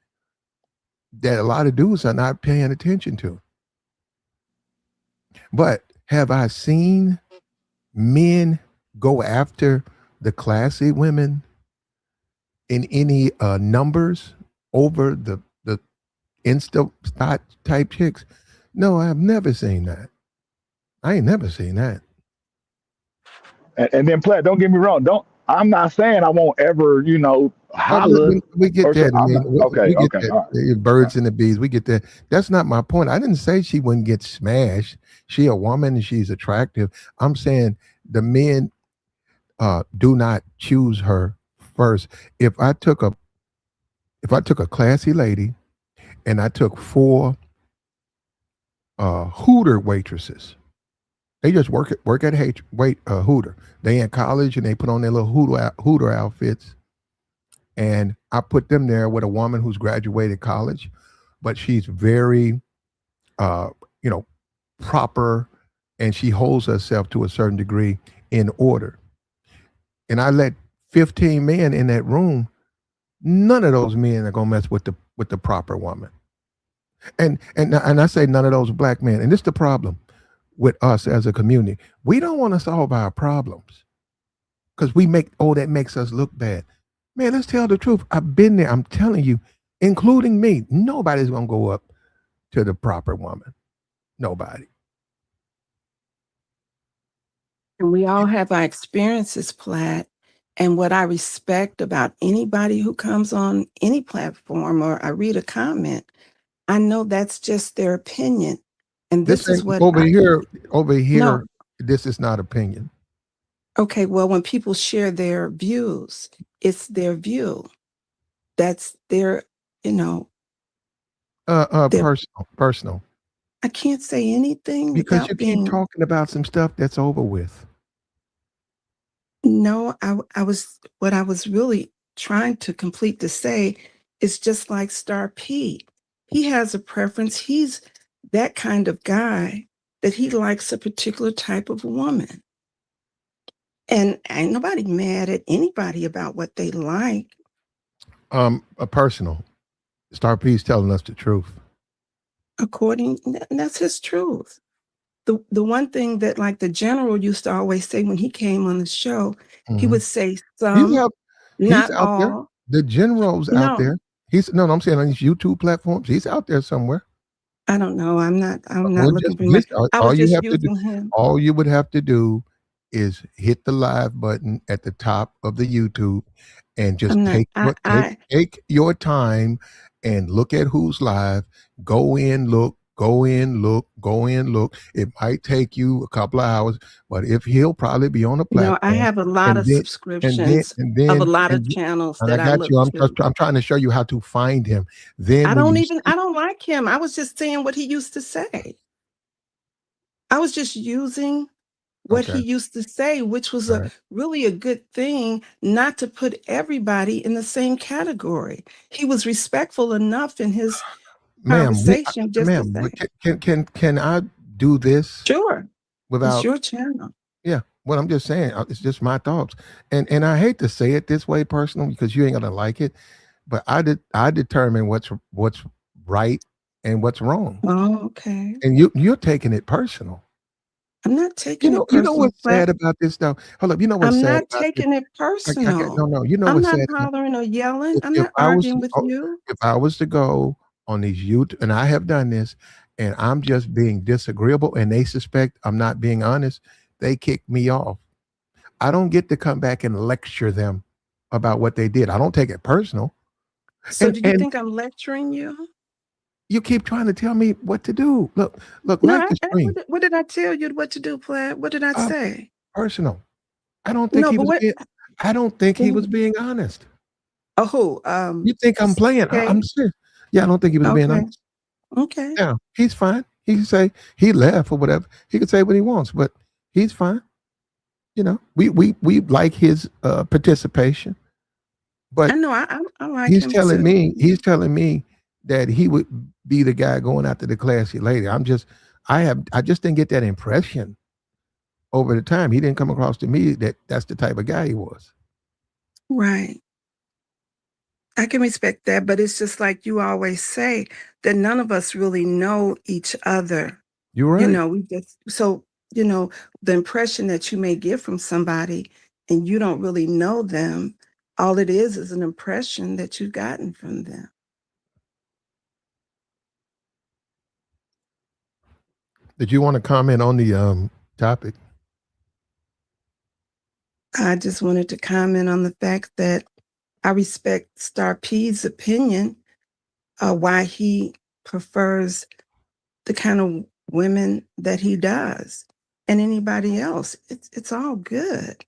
that a lot of dudes are not paying attention to. But have I seen men go after the classy women in any numbers over the insta type chicks? No, I've never seen that. I ain't never seen that. And then Platt, don't get me wrong. Don't I'm not saying I won't ever, Oh, holler we get or so. that. I I'm mean, not okay, we get okay, that. all right. Birds and the bees. We get that. That's not my point. I didn't say she wouldn't get smashed. She a woman and she's attractive. I'm saying the men do not choose her first. If I took a classy lady and I took four Hooter waitresses, they just work at Hooter. They in college and they put on their little Hooter outfits, and I put them there with a woman who's graduated college, but she's very, uh, you know, proper, and she holds herself to a certain degree in order. And I let 15 men in that room. None of those men are gonna mess with the proper woman. And I say none of those black men. And this is the problem with us as a community. We don't want to solve our problems because that makes us look bad. Man, let's tell the truth. I've been there. I'm telling you, including me. Nobody's gonna go up to the proper woman. Nobody. And we all have our experiences, Platt. And what I respect about anybody who comes on any platform or I read a comment, I know that's just their opinion. And This this is ain't what over I here. Over no. here, this is not opinion. Okay, well, when people share their views, it's their view. That's their, you know, their Personal. I can't say anything Because you without keep being talking about some stuff that's over with. no, I was what I was really trying to complete to say is just like Star P. He has a preference. He's that kind of guy that he likes a particular type of woman. And ain't nobody mad at anybody about what they like. A personal. Star P's telling us the truth. That's his truth. The one thing that like the general used to always say when he came on the show, he Mhm. would say He's some, out. He's not out there. all. The general's out No, there. He's no. I'm saying on these YouTube platforms, he's out there somewhere. I don't know. I'm not Well, looking just for him. listen. All, I was all you just have to do, using him. all you would have to do, is hit the live button at the top of the YouTube, and just I'm not take your time and look at who's live. Go in, look. Go in, look. Go in, look. It might take you a couple of hours, but if he'll probably be on the I platform, have a lot and of then subscriptions and of a then lot of channels and I that I got look you. to. I'm trying to show you how to find him. Then when you see, I don't like him. I was just saying what he used to say. I was just using what okay, he used to say, which was all a right, really a good thing not to put everybody in the same category. He was respectful enough in his ma'am, conversation just to ma'am, say, but can I do this sure, it's without? your channel. Yeah, well, I'm just saying, it's just my thoughts, and I hate to say it this way, personal, because you ain't gonna like it, but I determine what's right and what's wrong, Oh, okay. and you're taking it personal. I'm not taking it You know personal, what's sad about this though? Hold up, you know what's I'm sad not about this? taking it I got personal. no. You know I'm what's not sad? hollering or yelling. I'm If not I was arguing with you. if I was to go on these YouTube, and I have done this, and I'm just being disagreeable, and they suspect I'm not being honest, they kick me off. I don't get to come back and lecture them about what they did. I don't take it personal. So And do you think I'm lecturing you? you keep trying to tell me what to do. Look, No, like the stream. what did I tell you what to do, Plaid? What did I Uh, say? Personal. I don't think No, he but was what? being. I don't think he was being honest. Oh, who? You think I'm playing? I'm Okay, serious. Yeah, I don't think he was being okay, honest. okay. Yeah, he's fine. He can say he left or whatever. He can say what he wants, but he's fine. We like his participation, I but know. I like him too. he's telling me that he would be the guy going after the classy lady. I just didn't get that impression over the time. He didn't come across to me that that's the type of guy he was. Right. I can respect that, but it's just like you always say that none of us really know each other. You're You right. know, we just so you know the impression that you may get from somebody, and you don't really know them. All it is an impression that you've gotten from them. Did you want to comment on the topic? I just wanted to comment on the fact that I respect Star P's opinion, why he prefers the kind of women that he does, and anybody else. It's all good.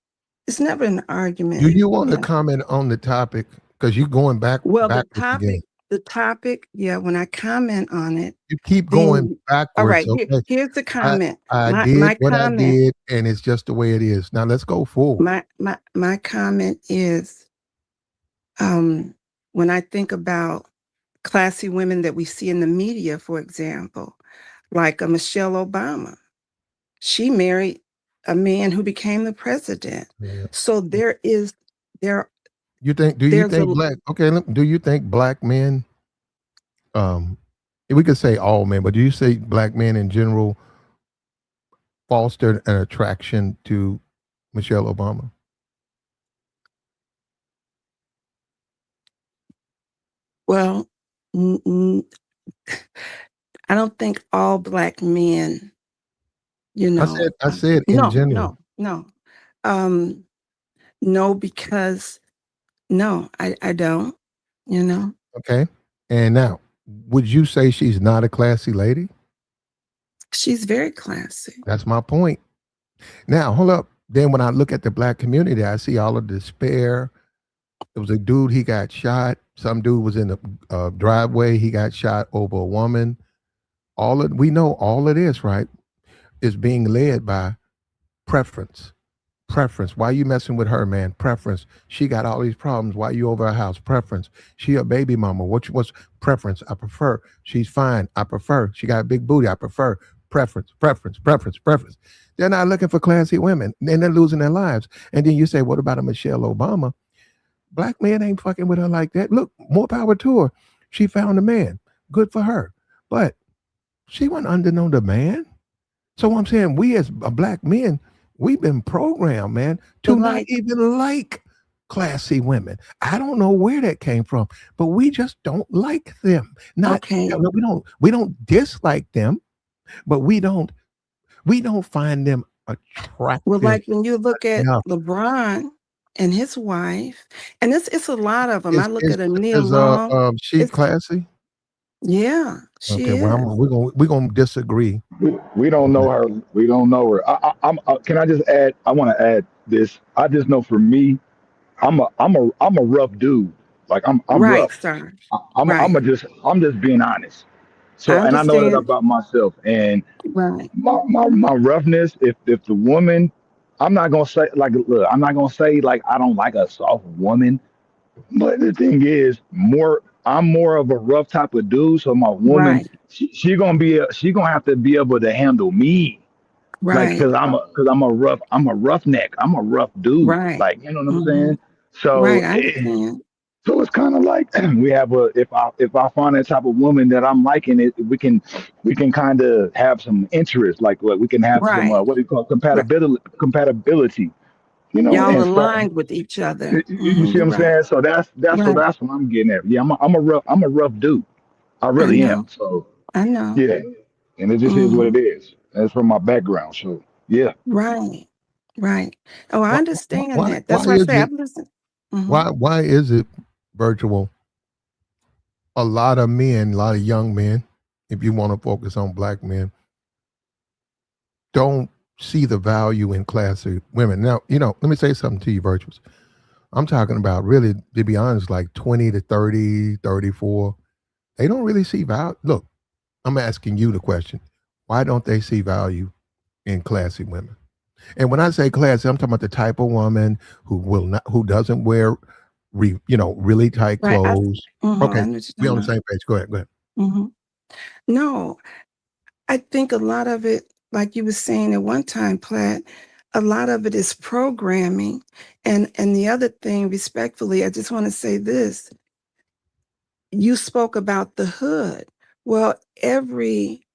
It's never an Do argument. you want to Yeah. comment on the topic? Because you're going Well, backwards again. the topic, yeah, when I comment on it, You keep going then all backwards. right, Okay. here's the I comment. I did My what I comment, did, and it's just the way it is. Now let's go forward. my comment is when I think about classy women that we see in the media, for example, like a Michelle Obama. She married a man who became the president. Yeah. So there You think? Do you there's a think black? Okay. Do you think black men? Um, we could say all men, but do you say black men in general fostered an attraction to Michelle Obama? well, n- n- I don't think all black men, you know, I said in no, general. no, no. Um, no, because no, I don't, you know. Okay. And now, would you say she's not a classy lady? She's very classy. That's my point. Now, hold up. Then when I look at the black community, I see all of despair. There was a dude, he got shot. Some dude was in the driveway. He got shot over a woman. We know all of this, right, is being led by preference. Preference. Why you messing with her, man? Preference. She got all these problems. Why you over her house? Preference. She a baby mama. What's preference? I prefer. She's fine. I prefer. She got a big booty. I prefer. Preference. Preference. Preference. Preference. They're not looking for classy women, and they're losing their lives. And then you say, what about a Michelle Obama? Black men ain't fucking with her like that. Look, more power to her. She found a man. Good for her. But she wasn't under no demand. So I'm saying we as black men, we've been programmed, man, to But not like, even like classy women. I don't know where that came from, but we just don't like them. Not okay, we don't dislike them, but we don't find them well, attractive like when you look at enough. LeBron and his wife, and it's a lot of them. I look Is at a Nia is Long. she It's classy? yeah, she Okay, well is. we're gonna disagree We don't on know that. her. We don't know her. Can I just add? I want to add this. I just know for me, I'm a rough dude. Like I'm Right, rough. sir. Right. I'm just being honest. I So, and I know that understand. about myself. And Right. my roughness. If the woman, I'm not gonna say like, look, I'm not gonna say like I don't like a soft woman. But the thing is, I'm more of a rough type of dude. So my woman, Right. she gonna have to be able to handle me. Like, Right. cause I'm a roughneck. I'm a rough dude. Right. Like, you know what I'm Hmm. saying? So, Right. I understand. so it's kind of like we have a if I find that type of woman that I'm liking it, we can kind of have some interest. Like, what we can have some Right. what do you call it? Right. Compatibility, you know, Y'all and start. aligned with each other. You see what You're I'm right. saying? So Right. that's what I'm getting at. Yeah, I'm a rough dude. I I really am. know. So I know. yeah, and it just is what Hmm. it is. That's from my background. So yeah. Right. Right. Oh, I understand that. Why That's why I is say it I've listened. Hmm. why is it virtual? A lot of men, a lot of young men, if you want to focus on black men, don't see the value in classy women. Now, let me say something to you, virtuous. I'm talking about really, to be honest, like 20 to 30, 34. They don't really see value. Look, I'm asking you the question. Why don't they see value in classy women? And when I say classy, I'm talking about the type of woman who doesn't wear, really tight Right. clothes. I Okay, know what we you're on the talking same page. Go ahead. Go ahead. about. No, I think a lot of it, like you were saying at one time, Platt, a lot of it is programming. And the other thing, respectfully, I just want to say this. You spoke about the hood. Well, every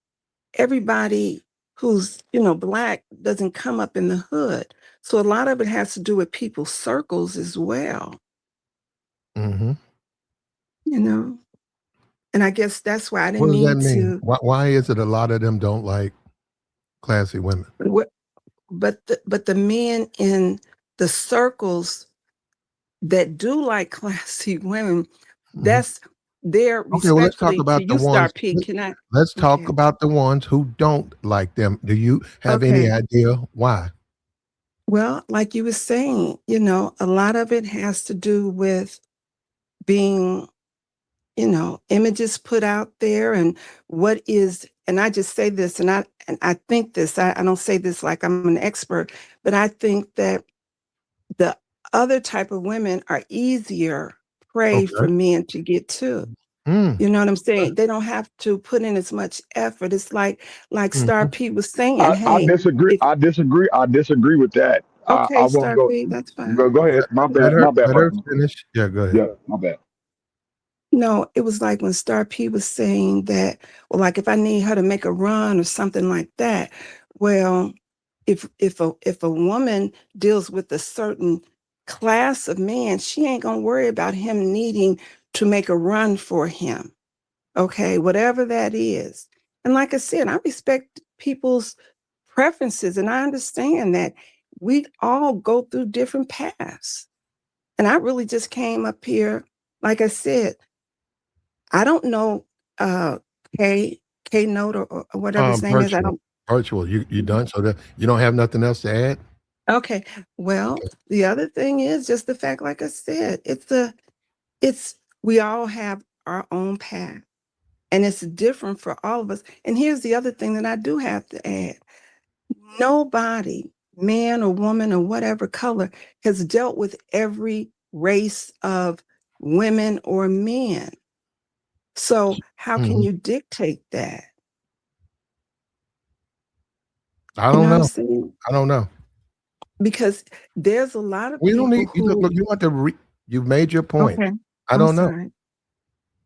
everybody who's, Black doesn't come up in the hood. So a lot of it has to do with people's circles as well, Mm-hmm. And I guess that's why I What didn't does that mean mean? to. Why is it a lot of them don't like classy women? But the men in the circles that do like classy women, Mhm. that's they're Okay, well, let's talk respectfully to about the you, Star ones. P. Can I? Let's talk Okay. about the ones who don't like them. Do you have any Okay. idea why? Well, like you were saying, a lot of it has to do with being, images put out there and what is, and I just say this, and I think this, I don't say this like I'm an expert, but I think that the other type of women are easier prey for Okay. men to get to. Mm. You know what I'm saying? They don't have to put in as much effort. It's like Star Mhm. P was saying, I hey, disagree. if I disagree. I disagree with that. I okay, won't Star go. P, that's fine. Go ahead. My Let bad. her My bad, let her partner. finish. Yeah, go ahead. Yeah, my bad. No, it was like when Star P was saying that, well, like if I need her to make a run or something like that, well, if a woman deals with a certain class of man, she ain't gonna worry about him needing to make a run for him. Okay, whatever that is. And like I said, I respect people's preferences and I understand that we all go through different paths. And I really just came up here, like I said, I don't know uh K K Note or whatever his name is. I Virtual. don't. Virtual. You done? So that you don't have nothing else to add? Okay. Well, the other thing is just the fact, like I said, it's we all have our own path. And it's different for all of us. And here's the other thing that I do have to add. Nobody, man or woman or whatever color, has dealt with every race of women or men. So how can Mhm. you dictate that? I You don't know what I'm know. saying? I don't know. Because there's a lot of We don't people need you look, who, you want to you've made your point. okay, I I'm don't know. sorry.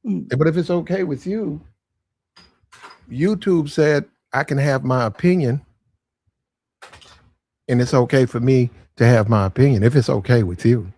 Mm. But if it's okay with you, YouTube said I can have my opinion and it's okay for me to have my opinion if it's okay with you.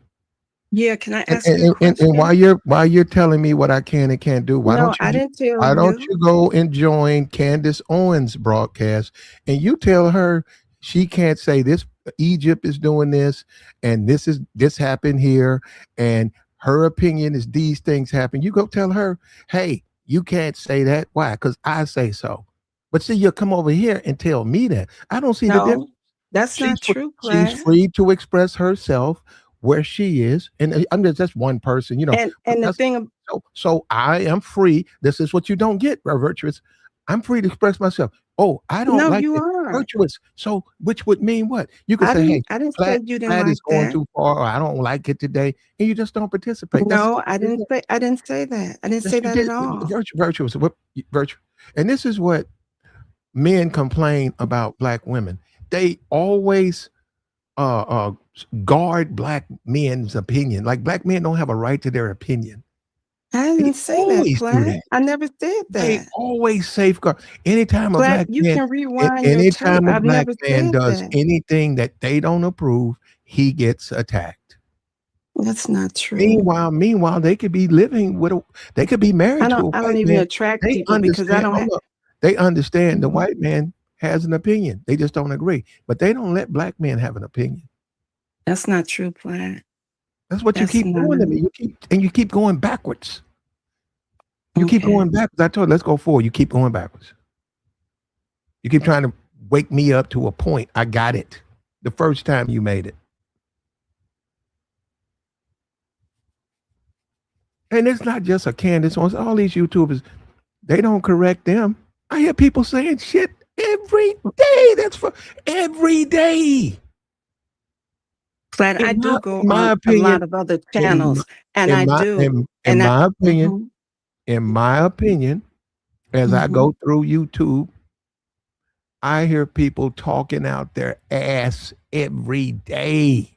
Yeah, can I And ask you a while question? you're telling me what I can and can't do, No, I didn't tell why don't you. you go and join Candace Owens' broadcast and you tell her she can't say this Egypt is doing this and this happened here and her opinion is these things happen. You go tell her, hey, you can't say that. Why? Because I say so. But see, you'll come over here and tell me that. I don't see the difference. No, that's She's not true, she's Platt. free to express herself where she is, and I'm just one person, But And the that's thing, so I am free. This is what you don't get, virtuous. I'm free to express myself. Oh, I don't no, like you it, are. virtuous. So which would mean what? You could say, hey, I didn't say Platt, you didn't Platt is like going that. too far, or I don't like it today, and you just don't participate. That's No, I didn't say that. I didn't yes, say you that did. at all. Virtuous, what virtue, and this is what men complain about black women. They always uh, uh, guard black men's opinion. Like black men don't have a right to their opinion. I They didn't say that, always do Platt. that. I never said They that. always safeguard. Anytime a Platt, black you man, can rewind your tape. anytime a I've black never man said does that. anything that they don't approve, he gets attacked. That's not true. Meanwhile, they could be living with they could be married to a I don't white even man. attract They people because I understand. don't Hold have. up. They understand the Mhm. white man has an opinion. They just don't agree. But they don't let black men have an opinion. That's not true, Platt. That's what you That's keep doing to not. me. You keep going backwards. You keep Okay. going backwards. I told you, let's go forward. You keep going backwards. You keep trying to wake me up to a point. I got it the first time you made it. And it's not just a Candace on all these YouTubers, they don't correct them. I hear people saying shit every day. That's for every day. Platt, I do In go my on a lot opinion, of other in my, channels and I do. in And I, my opinion, mhm, in my opinion, as I mhm. go through YouTube, I hear people talking out their ass every day.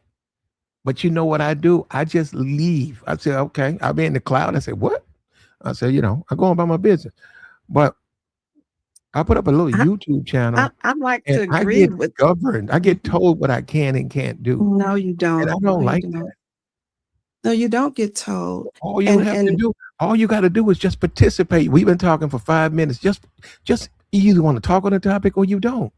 But you know what I do? I just leave. I say, okay, I'll be in the cloud. I say, what? I say, I go on about my business. But I put up a little I, YouTube channel I like and to I agree get with. governed. I get Mhm. told what I can and can't do. No, you And I don't. No, don't you like don't. that. No, you don't get told. All you And have to do, all you got to do is just participate. We've been talking for 5 minutes. Just you either want to talk on the topic or you don't.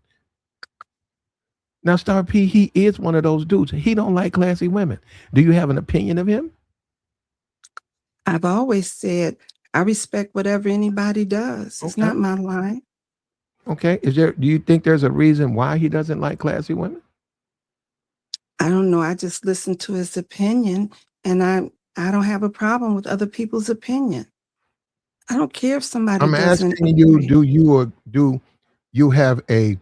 Now, Star P, he is one of those dudes. He don't like classy women. Do you have an opinion of him? I've always said I respect whatever anybody does. It's Okay. not my line. Okay. Do you think there's a reason why he doesn't like classy women? I don't know. I just listen to his opinion, and I don't have a problem with other people's opinion. I don't care if somebody I'm doesn't asking you, agree. do you have a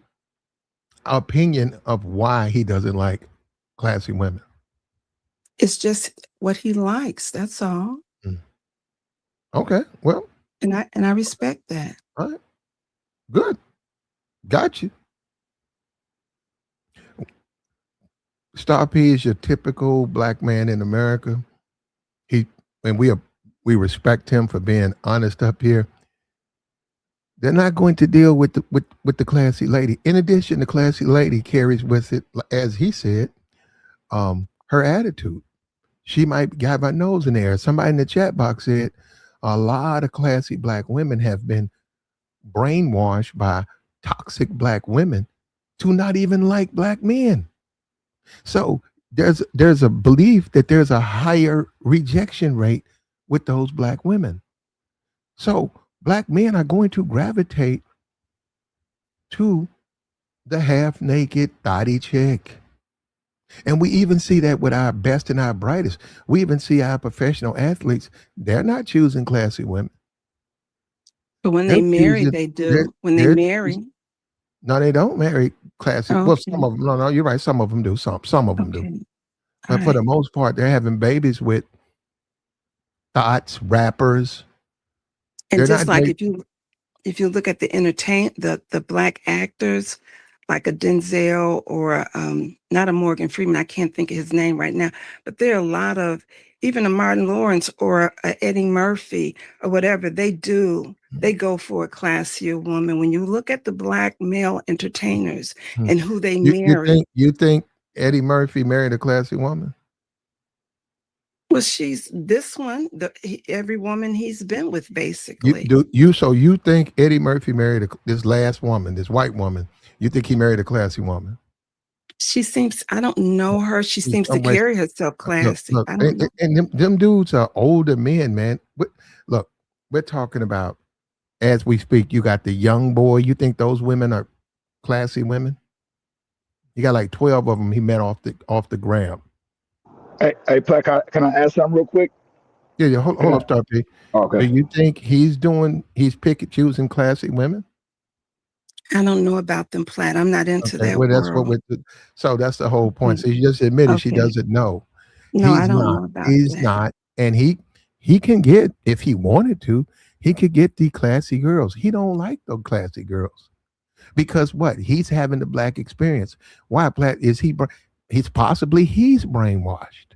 opinion of why he doesn't like classy women? It's just what he likes. That's all. Mm. Okay. Well, And I respect that. all right. Good. Got you. Star P is your typical black man in America. He and we respect him for being honest up here. They're not going to deal with the classy lady. In addition, the classy lady carries with it, as he said, her attitude. She might have her nose in the air. Somebody in the chat box said a lot of classy black women have been brainwashed by toxic black women to not even like black men. So there's a belief that there's a higher rejection rate with those black women. So black men are going to gravitate to the half naked thotty chick. And we even see that with our best and our brightest. We even see our professional athletes, they're not choosing classy women. But when They're they marry, choosing, they they're, do. When they they're marry, choosing, no, they don't marry classy. Well, some okay, of them, no, you're right. Some of them do. Some of them do. okay, all But for the right. most part, they're having babies with thots, rappers. And They're just not like dating. if you look at the black actors like a Denzel or not a Morgan Freeman, I can't think of his name right now, but there are a lot of even a Martin Lawrence or a Eddie Murphy or whatever they go for a classier woman. When you look at the black male entertainers Hmm. and who they You marry, think Eddie Murphy married a classy woman? well, she's this one, every woman he's been with, You basically. do you so you think Eddie Murphy married this last woman, this white woman? You think he married a classy woman? She seems, I don't know her. She In seems to some ways, carry herself look, classy. look, I don't know. and them dudes are older men, man. Look, we're talking about as we speak. You got the young boy. You think those women are classy women? You got like 12 of them he met off the gram. Hey, Platt, can I ask something real quick? Yeah. Hold Can up, I? Star P. Do Okay. you think he's picking choosing classy women? I don't know about them, Platt. I'm not into Okay, that well, that's what world. we're so that's the whole point. Okay. So she just admitted she Okay. doesn't know. No, I He's don't not. know about He's that. not. And he can get, if he wanted to, he could get the classy girls. He don't like those classy girls. Because what? He's having the black experience. Why, Platt, is he's brainwashed.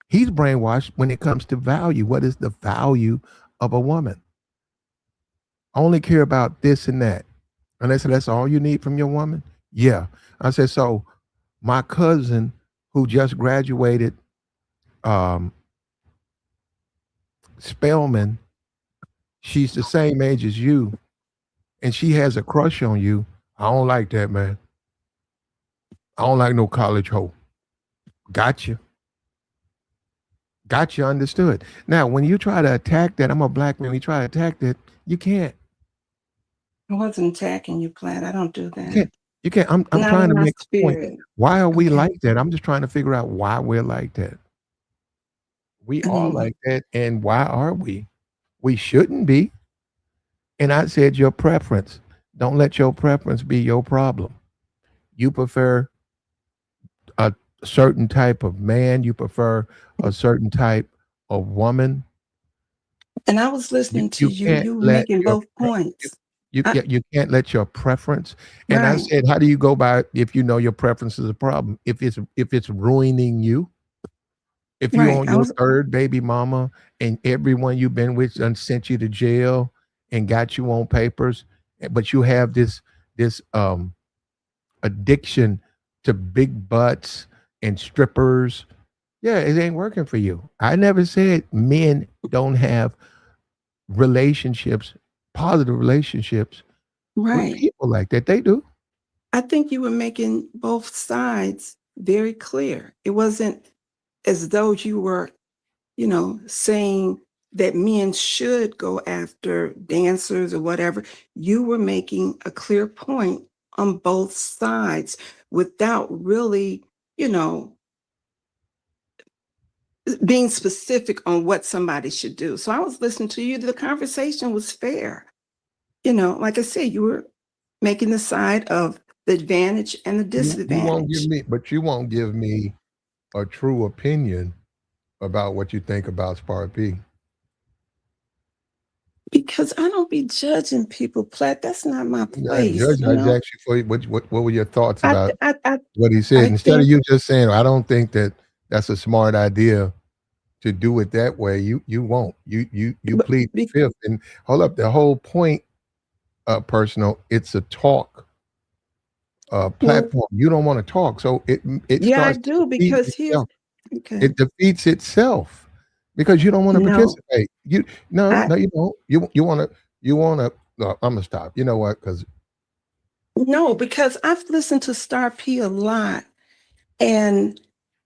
He's brainwashed when it comes to value. What is the value of a woman? I only care about this and that. And they said, that's all you need from your woman? Yeah. I said, so my cousin who just graduated um, Spelman, she's the same age as you, and she has a crush on you. I don't like that, man. I don't like no college hoe. Gotcha. Gotcha, understood. Now, when you try to attack that, I'm a black man, when you try to attack that, you can't. I wasn't attacking you, Platt. I don't do You that. can't. You can't. I'm Not trying in to my make a point. spirit. Why are we Okay. like that? I'm just trying to figure out why we're like that. We are Mm. like that, and why are we? We shouldn't be. And I said your preference. Don't let your preference be your problem. You prefer a certain type of man, you prefer a certain type of woman. And I was listening to You you. can't You let making your both you, points. you I, can't you can't let your preference. And I right. said, how do you go by it if you know your preference is a problem? If it's ruining you, if you Right. on I your was third baby mama and everyone you've been with done sent you to jail and got you on papers, but you have this addiction to big butts and strippers. Yeah, it ain't working for you. I never said men don't have relationships, positive relationships with Right. people like that. They do. I think you were making both sides very clear. It wasn't as though you were, saying that men should go after dancers or whatever. You were making a clear point on both sides without really, you know, being specific on what somebody should do. So I was listening to you. The conversation was fair. Like I said, you were making the side of the advantage and the You won't give disadvantage. me, but you won't give me a true opinion about what you think about Spark P. Because I don't be judging people, Platt. That's not my I ain't place, judging. I just asked you for what were your thoughts I, about I, I, what he said I instead of think, you just saying, "I don't think that that's a smart idea to do it that way." You won't. You but plead the fifth. And hold up, the whole point, personal. It's a talk well, platform. You don't want to talk, so it yeah, I starts to do defeat because here's itself. okay. It defeats itself because you don't want to No, participate. You no I no you don't. You want to. No, I'm gonna stop. You know what? Because no, because I've listened to Star P a lot, and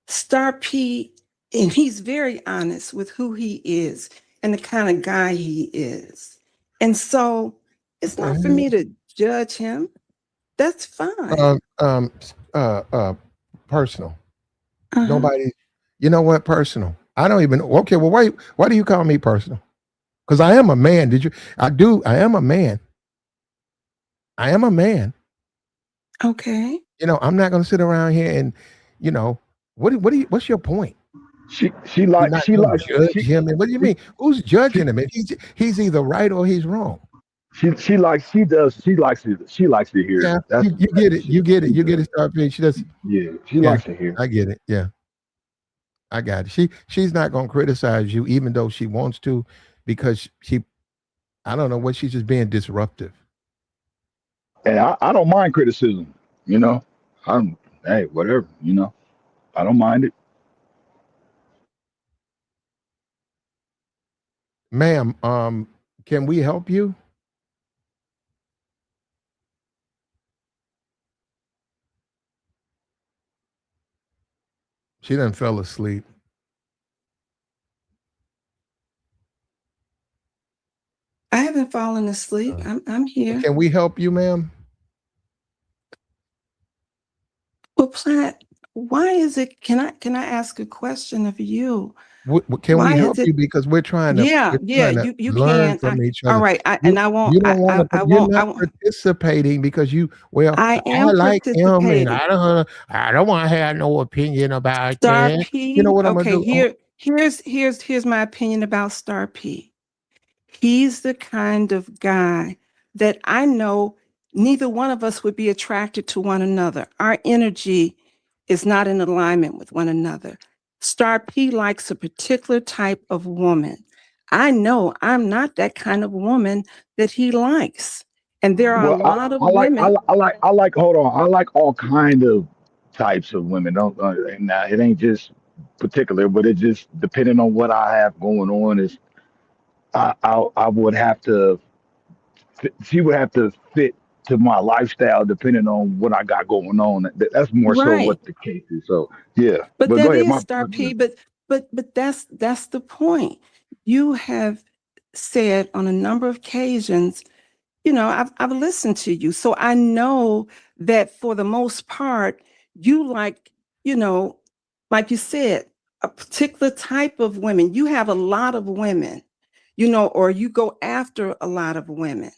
Star P, and he's very honest with who he is and the kind of guy he is. And so it's not for me to judge him. That's fine. um um uh uh personal. Uh-huh. Nobody. You know what? Personal. I don't even. Okay. Well, why do you call me personal? Because I am a man. Did you? I do. I am a man. I am a man. Okay. I'm not going to sit around here and, you know, what's your point? She You're like not she going like to judge him. And what do you she mean? Who's she, judging him? If he's either right or he's wrong. she likes to hear Yeah, it. That's you get it. You get it. she You get does. it. Star P. She does. Yeah, she Yeah, likes to hear. I get it. Yeah, I got it. She's not going to criticize you, even though she wants to, because I don't know what she's just being disruptive. And I don't mind criticism, you know. I'm hey, whatever, I don't mind it. Ma'am, can we help you? She done fell asleep. I haven't fallen asleep. Uh, I'm here. can we help you, ma'am? Well, Platt, why is it can I ask a question of you? Can we Why is help you it because yeah, we're yeah, trying to you learn can. from each All other. right, You you don't want to, I you're won't not participating because I I am like him and participating. I don't want to have no opinion about Star that. You know P, what I'm gonna okay, do? here's my opinion about Star P. He's the kind of guy that I know neither one of us would be attracted to one another. Our energy is not in alignment with one another. Star P likes a particular type of woman. I know I'm not that kind of woman that he likes. And there are a Well, lot of women, I like. Hold on, I like all kind of types of women. Don't and it ain't just particular, but it just depending on what I have going on is I would have to. She would have to fit to my lifestyle depending on what I got going on. That's more so right? what the case is. So yeah, But but go that ahead. is My Star P. But that's the point. You have said on a number of occasions, I've listened to you, so I know that for the most part, you like, you know, like you said, a particular type of women. You have a lot of women, or you go after a lot of women.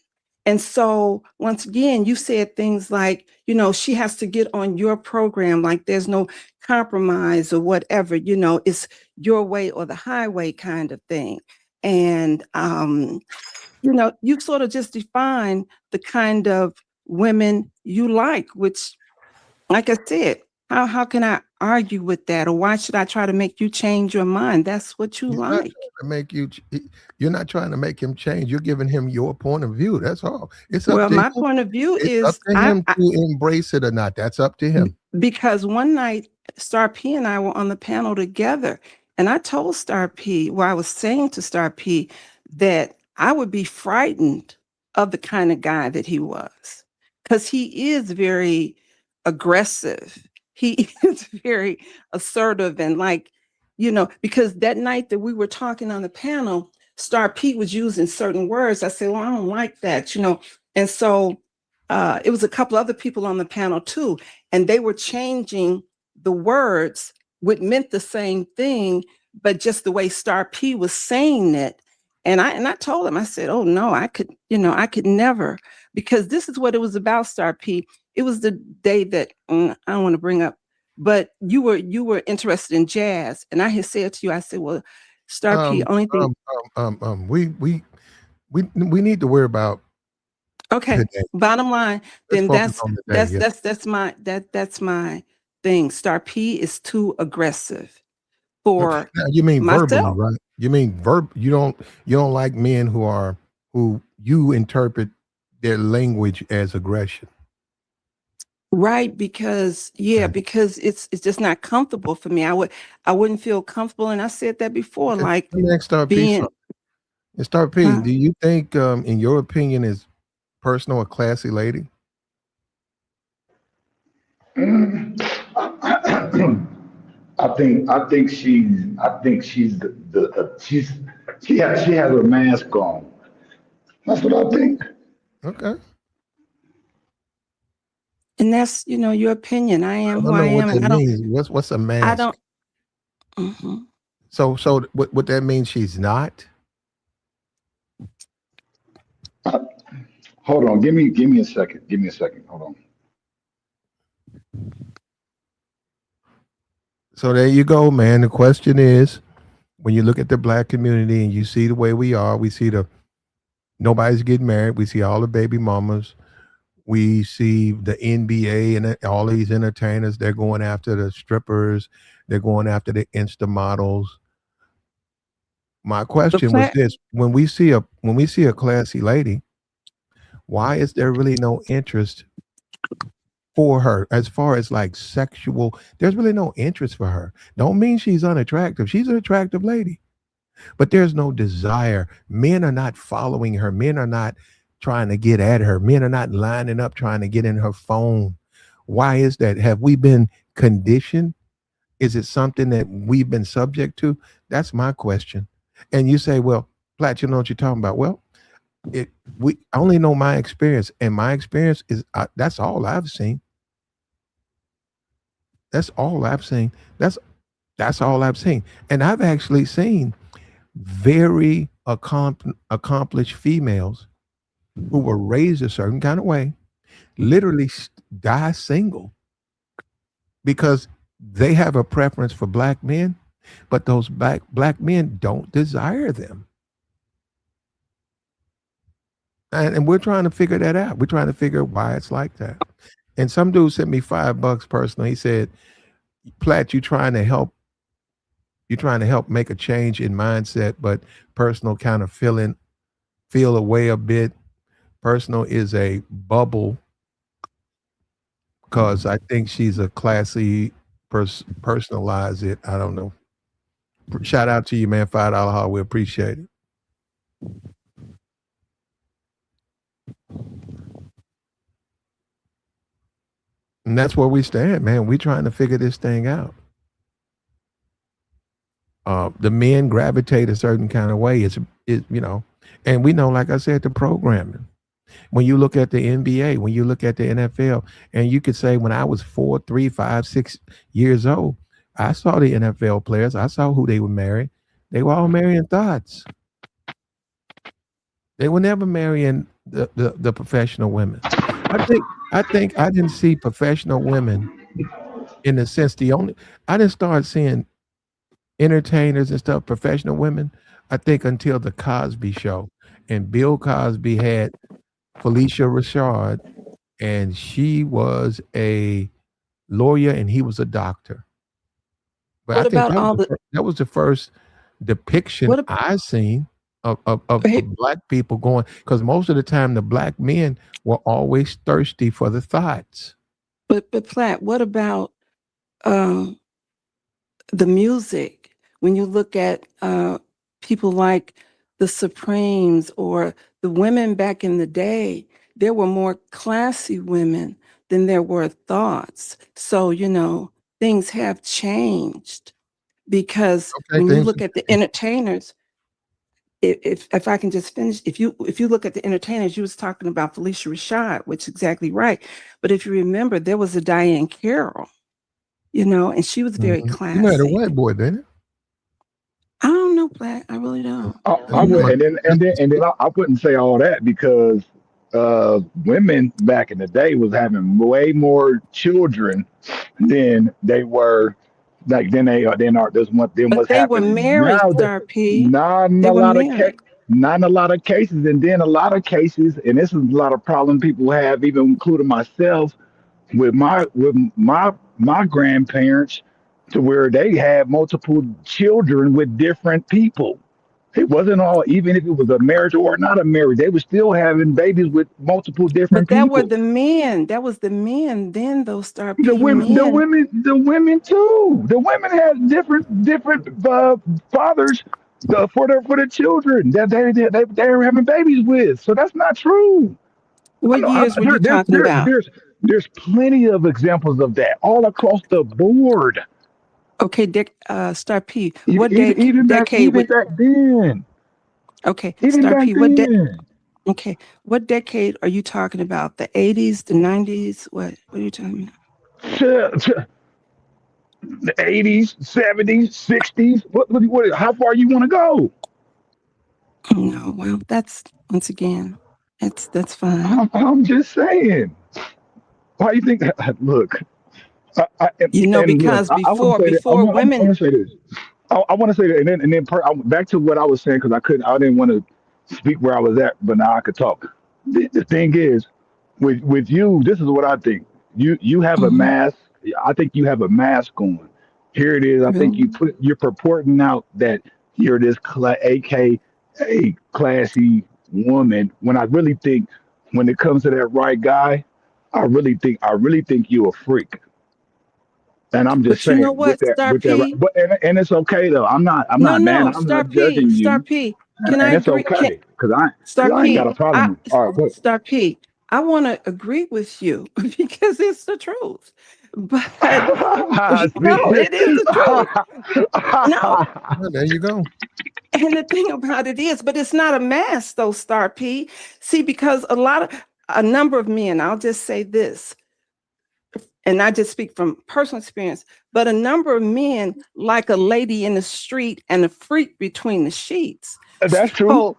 And so once again, you said things like, she has to get on your program, like there's no compromise or whatever, it's your way or the highway kind of thing. And you sort of just define the kind of women you like, which, like I said, How can I argue with that? Or why should I try to make you change your mind? That's what you He's not like. trying to make you. You're not trying to make him change. You're giving him your point of view. That's all. It's up Well, to my him. point of view It's up is to him to embrace it or not. That's up to him. because one night Star P and I were on the panel together, and I told Star P, well, I was saying to Star P that I would be frightened of the kind of guy that he was, because he is very aggressive. He is very assertive and like, because that night that we were talking on the panel, Star P was using certain words. I said, well, I don't like that. And so it was a couple other people on the panel too, and they were changing the words, which meant the same thing, but just the way Star P was saying it. And I told him, I said, oh no, I could never, because this is what it was about, Star P. It was the day that I don't want to bring up, but you were interested in jazz, and I had said to you, I said, well, Star P, Um, only thing. we need to worry about Okay. today. Bottom line, Let's then focus that's on today. that's Yeah. that's my thing. Star P is too aggressive for Now, you mean verbally, myself. right? You mean You don't like men who you interpret their language as aggression. Right, because Okay. because it's just not comfortable for me. I wouldn't feel comfortable, and I said that before, Okay. like Let me ask Star P being something. Star P, huh? do you think, in your opinion, is personal a classy lady? I think she's she has a mask on. That's what I think. Okay. And that's your opinion. I am I who don't I know what am, and that I don't means. What's a I mask? don't. Mhm. So what that means she's not? Hold on, give me a second. Give me a second. Hold on. So there you go, man. The question is, when you look at the black community and you see the way we are, we see the nobody's getting married. We see all the baby mamas. We see the NBA and all these entertainers. They're going after the strippers. They're going after the Insta models. My The question was plat this: when we see a classy lady, why is there really no interest for her as far as like sexual? There's really no interest for her. Don't mean she's unattractive. She's an attractive lady, but there's no desire. Men are not following her. Men are not trying to get at her. Men are not lining up trying to get in her phone. Why is that? Have we been conditioned? Is it something that we've been subject to? That's my question. And you say, well, Platt, you know what you're talking about. Well, it we I only know my experience, and my experience is that's all I've seen. That's all I've seen. That's all I've seen, and I've actually seen very accomplished females who were raised a certain kind of way literally die single because they have a preference for black men, but those black men don't desire them. And we're trying to figure that out. We're trying to figure why it's like that. And some dude sent me $5 personal. He said, Platt, you trying to help make a change in mindset, but personal kind of feel away a bit. Personal is a bubble because I think she's a classy personalize it. I don't know. Shout out to you, man. $5 haul. We appreciate it. And that's where we stand, man. We trying to figure this thing out. The men gravitate a certain kind of way. And we know, like I said, the programming. When you look at the NBA, when you look at the NFL, and you could say when I was 4, 3, 5, 6 years old, I saw the NFL players. I saw who they were marrying. They were all marrying thoughts. They were never marrying the professional women. I think I didn't see professional women in the sense I didn't start seeing entertainers and stuff, professional women, I think until the Cosby show. And Bill Cosby had Felicia Rashad, and she was a lawyer and he was a doctor. But I What think about all the that was the first depiction what? I seen of Hey, black people going, because most of the time the black men were always thirsty for the thoughts. but Platt, what about um, the music? When you look at people like the Supremes or the women back in the day, there were more classy women than there were thoughts. So things have changed because Okay, when you things look have at the changed. entertainers, if I can just finish, if you look at the entertainers, you was talking about Felicia Rashad, which is exactly right. But if you remember, there was a Diane Carroll, and she was very Mhm. You married a classy. white boy, didn't I don't know, Black. I really don't. I I don't you? would, know. and then I wouldn't say all that because women back in the day was having way more children than they were like then are this what then But what's they were happening married, now that Star P. not in They a were lot of married. not in a lot of cases, and then a lot of cases, and this is a lot of problem people have, even including myself, with my grandparents, to where they had multiple children with different people. It wasn't all, even if it was a marriage or not a marriage, they were still having babies with multiple different But that were people. the men. That was the men then, those Star The P women, the men. women, the women too. The women had different fathers for the children that they were having babies with. So that's not true. What I years know were you talking about? there's plenty of examples of that all across the board. Okay, Star P. Even What even even back decade even would? back then, Okay, even Star back P. then. Okay, what decade are you talking about? The 80s, the 90s? What are you talking about? To the 80s, 70s, 60s. How far you want to go? No, well, that's once again, that's fine. I'm just saying. Why you think? Look, and look, Because I want to say that. before I women, want to say this. I want to say that, back to what I was saying because I didn't want to speak where I was at, but now I could talk. The thing is, with you, this is what I think. You have a mhm, mask. I think you have a mask on. Here it is. I think really, you're purporting out that you're this AKA classy woman. When I really think, when it comes to that right guy, I really think you a freak. And I'm just but you know saying what, Star with that, right? P? But and it's okay though. I'm No, not mad. no, I'm not judging Star you, P. Can I and it's agree? Can okay because I Star because I ain't got P? a problem with. All right, good. Star P. I want to agree with you because it's the truth. But no, See? it is the truth. No, Well, there you go. and the thing about it is, but it's not a mass though, Star P. See, because a number of men, I'll just say this, and I just speak from personal experience, but a number of men like a lady in the street and a freak between the sheets. That's true. So,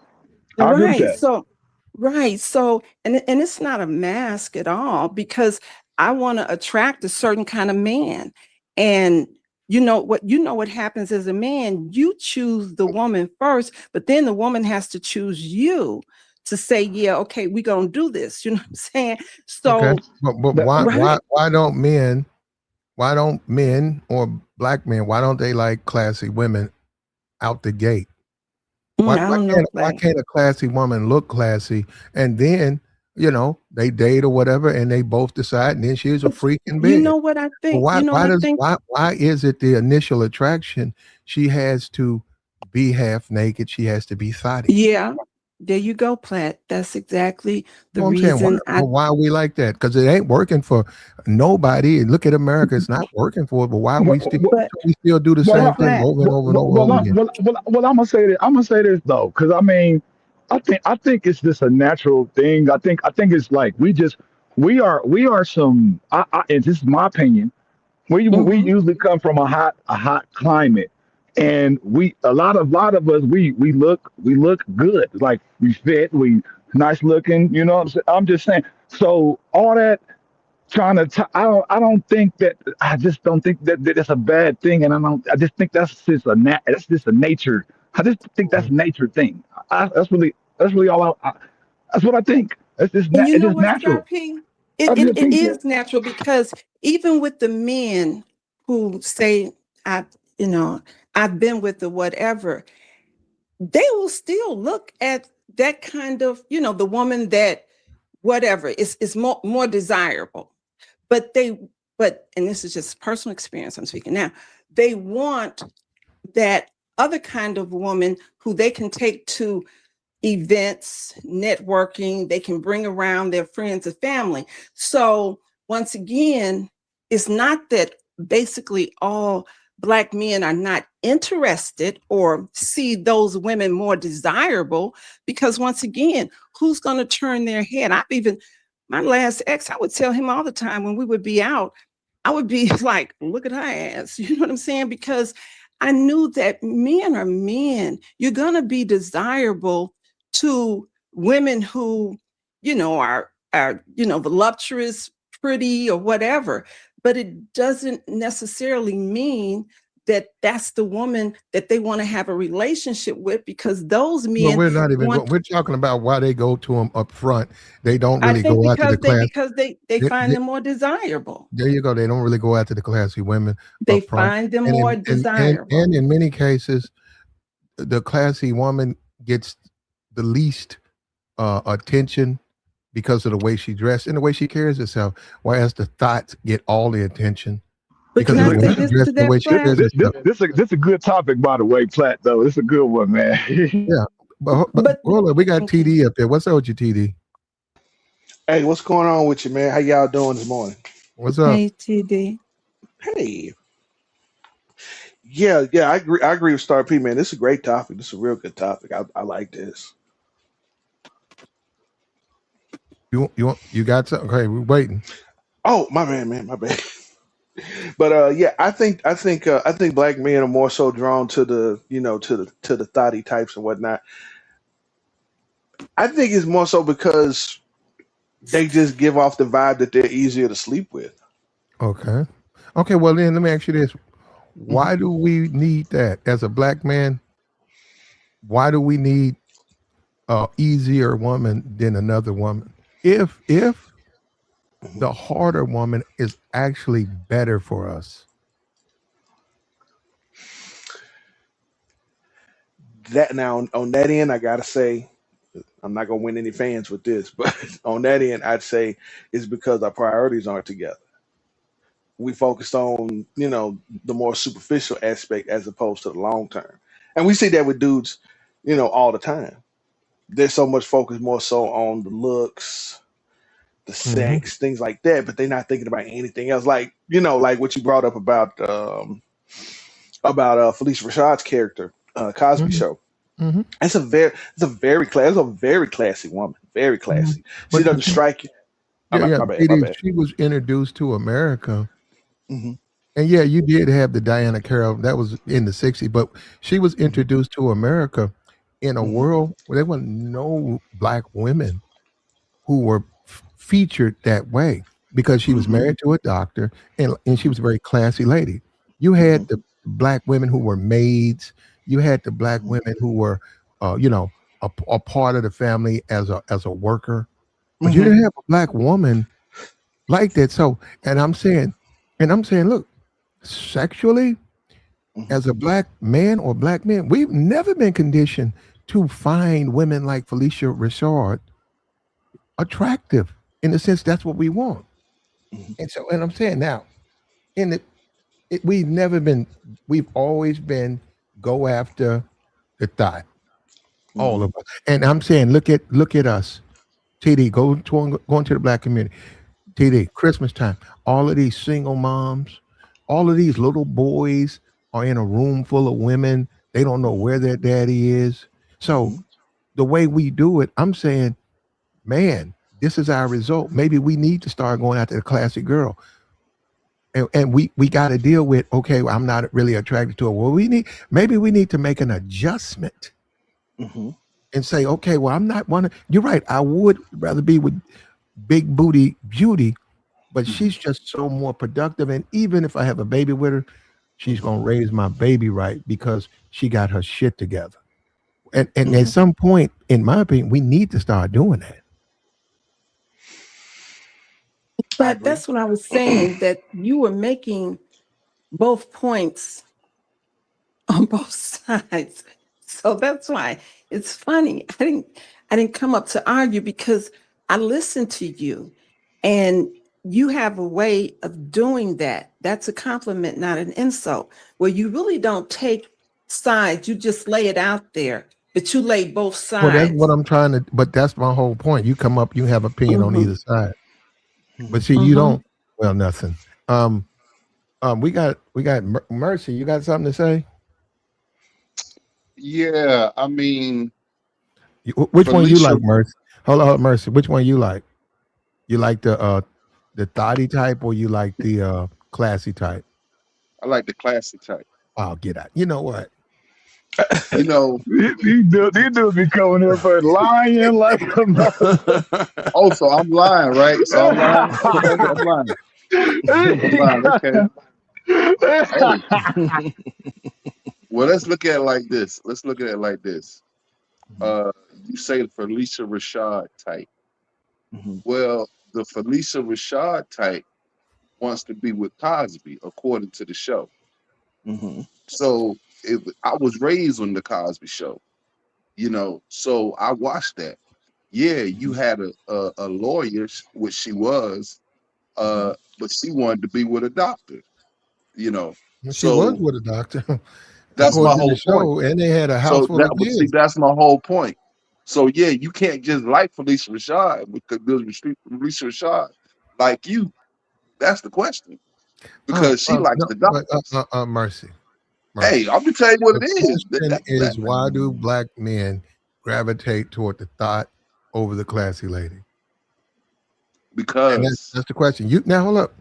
I agree with right. that. So, and it's not a mask at all because I want to attract a certain kind of man. And you know what happens as a man, you choose the woman first, but then the woman has to choose you to say, yeah, okay, we're gonna do this. You know what I'm saying? Okay, So, but That- right. why don't men or black men, why don't they like classy women out the gate? I don't know, Why Black. can't a classy woman look classy and then they date or whatever and they both decide and then she's a But freak in you bed. know what I But think? You know what I think? why is it the initial attraction she has to be half naked, she has to be thotty? Yeah, there you go, Platt. That's exactly You the know what I'm saying? reason I. Why are we like that? Because it ain't working for nobody. And look at America; it's not working for it. But why well, But we still do the well, same but thing Platt. over and over and over and over again? I'm gonna say that. I'm gonna say this though, because I mean, I think it's just a natural thing. I think it's like we are some. And this is my opinion. We Hmm. usually come from a hot climate, and a lot of us we look good, like we fit, we nice looking. You know what I'm saying? I'm just saying. So all that trying to I don't think that I just don't think that it's a bad thing, and I just think that's just a nature. I just think that's a nature thing. That's really all. That's what I think. And you It's know just what, Star natural. P? I didn't it think that. is natural because even with the men who say, I, you know, I've been with the whatever, they will still look at that kind of, the woman that whatever is more desirable. But and this is just personal experience I'm speaking now, they want that other kind of woman who they can take to events, networking, they can bring around their friends and family. So once again, it's not that basically all Black men are not interested or see those women more desirable, because once again, who's going to turn their head? My last ex, I would tell him all the time when we would be out, I would be like, look at her ass. You know what I'm saying? Because I knew that men are men. You're going to be desirable to women who, are voluptuous, pretty, or whatever. But it doesn't necessarily mean that that's the woman that they want to have a relationship with, because those Well, men we're not even want. going. We're talking about why they go to them up front. They don't I really think go after the because they class. because they find They, them more desirable. there you go. They don't really go after the classy women They up front. find them And more and desirable. in many cases, the classy woman gets the least attention because of the way she dressed and the way she carries herself, whereas the thoughts get all the attention But because can of I the way say she this dressed to and the way that, she This Flat? carries this this herself. this a good topic, by the way, Platt. Though it's a good one, man. Yeah, but But hold on, we got okay. TD up there. What's up with you, TD? Hey, what's going on with you, man? How y'all doing this morning? What's up? Hey, TD. Hey, yeah, I agree. I agree with Star P, man. This is a great topic. This is a real good topic. I like this. You got something? Okay, we're waiting. Oh, my man, my bad. But yeah, I think black men are more so drawn to the thotty types and whatnot. I think it's more so because they just give off the vibe that they're easier to sleep with. Okay. Okay, well then let me ask you this. Hmm. Why do we need that as a black man? Why do we need a easier woman than another woman? If Hmm. the harder woman is actually better for us. That now on that end, I gotta say, I'm not gonna win any fans with this, but on that end, I'd say it's because our priorities aren't together. We focused on the more superficial aspect as opposed to the long term, and we see that with dudes, all the time. There's so much focus more so on the looks, the Hmm. sex, things like that, but they're not thinking about anything else. Like like what you brought up about Felicia Rashad's character, Cosby Hmm. Show. Hmm. It's a very classy woman, very Hmm. classy. She But doesn't strike you. yeah, yeah, My bad, my it is. bad. She was introduced to America. Hmm. And yeah, you did have the Diana Carroll that was in the 60s, but she was Hmm. introduced to America in a Hmm. world where there were no black women who were featured that way because she was Hmm. married to a doctor and she Hmm. was a very classy lady. You Hmm. had the black women who were maids. You had the black Hmm. women who were, you know, a part of the family as a worker. But you Hmm. didn't have a black woman like that. So, and I'm saying, look, sexually, Hmm. as a black man or black men, we've never been conditioned to find women like Felicia Richard attractive in the sense that's what we want. Hmm. And so, and I'm saying now, in we've never been, we've always been go after the thought, all Hmm. of us. And I'm saying, look at us, TD, go into the black community, TD, Christmas time, all of these single moms, all of these little boys are in a room full of women. They don't know where their daddy is. So Hmm. the way we do it, I'm saying, man, this is our result. Maybe we need to start going after the classic girl. And we got to deal with, okay, well, I'm not really attracted to her. Well, maybe we need to make an adjustment Hmm. and say, okay, well, I'm not one of, you're right. I would rather be with big booty beauty, but Hmm. she's just so more productive. And even if I have a baby with her, she's Hmm. going to raise my baby right because she got her shit together. And at Hmm. some point, in my opinion, we need to start doing that. I But agree. that's what I was saying, that you were making both points on both sides. So that's why it's funny. I didn't come up to argue because I listened to you, and you have a way of doing that. That's a compliment, not an insult, where you really don't take sides. You just lay it out there, but you lay both Well, that's what sides. I'm trying to. But that's my whole point. You come up, you have opinion on Mm-hmm. either side, but Mhm. see, you Mm-hmm. don't. Well, nothing. Um, we got Mercy. You got something to say? Yeah, I mean, Which one you Felicia, like, Mercy? Hold on, Mercy. Which one you like? You like the thotty type, or you like the classy type? I like the classy type. Oh, get out. You know what? You know, These dudes be coming here for lying like a motherfucker. also I'm lying, right? So I'm lying. Okay, I'm lying. I'm lying. Okay. Hey, well, let's look at it like this. Let's look at it like this. Mhm. You say the Felicia Rashad type. Mhm. Well, the Felicia Rashad type wants to be with Cosby, according to the show. Mhm. So I was raised on the Cosby Show, so I watched that. Yeah, you Mhm. had a lawyer, which she was, Mhm. but she wanted to be with a doctor, you know. She was So with a doctor, that's my according to the whole point. show, and they had a house So full that, of but see, kids. that's my whole point. So yeah, you can't just like Felicia Rashad because Felicia Rashad like you. That's the question because she likes No, the but doctors. Mercy, Hey, Mercy. I'm gonna tell you what The it is. question is, why do black men gravitate toward the thought over the classy lady? And Because that's the question. You now hold up.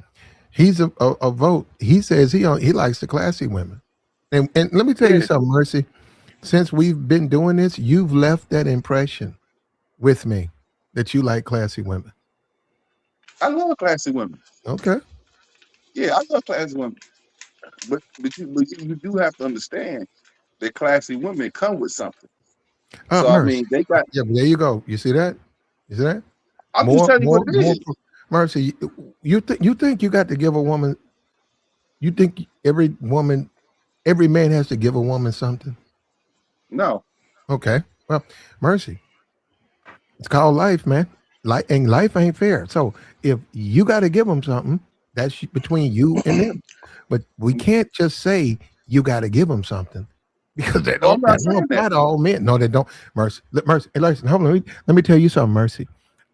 He's a vote. He says he likes the classy women. And let me tell you yeah, something, Mercy. Since we've been doing this, you've left that impression with me that you like classy women. I love classy women. Okay. Yeah, I love classy women. But you do have to understand that classy women come with something. So I Mercy. mean, they got. Yeah, but there you go. You see that? You see that? I'm just More, telling you what more, it more. is. Mercy, you think you got to give a woman? You think every woman, every man has to give a woman something? No, Okay. Well, Mercy, it's called life, man. Life ain't fair. So if you got to give them something, that's between you and them. But we can't just say you got to give them something because oh, I'm not that don't saying that. apply to all men. No, they don't. Mercy. Hey, listen, hold on. Let me tell you something, Mercy.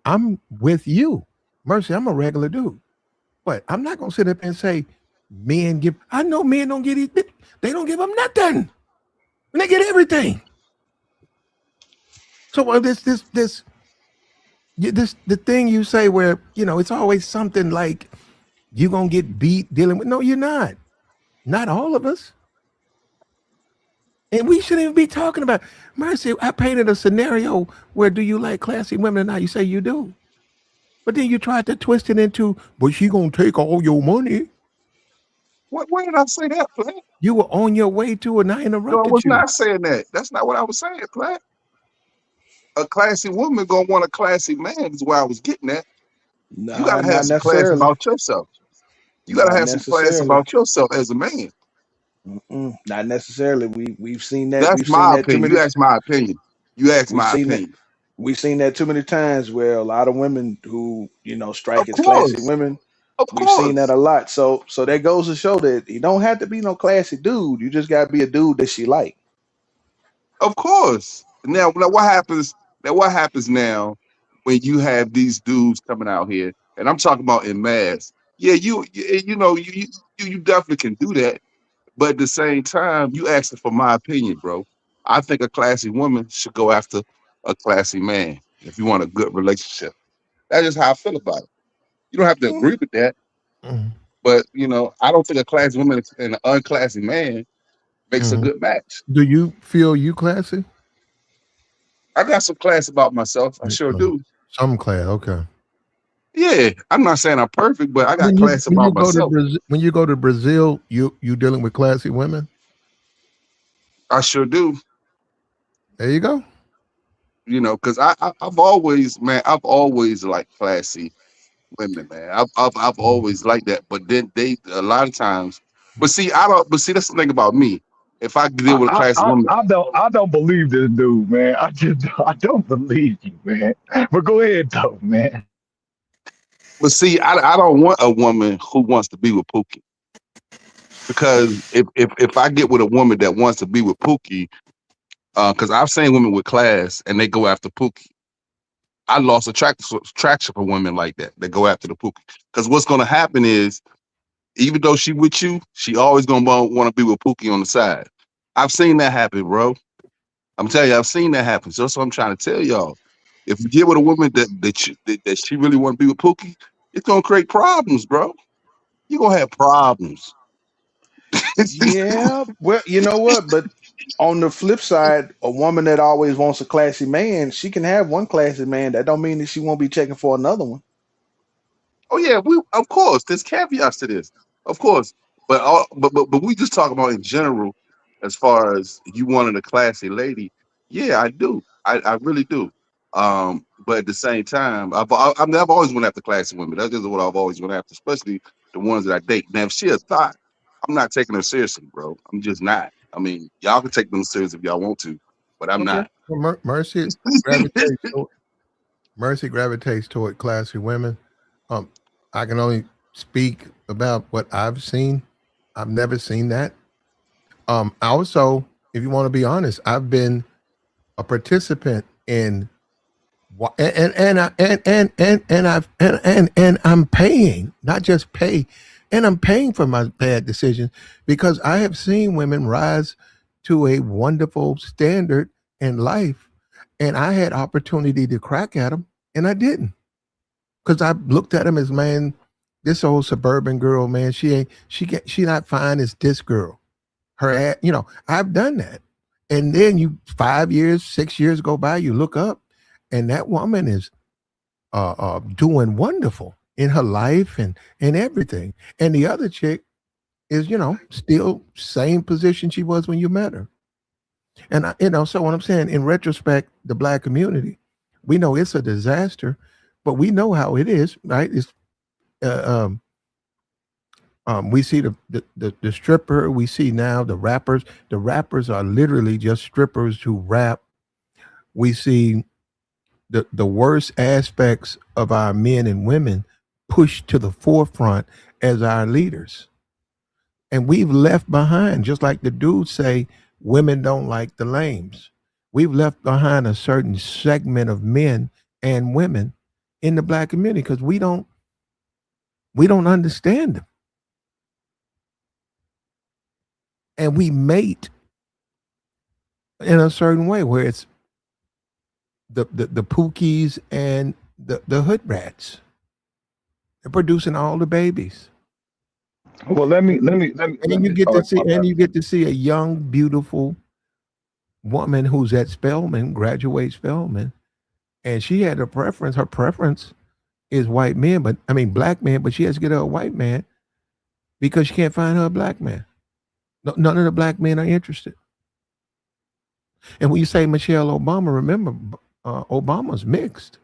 I'm with you, Mercy. I'm a regular dude, but I'm not gonna sit up and say men give. I know men don't get it. They don't give them nothing. And they get everything. So this the thing you say where it's always something like you gonna get beat dealing with. No, you're not. Not all of us. And we shouldn't even be talking about Mercy. I painted a scenario where do you like classy women or not? You say you do. But then you tried to twist it into, but she gonna take all your money. What? Where did I say that, Platt? You were on your way to it, and I No, I interrupted was you. not saying that. That's not what I was saying, Platt. A classy woman gonna want a classy man. Is where I was getting at. You Nah, gotta have not some class necessarily. about yourself. You gotta Not have some class necessarily. about yourself as a man. Mm-mm. Not necessarily. We've seen that. That's We've seen my that too opinion. You many. asked my opinion. You asked We've my seen that. opinion. We've seen that too many times where a lot of women who strike Of as classy course, women. of We've seen that course. a lot. So that goes to show that you don't have to be no classy dude. You just gotta be a dude that she like. Of course. Now what happens? Now what happens now when you have these dudes coming out here, and I'm talking about in mass? Yeah, you definitely can do that, but at the same time, you asking for my opinion, bro. I think a classy woman should go after a classy man if you want a good relationship. That's just how I feel about it. You don't have to Mm, agree with that, Mhm, but I don't think a classy woman and an unclassy man makes a mhm. good match. Do you feel you classy? I got some class about myself. I sure Mm. do. Some class, okay. Yeah, I'm not saying I'm perfect, but I got When you class when you about go to myself. Brazil, you dealing with classy women. I sure do. There you go. Because I've always, man, I've always liked classy. women, man. I've always liked that, but then they a lot of times. But see, I don't. But see, that's the thing about me. If I deal with a classy woman, I don't believe this dude, man. I don't believe you, man. But go ahead though, man. but see, I don't want a woman who wants to be with Pookie because if I get with a woman that wants to be with Pookie, because I've seen women with class and they go after Pookie. I lost attraction for women like that. They go after the Pookie because what's going to happen is even though she with you, she always gonna want to be with Pookie on the side. I've seen that happen, bro. I'm telling you, I've seen that happen. So that's what I'm trying to tell y'all. If you get with a woman that she really want to be with Pookie, it's gonna create problems, bro. You're gonna have problems. Yeah, well, you know what? But on the flip side, a woman that always wants a classy man, she can have one classy man. That don't mean that she won't be checking for another one. Oh yeah, we of course there's caveats to this, of course. But we just talk about in general, as far as you wanting a classy lady. Yeah, I do. I really do. But at the same time, I've always went after classy women. That's just what I've always went after, especially the ones that I date. Now, if she a thought, I'm not taking her seriously, bro. I'm just not. I mean, y'all can take them serious if y'all want to, but I'm Okay. not. Well, gravitates toward, Mercy gravitates toward classy women. Um, I can only speak about what I've seen. I've never seen that. Also, if you want to be honest, I've been a participant in and I'm paying, not just pay, and I'm paying for my bad decisions because I have seen women rise to a wonderful standard in life, and I had opportunity to crack at them, and I didn't because I looked at them as, man, this old suburban girl, man, she not fine as this girl. I've done that, and then 5 years, 6 years go by, you look up, and that woman is doing wonderful in her life and everything. And the other chick is, still same position she was when you met her. And so what I'm saying, in retrospect, the black community, we know it's a disaster, but we know how it is, right? It's uh, we see the stripper, we see now the rappers. The rappers are literally just strippers who rap. We see the worst aspects of our men and women pushed to the forefront as our leaders. And we've left behind, just like the dudes say, women don't like the lames. We've left behind a certain segment of men and women in the black community because we don't understand them. And we mate in a certain way where it's the pookies and the hood rats. They're producing all the babies. Well, let And me. Oh, my bad. you get to see a young, beautiful woman who's at Spelman, graduate Spelman, and she had a preference. Her preference is white men, but I mean black men, but she has to get her a white man because she can't find her a black man. No, none of the black men are interested. And when you say Michelle Obama, remember Obama's mixed.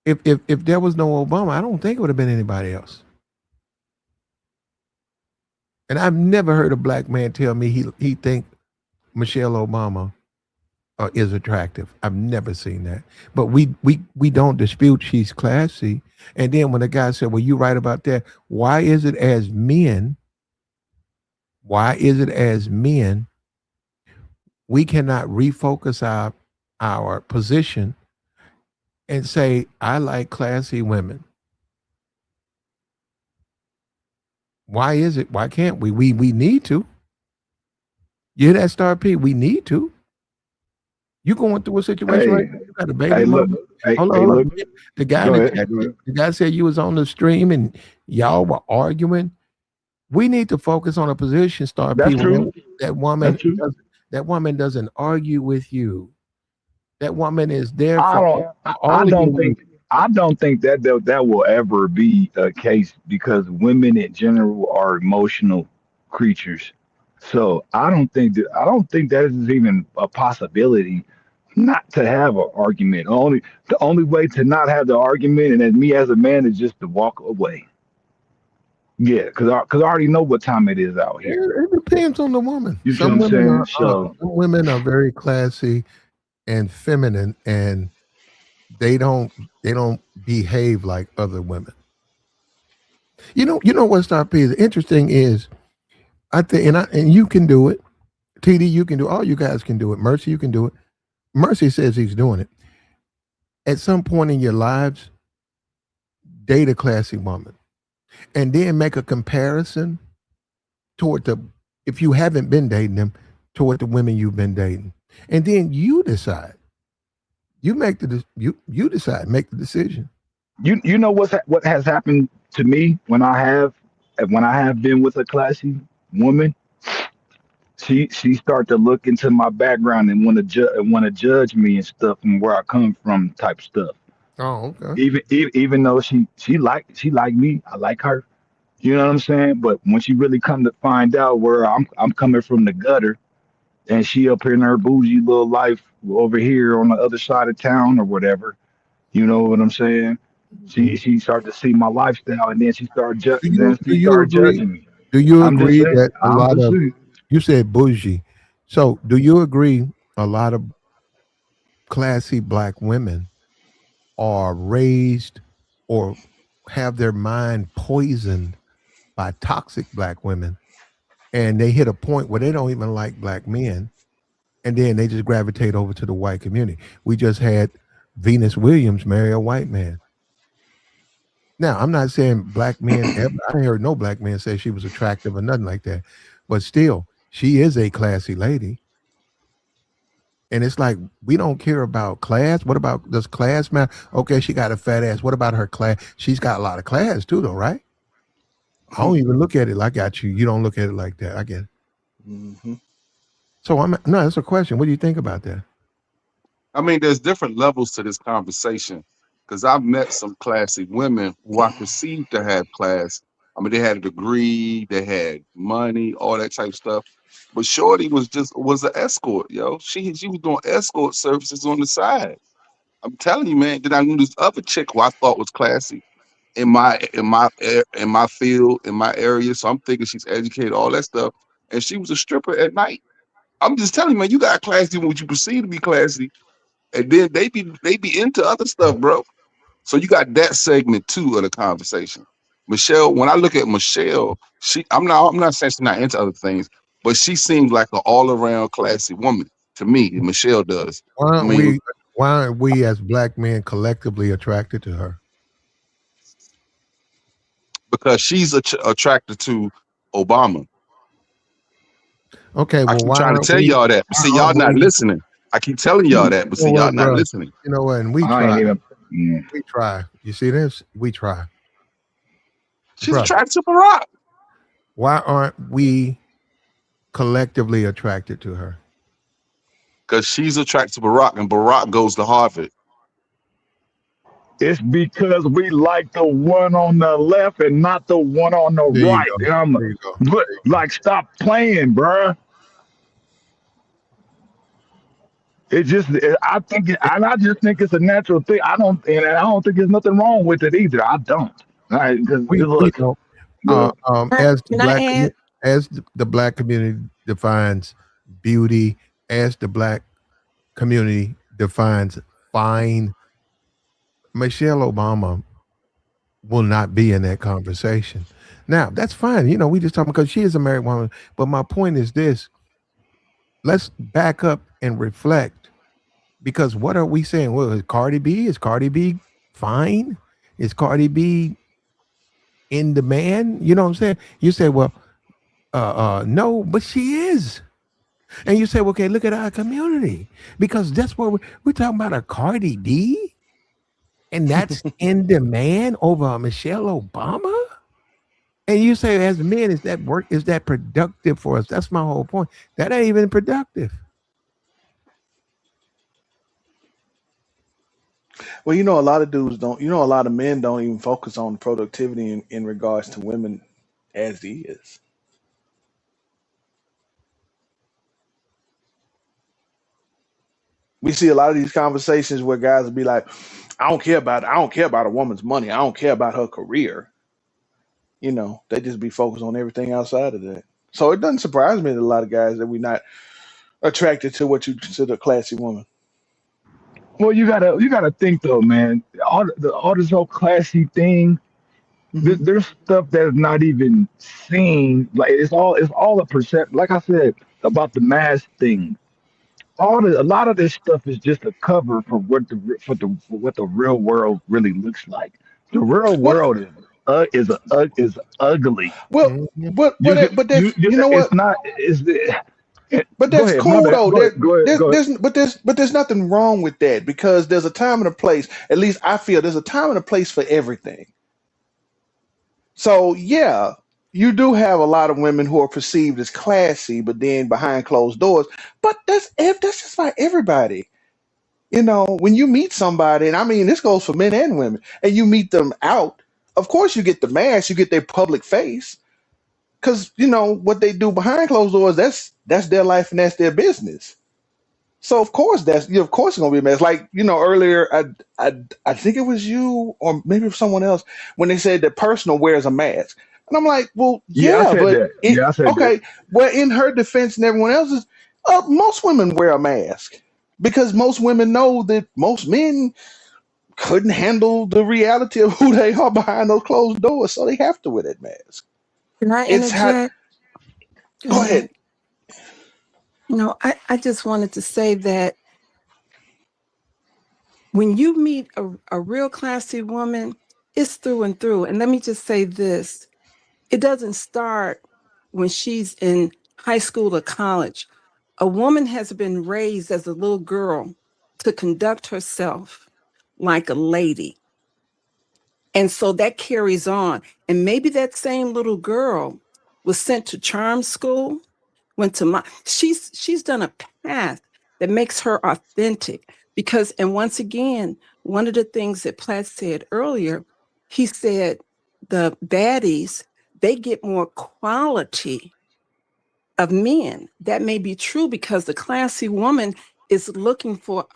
If there was no Obama, I don't think it would have been anybody else. And I've never heard a black man tell me he think Michelle Obama is attractive. I've never seen that. But we don't dispute she's classy. And then when the guy said, "Well, you right about that," why is it as men? Why is it as men we cannot refocus our position and say, "I like classy women"? Why is it? Why can't we? We need to. You hear that, Star P? We need to. You going through a situation right Hey, now? You got a baby hey, look. mama. Hey, Hold on, hey, hold look. on. The guy in Go the ahead. chat, Go ahead. the guy said you was on the stream and y'all were arguing. We need to focus on a position, Star P. That's When true. that That's woman true. does, that woman doesn't argue with you. That woman is there I for don't. I all of your don't needs. think. I don't think that will ever be a case because women in general are emotional creatures. So I don't think that is even a possibility not to have an argument. The only way to not have the argument, and as me as a man, is just to walk away. Yeah, cause I already know what time it is out here. It depends on the woman. You see what I'm saying? So Some women are very classy and feminine, and they don't they don't behave like other women. You know what Star P is interesting is I think, and you can do it. TD, you can do. All you guys can do it. Mercy, you can do it. Mercy says he's doing it. At some point in your lives, date a classy woman, and then make a comparison toward the if you haven't been dating them toward the women you've been dating, and then you decide. You make you decide. Make the decision. you know what has happened to me when I have been with a classy woman. She start to look into my background and want to judge me and stuff and where I come from type stuff. Oh, okay. Even though she like me, I like her. You know what I'm saying? But when she really come to find out where I'm coming from the gutter, and she up here in her bougie little life over here on the other side of town or whatever, you know what I'm saying? She Mhm. she started to see my lifestyle, and then Do then you she do you started agree? judging me. Do you I'm just agree saying. that a I'm lot just of saying. you said bougie? So do you agree a lot of classy black women are raised or have their mind poisoned by toxic black women, and they hit a point where they don't even like black men, and then they just gravitate over to the white community. We just had Venus Williams marry a white man. Now, I'm not saying black men ever, I ain't heard no black man say she was attractive or nothing like that, but still, she is a classy lady. And it's like we don't care about class. What about does class matter? Okay, she got a fat ass. What about her class? She's got a lot of class too, though, right? I don't even look at it like I got you. You don't look at it like that. I get it. Hmm. So I'm no, that's a question. What do you think about that? I mean, there's different levels to this conversation because I've met some classy women who I perceived to have class. I mean, they had a degree, they had money, all that type of stuff. But Shorty was an escort, yo. She was doing escort services on the side. I'm telling you, man. Then I knew this other chick who I thought was classy in my field, in my area. So I'm thinking she's educated, all that stuff. And she was a stripper at night. I'm just telling you, man, you got classy when you perceive to be classy, and then they be into other stuff, bro. So you got that segment too of the conversation. Michelle, when I look at Michelle, I'm not saying she's not into other things, but she seems like an all around classy woman to me. Michelle does. Why I aren't mean, we? Why aren't we as black men collectively attracted to her? because she's attracted to Obama. Okay, I well, keep why trying to aren't tell we? y'all that, but Why see, y'all aren't not we? listening. I keep telling y'all that, You but know see, y'all what, not bro? listening You know what? And we I ain't try. even. Mm. We try. You see this? We try, she's brother. attracted to Barack Why aren't we collectively attracted to her? because she's attracted to Barack, and Barack goes to Harvard. It's because we like the one on the left and not the one on the There you right. go. There you go. But like, stop playing, bruh. And I just think it's a natural thing. I don't think there's nothing wrong with it either. I don't. Right? Because We look, don't. look, As the Can I add? as the black community defines beauty, as the black community defines fine, Michelle Obama will not be in that conversation. Now, that's fine. You know, we just talking because she is a married woman. But my point is this: let's back up and reflect. Because what are we saying? Well, is Cardi B? Is Cardi B fine? Is Cardi B in demand? You know what I'm saying? You say, well, no, but she is. And you say, well, okay, look at our community. Because that's what we're talking about a Cardi D, and that's in demand over a Michelle Obama. And you say, as men, is that work? Is that productive for us? That's my whole point. That ain't even productive. Well, a lot of dudes don't. A lot of men don't even focus on productivity in regards to women as it is. We see a lot of these conversations where guys will be like, I don't care about a woman's money. I don't care about her career. You know, they just be focused on everything outside of that. So it doesn't surprise me that a lot of guys that we're not attracted to what you consider a classy woman. Well, you gotta think though, man. All this whole classy thing. Hmm. There's stuff that's not even seen. Like it's all a perception. Like I said about the mask thing. A lot of this stuff is just a cover for what the real world really looks like. The real What? world is ugly. Well, Mhm. You could but that's you you know it's what? not it's But go that's ahead, my cool bad. though. Go ahead, go ahead, go ahead. But there's nothing wrong with that because there's a time and a place. At least I feel there's a time and a place for everything. So yeah, you do have a lot of women who are perceived as classy, but then behind closed doors. But that's just like everybody. You know, when you meet somebody, and I mean this goes for men and women, and you meet them out, of course you get the mask, you get their public face, because you know what they do behind closed doors. That's their life and that's their business. So of course of course it's gonna be a mess. Like you know earlier, I think it was you or maybe it was someone else when they said that personal wears a mask, and I'm like, well, Yeah, I yeah, said but that. Yeah, I said that. okay, well, in her defense and everyone else's, most women wear a mask because most women know that most men couldn't handle the reality of who they are behind those closed doors, so they have to wear that mask. Can I It's how. interject? Go Go ahead. ahead. No, I just wanted to say that when you meet a real classy woman, it's through and through. And let me just say this, it doesn't start when she's in high school or college. A woman has been raised as a little girl to conduct herself like a lady. And so that carries on. And maybe that same little girl was sent to charm school, went to my she's done a path that makes her authentic. Because, and once again, one of the things that Platt said earlier, he said the baddies, they get more quality of men. That may be true because the classy woman is looking for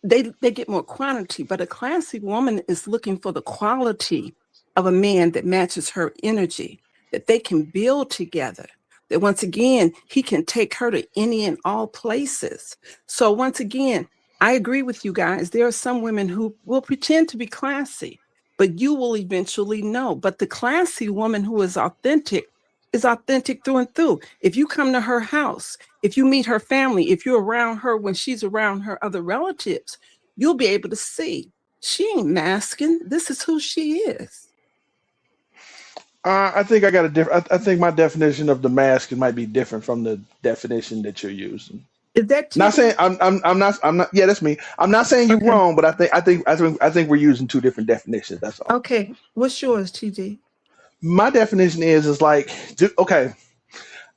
they get more quantity, but a classy woman is looking for the quality of a man that matches her energy, that they can build together. That once again, he can take her to any and all places. So once again, I agree with you guys. There are some women who will pretend to be classy, but you will eventually know. But the classy woman who is authentic through and through. If you come to her house, if you meet her family, if you're around her when she's around her other relatives, you'll be able to see she ain't masking. This is who she is. I think I got a different. I think my definition of the mask might be different from the definition that you're using. Is that Not saying TD? I'm not. Yeah, that's me. I'm not saying you're Okay. wrong, but I think we're using two different definitions. That's all. Okay. What's yours, TD? My definition is like, okay.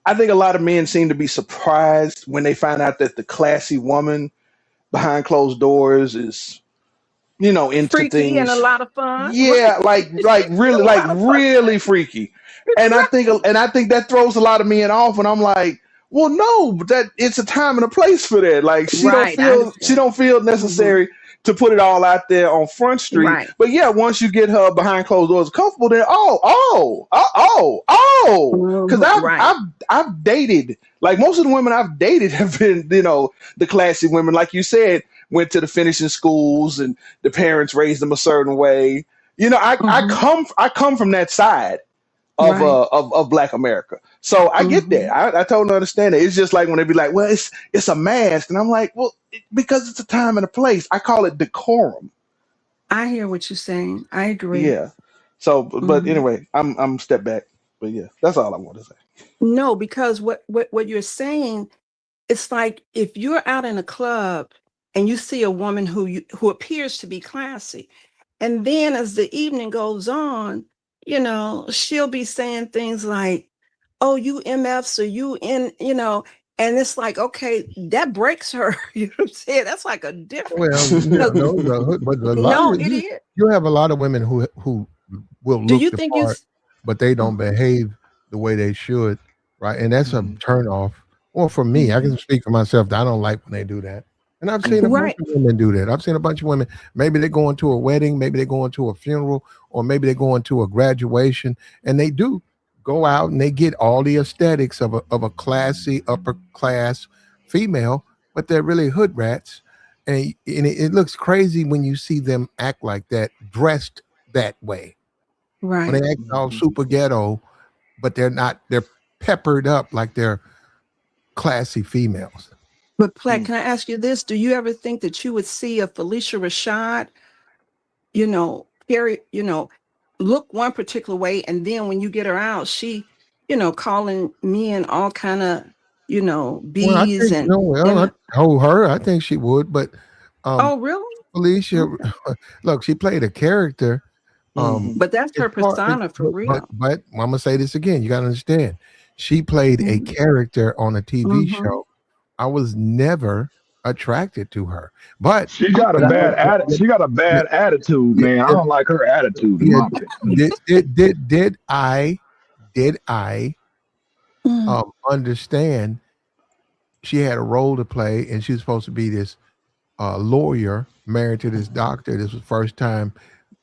I think a lot of men seem to be surprised when they find out that the classy woman behind closed doors is into Freaky and a things. lot of fun. Yeah, like She's still a like lot of fun. really freaky. And I think that throws a lot of men off and I'm like, well, no, but that it's a time and a place for that. Like Right. I she understand. don't feel Hmm. necessary to put it all out there on Front Street. Right. But yeah, once you get her behind closed doors comfortable, then because Right. I've dated, like most of the women I've dated have been the classy women, like you said, went to the finishing schools and the parents raised them a certain way. Hmm. I come from that side of Right. Black America. So I get Hmm. that. I totally understand it. It's just like when they be like, well, it's a mask, and I'm like, well, because it's a time and a place. I call it decorum. I hear what you're saying. I agree. Yeah. So, but Hmm. anyway, I'm step back. But yeah, that's all I want to say. No, because what you're saying, it's like if you're out in a club and you see a woman who appears to be classy, and then as the evening goes on, she'll be saying things like, "Oh, you MFs or you and it's like, okay, that breaks her. You know what I'm saying? That's like a difference. Well, yeah, 'Cause- but a lot no, of it is. you have a lot of women who will Do look you the think part, but they don't Mhm, behave the way they should, right? And that's a Mhm. turn off. Well, for me, I mhm. can speak for myself. I don't like when they do that. And I've seen a Hmm. bunch Right. of women do that. I've seen a bunch of women. Maybe they're going to a wedding, maybe they're going to a funeral, or maybe they're going to a graduation, and they do go out and they get all the aesthetics of a classy upper class female, but they're really hood rats, and it looks crazy when you see them act like that, dressed that way. When Right. they act all Hmm. super ghetto, but they're not. They're peppered up like they're classy females. But Platt, can I ask you this? Do you ever think that you would see a Felicia Rashad, carry, look one particular way, and then when you get her out, she, calling men all kind of, Well, I bees think and no. Well, I and told her I think she would, but um, oh really? Felicia, Okay. look, she played a character. Hmm. But that's As her far as, persona for real. but I'm gonna say this again. You got to understand. She played a Mm-hmm. character on a TV Mm-hmm. show. I was never attracted to her, but She got a Okay. bad she got a yeah, bad attitude, yeah, man. I yeah, don't like her attitude, in yeah, my opinion. did I Mm-hmm. understand she had a role to play, and she was supposed to be this lawyer married to this doctor. This was the first time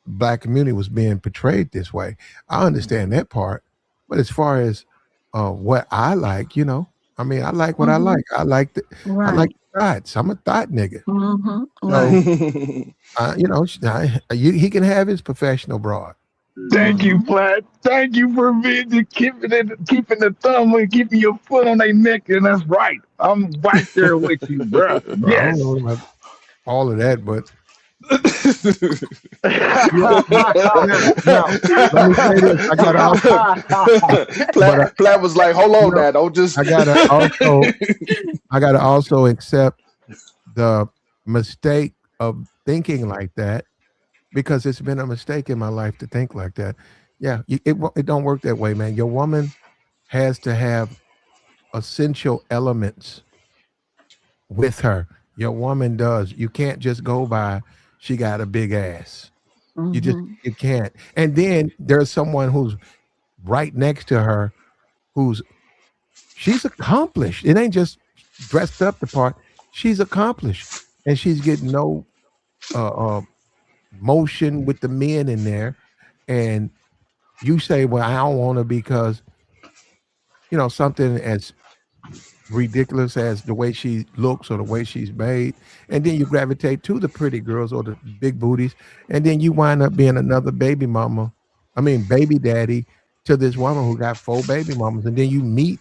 black community was being portrayed this way. I understand that part, but as far as what I like, I mean, I like what I Mm-hmm. like. I like Right. thoughts. I'm a thought nigga. Mm-hmm. So, Right. he can have his professional broad. Thank you, Mm-hmm. Platt. Thank you for being keeping the thumb and keeping your foot on their neck, and that's right. I'm right there with you, bro. I don't Yes. know about all of that, but yeah. Now, let me say this: I got to also, but Platt was like, "Hold on, now, don't just." I got to also, I got to also accept the mistake of thinking like that because it's been a mistake in my life to think like that. Yeah, it don't work that way, man. Your woman has to have essential elements with her. Your woman does. You can't just go by she got a big ass. Mm-hmm. You can't. And then there's someone who's right next to her who's she's accomplished. It ain't just dressed up the part. She's accomplished, and she's getting no uh, motion with the men in there. And you say, "Well, I don't want to because something as ridiculous as the way she looks or the way she's made," and then you gravitate to the pretty girls or the big booties, and then you wind up being another baby mama. I mean, baby daddy to this woman who got four baby mamas, and then you meet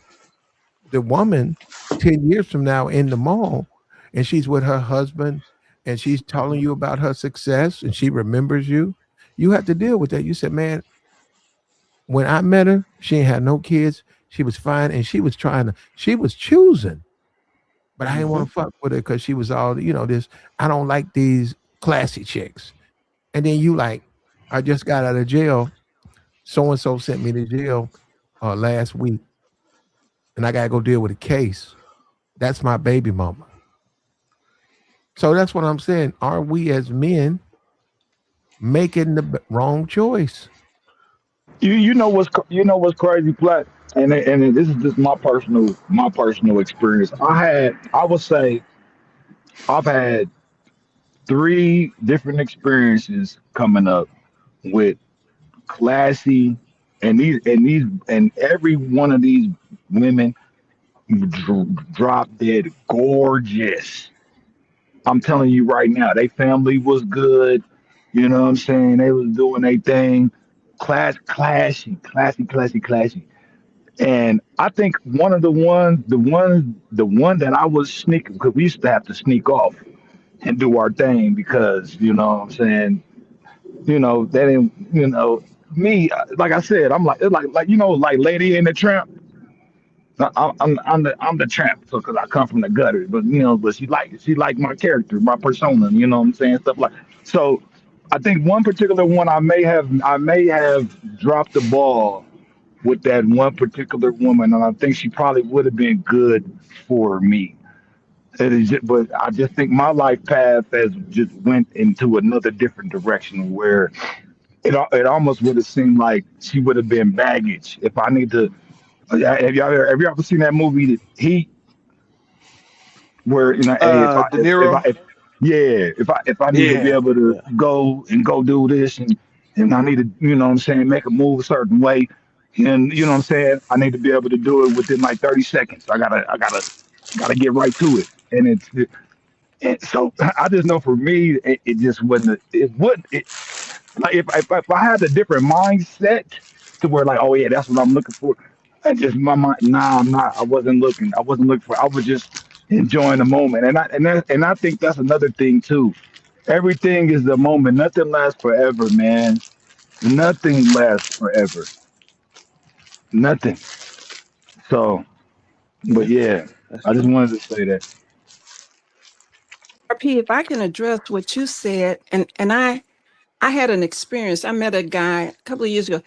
the woman 10 years from now in the mall, and she's with her husband, and she's telling you about her success, and she remembers you. You have to deal with that. You said, man, when I met her, she ain't had no kids. She was fine, and she was choosing, but I didn't want Hmm. to fuck with her because she was all, this. I don't like these classy chicks. And then you like, I just got out of jail. So and so sent me to jail last week, and I gotta go deal with a case. That's my baby mama. So that's what I'm saying. Are we as men making the wrong choice? You know what's crazy, Platt, and this is just my personal experience. I would say I've had three different experiences coming up with classy, and every one of these women drop dead gorgeous. I'm telling you right now, they family was good. You know what I'm saying? They was doing their thing. Classy. And I think one of the one that I was sneaking, because we used to have to sneak off and do our thing because what I'm saying, they didn't, me, like I said, I'm like, it's like Lady and the Tramp. I'm the tramp, so because I come from the gutter, but she like my character, my persona, what I'm saying, stuff like. So, I think one particular one I may have dropped the ball with that one particular woman, and I think she probably would have been good for me. But I just think my life path has just went into another different direction where it almost would have seemed like she would have been baggage if I need to. Have you ever seen that movie? He where hey, De Niro. if I need to be Yeah, able to yeah. go do this and I need to what I'm saying, make a move a certain way, and what I'm saying, I need to be able to do it within like 30 seconds. I gotta get right to it, and and so I just know for me it just wasn't it would it like if I had a different mindset to where like, oh yeah, that's what I'm looking for. I just my mind, nah, I'm not. I wasn't looking. I wasn't looking for. I was just enjoying the moment, and I think that's another thing too. Everything is the moment. Nothing lasts forever, man. Nothing lasts forever. Nothing. So, but Yeah, yeah, that's I just true. wanted to say that. RP, if I can address what you said, and I had an experience. I met a guy a couple of years ago,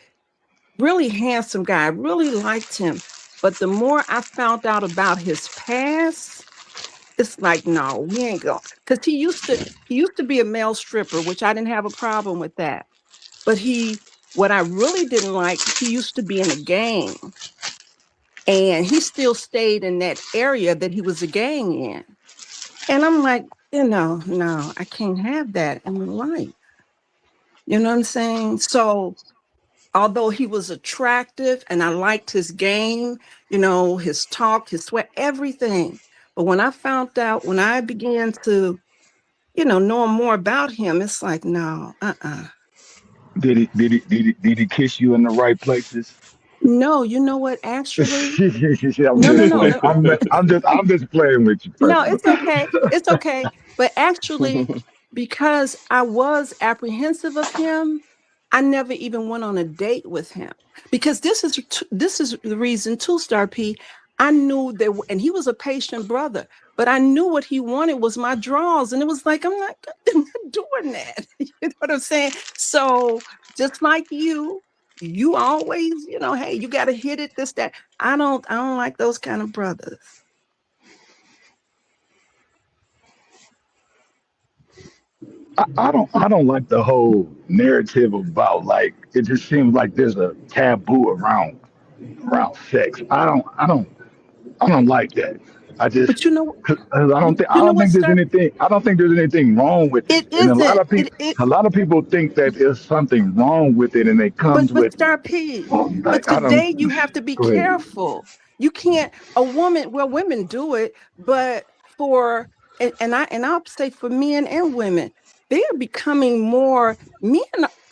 really handsome guy, really liked him. But the more I found out about his past, it's like, no, we ain't going. Because he used to be a male stripper, which I didn't have a problem with that. But what I really didn't like, he used to be in a gang, and he still stayed in that area that he was a gang in. And I'm like, no, I can't have that in my life. You know what I'm saying? So although he was attractive and I liked his game, his talk, his sweat, everything. But when I began to, know more about him, it's like, no, Did he kiss you in the right places? No, you know what? Actually, I'm no, no, just no, playing. no. I'm just playing with you, No, personal. it's okay. It's okay. But actually, because I was apprehensive of him, I never even went on a date with him. Because this is the reason too, Star P. I knew that, and he was a patient brother, but I knew what he wanted was my draws, and it was like I'm not doing that. You know what I'm saying? So just like you always, hey, you got to hit it. This that. I don't like those kind of brothers. I don't like the whole narrative about like it just seems like there's a taboo around sex. I don't like that. I just But you know, 'cause I don't think I you know don't what, think there's Star? anything I don't think there's anything wrong with it. It And isn't. It. a lot of people think that there's something wrong with it and it comes But with Star P. But like I don't today you have to be go ahead. careful. You can't. A woman. Well, women do it, but for and I'll say for men and women, they are becoming more men.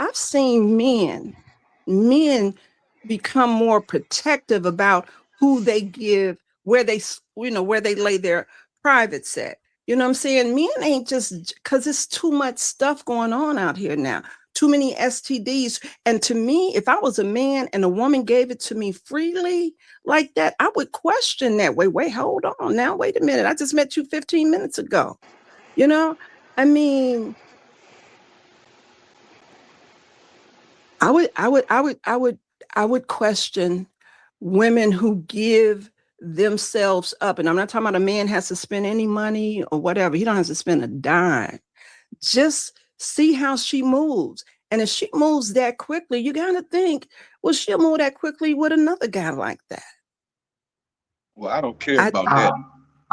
I've seen men become more protective about who they give, where they lay their private set. You know what I'm saying? Men ain't just because it's too much stuff going on out here now. Too many STDs. And to me, if I was a man and a woman gave it to me freely like that, I would question that. Wait, hold on now. Wait a minute. I just met you 15 minutes ago. You know, I mean, I would, I would, I would, I would, I would question women who give themselves up. And I'm not talking about a man has to spend any money or whatever. He don't have to spend a dime. Just see how she moves. And if she moves that quickly, you got to think, well, she'll move that quickly with another guy like that. Well, I don't care I, about that.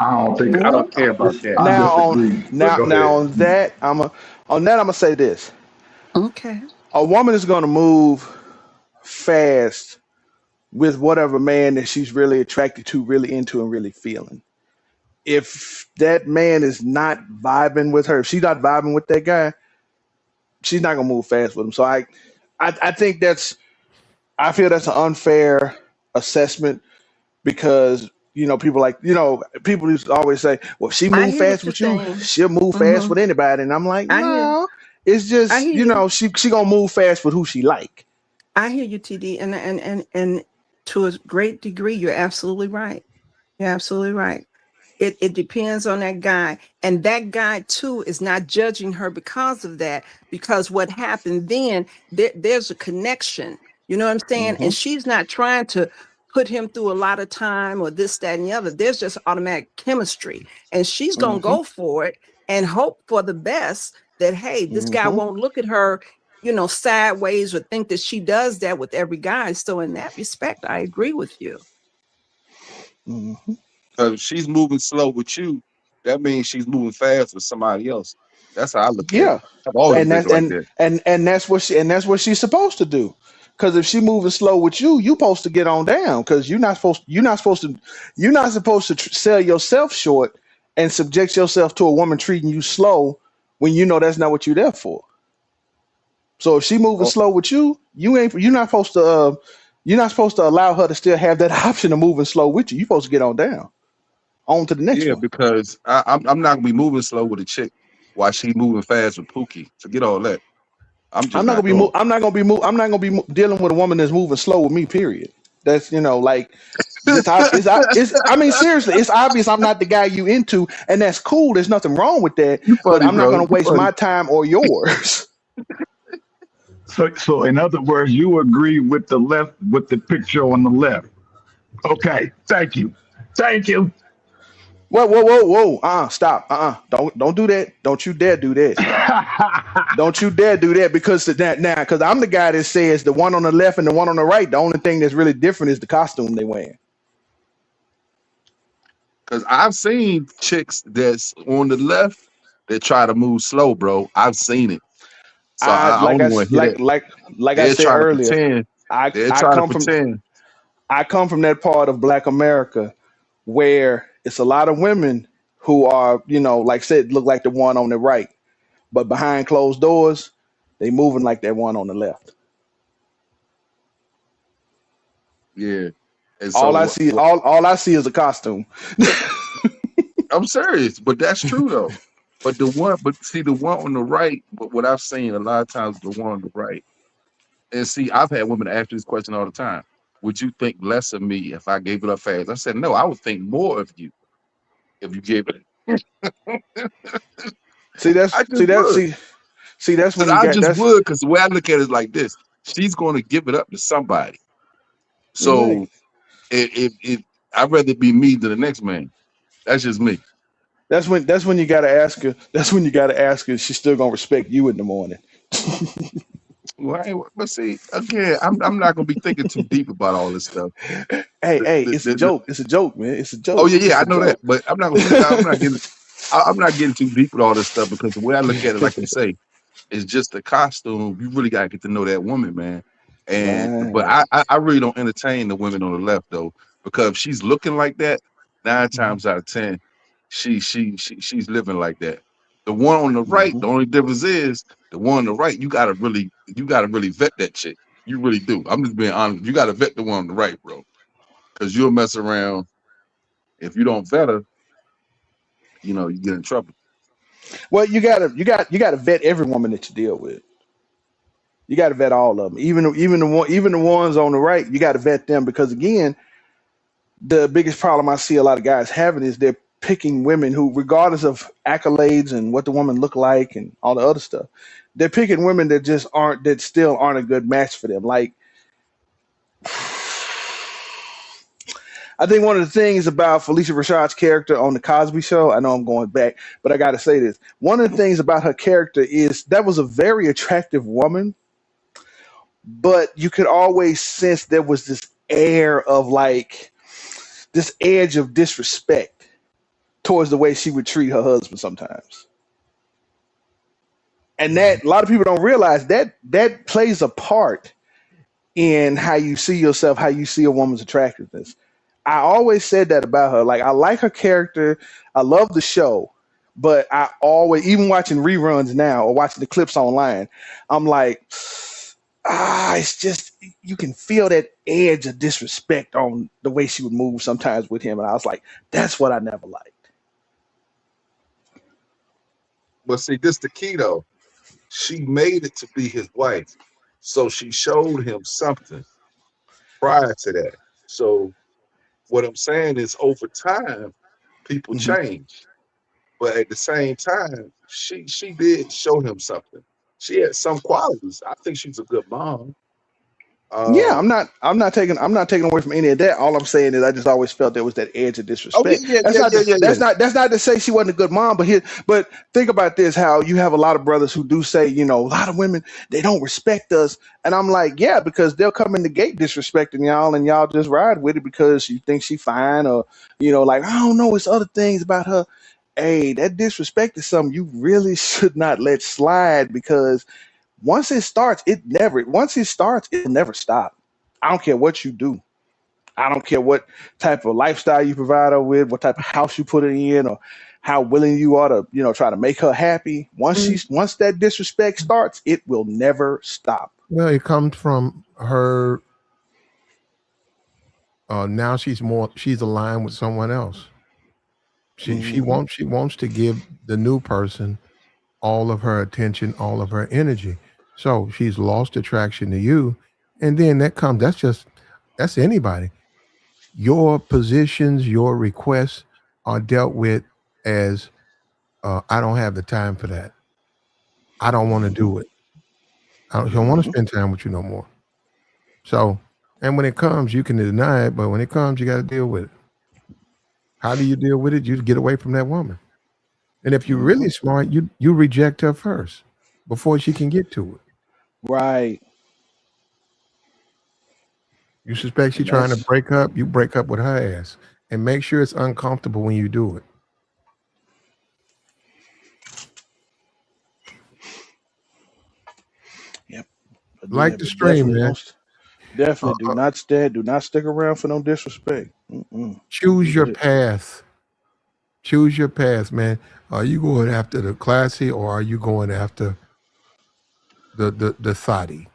I, I don't think I well, don't care about that. I Now on disagree. But now go now ahead. on that, I'm gonna say this: okay. a woman is gonna move fast with whatever man that she's really attracted to, really into, and really feeling. If that man is not vibing with her, if she's not vibing with that guy, she's not gonna move fast with him. So I think I feel that's an unfair assessment because people used to always say, well, if she I move hear fast what you're with you, saying. she'll move fast Hmm. with anybody. And I'm like, I hear, no, it's I just hear you. she gonna move fast with who she like. I hear you, TD. And to a great degree, you're absolutely right. You're absolutely right. It depends on that guy. And that guy too is not judging her because of that. Because what happened then, there's a connection. You know what I'm saying? Hmm. And she's not trying to put him through a lot of time or this, that, and the other. There's just automatic chemistry. And she's gonna Hmm. go for it and hope for the best that hey, this guy Hmm. won't look at her, sideways or think that she does that with every guy. So in that respect, I agree with you. Hmm. Because she's moving slow with you. that means she's moving fast with somebody else. That's how I look at it. Yeah, I've always and looked that's at it like that. and that's what she's supposed to do. Because if she moving slow with you supposed to get on down. Because you're not supposed to sell yourself short and subject yourself to a woman treating you slow when you know that's not what you're there for. So if she moving Oh, slow with you, you're not supposed to allow her to still have that option of moving slow with you. You're supposed to get on down, on to the next yeah, one. because I'm not gonna be moving slow with a chick while she moving fast with Pookie. Forget all that. I'm just not doing I'm not gonna be dealing with a woman that's moving slow with me. Period. That's like it. I mean seriously, it's obvious I'm not the guy you into, and that's cool. There's nothing wrong with that. You But funny, I'm not bro. gonna You waste funny. my time or yours. So in other words, you agree with the left with the picture on the left. Okay, thank you, thank you. Whoa, whoa, whoa, whoa! Stop! Don't do that! Don't you dare do that! Don't you dare do that because because I'm the guy that says the one on the left and the one on the right. The only thing that's really different is the costume they wearing. Because I've seen chicks that's on the left that try to move slow, bro. I've seen it. So I I like don't I even want s- to hear that. like I They're said trying to earlier. pretend. I They're I trying to come from pretend. I come from that part of Black America where it's a lot of women who are like I said look like the one on the right, but behind closed doors they moving like that one on the left. Yeah. And All I so see all I see is a costume. I'm serious, but that's true though. But see the one on the right, but what I've seen a lot of times the one on the right. And see, I've had women ask me this question all the time. Would you think less of me if I gave it up fast? I said, no, I would think more of you if you gave it. See I that's just would. see that's when Because you I got just that's would, because the way I look at it is like this. She's gonna give it up to somebody. So exactly. if I'd rather be me than the next man. That's just me. That's when you gotta ask her. That's when you gotta ask her if she's still gonna respect you in the morning. Right. But see, again, I'm not gonna be thinking too deep about all this stuff. Hey, The, it's a the, the, joke. It's a joke, man. It's a oh joke. yeah, yeah, It's I a know that. joke. But I'm not gonna see. I'm not getting too deep with all this stuff because the way I look at it, like you say, it's just the costume. You really gotta get to know that woman, man. And but Right. I really don't entertain the women on the left though, because if she's looking like that, nine Mhm, times out of ten, she's living like that. The one on the right, mhm. the only difference is the one on the right, you gotta really vet that chick. You really do. I'm just being honest. You gotta vet the one on the right, bro. Cause you'll mess around if you don't vet her, you get in trouble. Well, you gotta vet every woman that you deal with. You gotta vet all of them, even the ones on the right. You gotta vet them because again, the biggest problem I see a lot of guys having is they're picking women who, regardless of accolades and what the woman look like and all the other stuff, they're picking women that still aren't a good match for them. Like I think one of the things about Felicia Rashad's character on the Cosby Show, I know I'm going back, but I got to say this. One of the things about her character is that was a very attractive woman, but you could always sense there was this air of like this edge of disrespect towards the way she would treat her husband sometimes. And that a lot of people don't realize that plays a part in how you see yourself, how you see a woman's attractiveness. I always said that about her. Like I like her character. I love the show, but I always, even watching reruns now or watching the clips online, I'm like, it's just you can feel that edge of disrespect on the way she would move sometimes with him, and I was like, that's what I never liked. But see, this the key though. She made it to be his wife. So she showed him something prior to that. So what I'm saying is over time, people hmm change. But at the same time, she did show him something. She had some qualities. I think she's a good mom. Yeah, Um, I'm not taking away from any of that. All I'm saying is I just always felt there was that edge of oh yeah, disrespect. yeah, yeah, yeah, yeah, yeah. That's not to say she wasn't a good mom, but think about this: how you have a lot of brothers who do say, a lot of women they don't respect us, and I'm like, yeah, because they'll come in the gate disrespecting y'all, and y'all just ride with it because you think she fine, or like I don't know, it's other things about her. hey, that disrespect is something you really should not let slide, because once it starts, it'll never stop. I don't care what you do. I don't care what type of lifestyle you provide her with, what type of house you put her in, or how willing you are to, try to make her happy. Once that disrespect starts, it will never stop. Well, it comes from her. Now she's aligned with someone else. She Hmm. wants to give the new person all of her attention, all of her energy. So she's lost attraction to you, and then that's anybody. Your positions, your requests are dealt with as I don't have the time for that. I don't want to Hmm. do it. I don't want to Hmm. spend time with you no more. So, and when it comes, you can deny it, but when it comes, you got to deal with it. How do you deal with it? You get away from that woman. And if you're Hmm. really smart, you reject her first before she can get to it. Right. You suspect she's And trying to that's, break up, you break up with her ass. And make sure it's uncomfortable when you do it. yep. Like the But stream, definitely man. don't. Definitely Uh, do not stay. Do not stick around for no disrespect. Mm-mm. Don't choose do your that. path. Choose your path, man. Are you going after the classy or are you going after the thotty?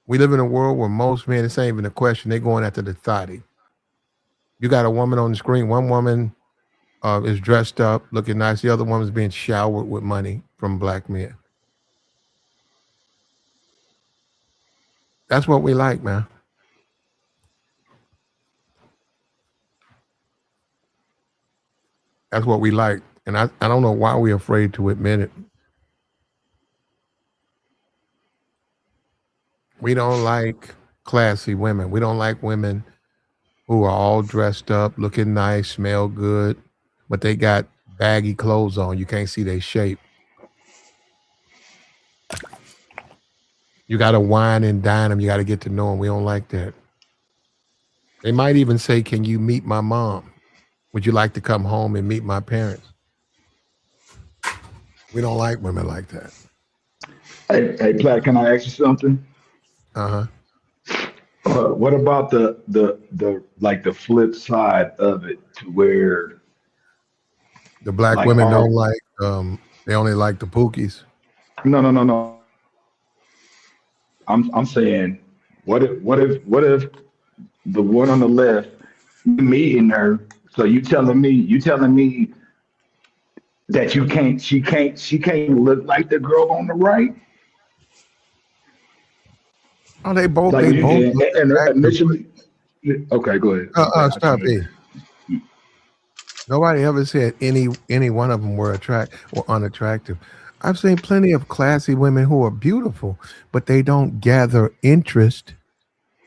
We live in a world where most men, it's ain't even a question, they're going after the thotty. You got a woman on the screen, one woman is dressed up, looking nice, the other woman's being showered with money from black men. That's what we like, man. That's what we like. And I don't know why we're afraid to admit it. We don't like classy women. We don't like women who are all dressed up, looking nice, smell good, but they got baggy clothes on. You can't see their shape. You got to wine and dine them. You got to get to know them. We don't like that. They might even say, "Can you meet my mom? Would you like to come home and meet my parents?" We don't like women like that. Hey, Platt, can I ask you something? Uh huh. What about the like the flip side of it, to where The black like women don't our like. They only like the pookies. no. I'm saying, what if the one on the left, you meeting her, so you telling me that she can't look like the girl on the right? Oh, they both Like they you both look and attractive. initially, okay, go ahead. My bad. I Stop shouldn't it. have. Nobody ever said any one of them were unattractive. I've seen plenty of classy women who are beautiful, but they don't gather interest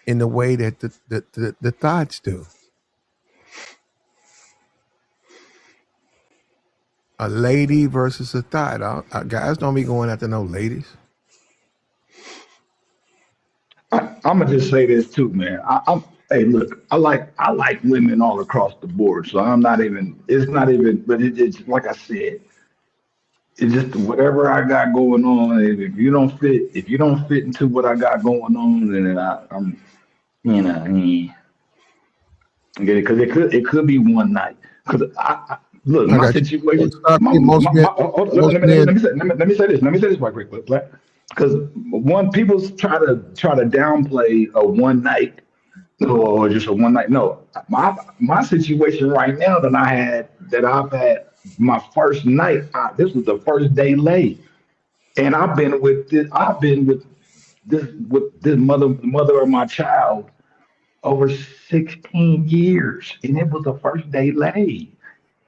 in the way that the thoughts do. A lady versus a thought. Guys don't be going after no ladies. I'm gonna just say this too, man. Hey, look, I like women all across the board, so I'm not even. It's not even. But it's like I said, it's just whatever I got going on. If you don't fit into what I got going on, then I'm, because it could be one night. Because look, I my got you. situation. Stop it. Most men. Let me say this right quick, because one people try to downplay a one night, or just a one night. No, my situation right now that I've had my first night. This was the first day late, and I've been with this mother of my child over 16 years, and it was the first day late.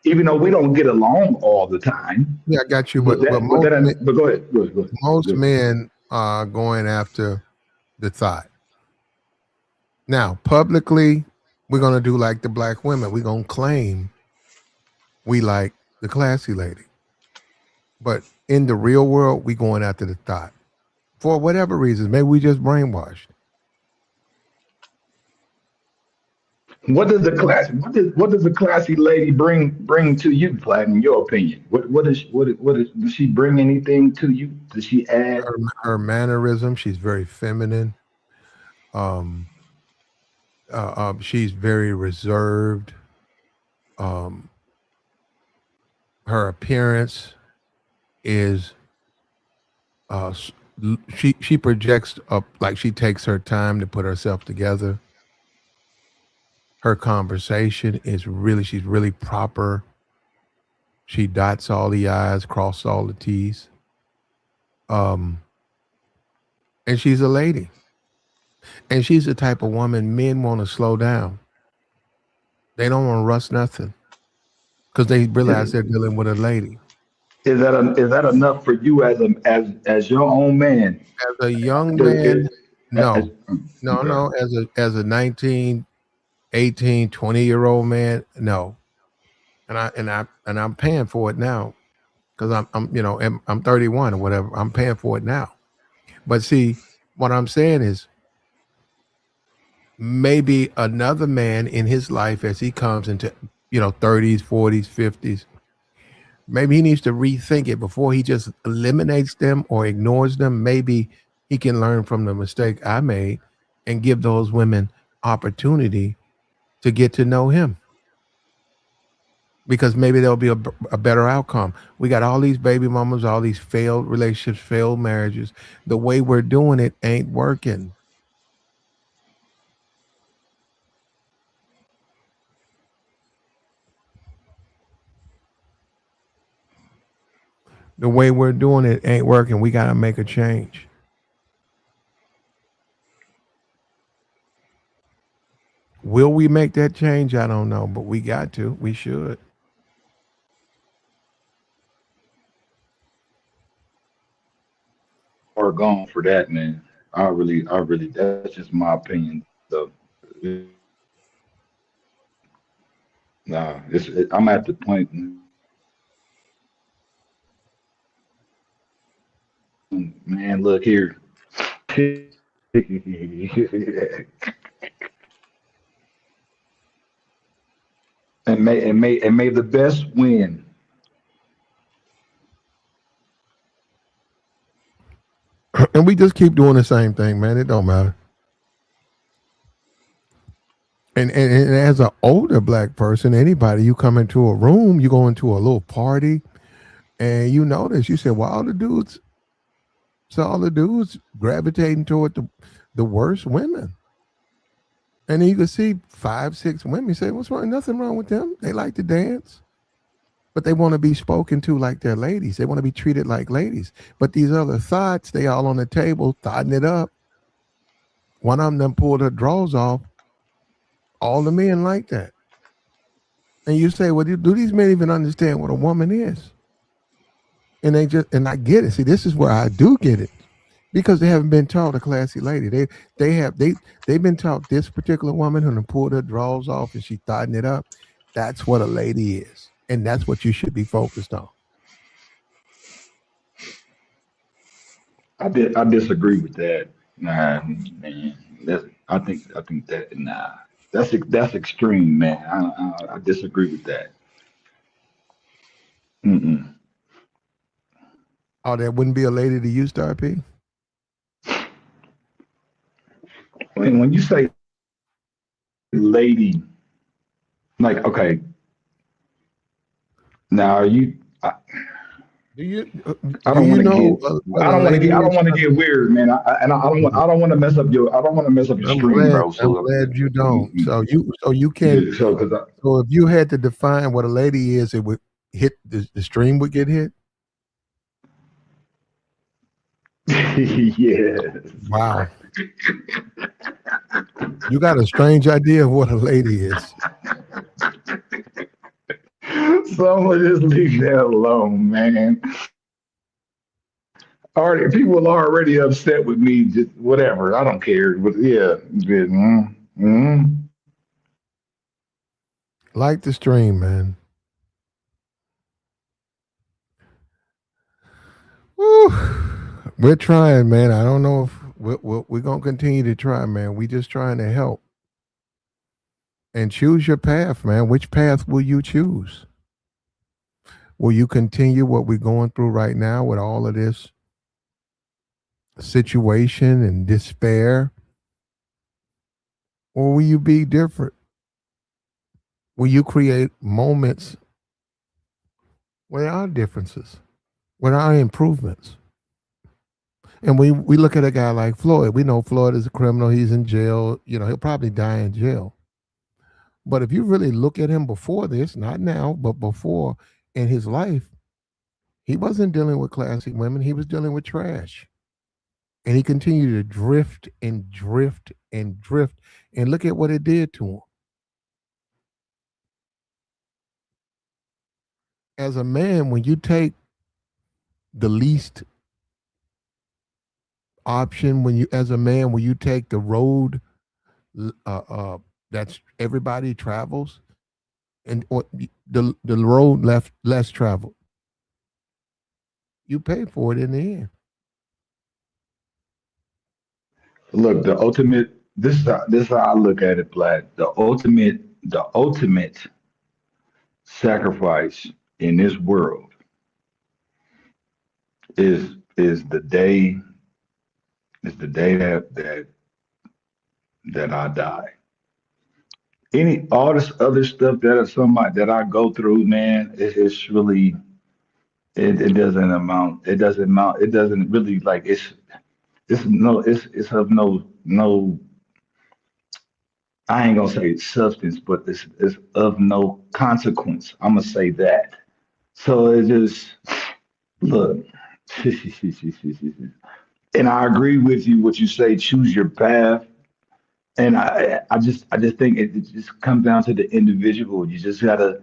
Even though we don't get along all the time, Yeah, I got you. but But that but that but go ahead, go ahead. most Go ahead. men are going after the thought. Now, publicly, we're gonna do like the black women. We're gonna claim we like the classy lady. But in the real world, we going after the thought. For whatever reasons. Maybe we just brainwashed. What does a classy lady bring to you, Platt? In your opinion, does she bring anything to you? Does she add? Her mannerism, she's very feminine. Um, she's very reserved. Um, her appearance is she projects up like she takes her time to put herself together. Her conversation is really she's really proper. She dots all the I's, crosses all the T's. Um, and she's a lady. And she's the type of woman men want to slow down. They don't want to rush nothing because they Is, realize they're dealing with a lady. is that enough for you as your own man? As a young Does man, it, as, no. No, okay. no. As a 19, 18, 20-year old man, no. And I'm paying for it now because I'm 31 or whatever. I'm paying for it now. But see, what I'm saying is maybe another man in his life as he comes into 30s, 40s, 50s, maybe he needs to rethink it before he just eliminates them or ignores them. Maybe he can learn from the mistake I made and give those women opportunity to get to know him because maybe there'll be a better outcome. We got all these baby mamas, all these failed relationships, failed marriages. The way we're doing it ain't working. The way we're doing it ain't working. We got to make a change. Will we make that change? I don't know, but we got to. We should. Or gone for that, man. I really, that's just my opinion. So, I'm at the point, man. Look here, and may the best win. And we just keep doing the same thing, man. It don't matter. And as an older black person, anybody, you come into a room, you go into a little party, and you notice, you say, well, all the dudes gravitating toward the worst women. And then you can see 5, 6 women. You say, what's wrong? Nothing wrong with them. They like to dance, but they want to be spoken to like they're ladies. They want to be treated like ladies. But these other thoughts, they all on the table, thotting it up. One of them pulled her drawers off. All the men like that. And you say, well, do these men even understand what a woman is? And and I get it. See, this is where I do get it. Because they haven't been taught a classy lady. They've been taught this particular woman who pulled her drawers off and she thotting it up. That's what a lady is. And that's what you should be focused on. I disagree with that. Nah, man. I think that nah. That's extreme, man. I disagree with that. Mm-mm. Oh, there wouldn't be a lady to you, Star P? When you say lady, like okay, now are you? Do you I do don't you want to know get. what I a don't want to lady get. I don't is? want to get weird, man. I don't want. I don't want to mess up your. I don't want to mess up your stream, bro. I'm So, glad you don't. mm, So you can yeah, so because so if you had to define what a lady is, it would hit the stream would get hit. yes, Wow. You got a strange idea of what a lady is. someone just leave that alone, man. Already, people are already upset with me. Just whatever. I don't care. But yeah, good. Like the stream, man. Woo. We're trying, man. I don't know if we're going to continue to try, man. We just trying to help. And choose your path, man. Which path will you choose? Will you continue what we're going through right now with all of this situation and despair? Or will you be different? Will you create moments where there are differences, where there are improvements? And we look at a guy like Floyd. We know Floyd is a criminal. He's in jail. You know, he'll probably die in jail. But if you really look at him before this, not now, but before in his life, he wasn't dealing with classy women. He was dealing with trash. And he continued to drift and drift and drift. And look at what it did to him. As a man, when you take the least option, when you, as a man, when you take the road that's everybody travels, and or the road left less traveled, you pay for it in the end. Look, the ultimate. This is how I look at it, Black. The ultimate sacrifice in this world is the day that I die. Any all this other stuff that is somebody that I go through, man, it's really it doesn't amount. It doesn't amount. It doesn't really like it's of no. I ain't gonna say substance, but it's of no consequence. I'm gonna say that. So it just look, and I agree with you. What you say, choose your path. And I just think it just comes down to the individual. You just gotta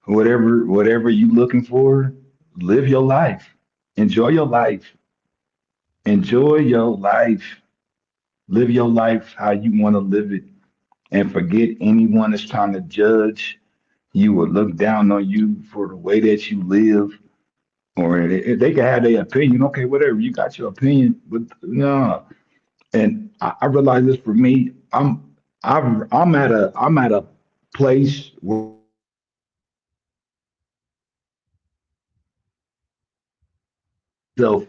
whatever you looking for, live your life, enjoy your life, enjoy your life, live your life how you want to live it, and forget anyone that's trying to judge you or look down on you for the way that you live. Or they can have their opinion. Okay, whatever. You got your opinion, but no. And I realize this for me. I'm at a place where I realize self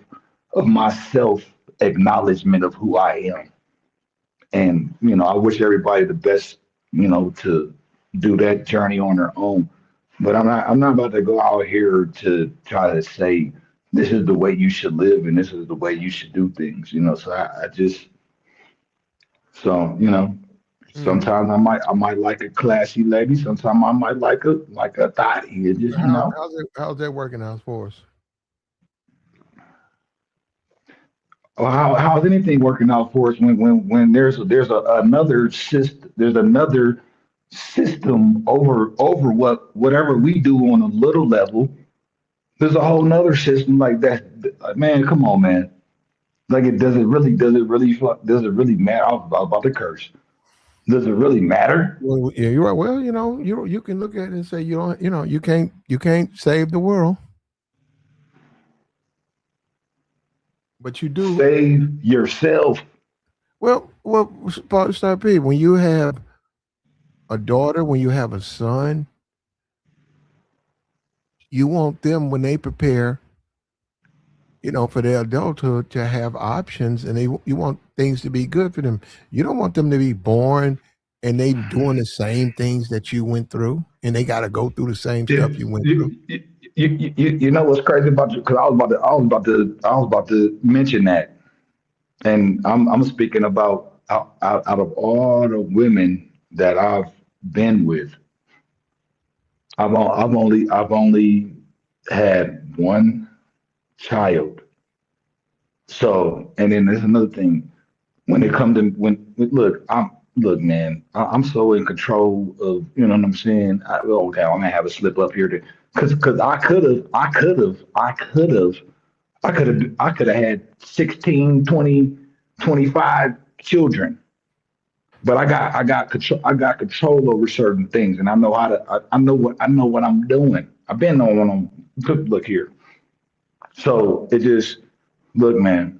of my self acknowledgement of who I am. And I wish everybody the best, to do that journey on their own. But I'm not about to go out here to try to say this is the way you should live and this is the way you should do things. So I just so Mm-hmm. sometimes I might like a classy lady. Sometimes I might like a thotty. It just How's that working out for us? or how's anything working out for us when there's another system over whatever we do on a little level. There's a whole nother system like that. Man, come on, man. Like it does it really matter? I was about to curse. Does it really matter? Well, yeah, you're right. Well, you can look at it and say you don't, you can't save the world, but you do. Save yourself. Well, start P. When you have a daughter, when you have a son, you want them when they prepare, for their adulthood to have options, and you want things to be good for them. You don't want them to be born and they doing the same things that you went through, and they got to go through the same You, stuff you went through. you know what's crazy about you? Because I was about to mention that, and I'm speaking about out of all the women that I've been with, I've only had one child. So, and then there's another thing. When it comes to look, man, I'm so in control of, you know what I'm saying. Okay, I'm gonna have a slip up here, because I could have had 16, 20, 25 children, but I got control over certain things, and I know how to. I know what I'm doing. I've been on what I'm. Look here. So it just look, man.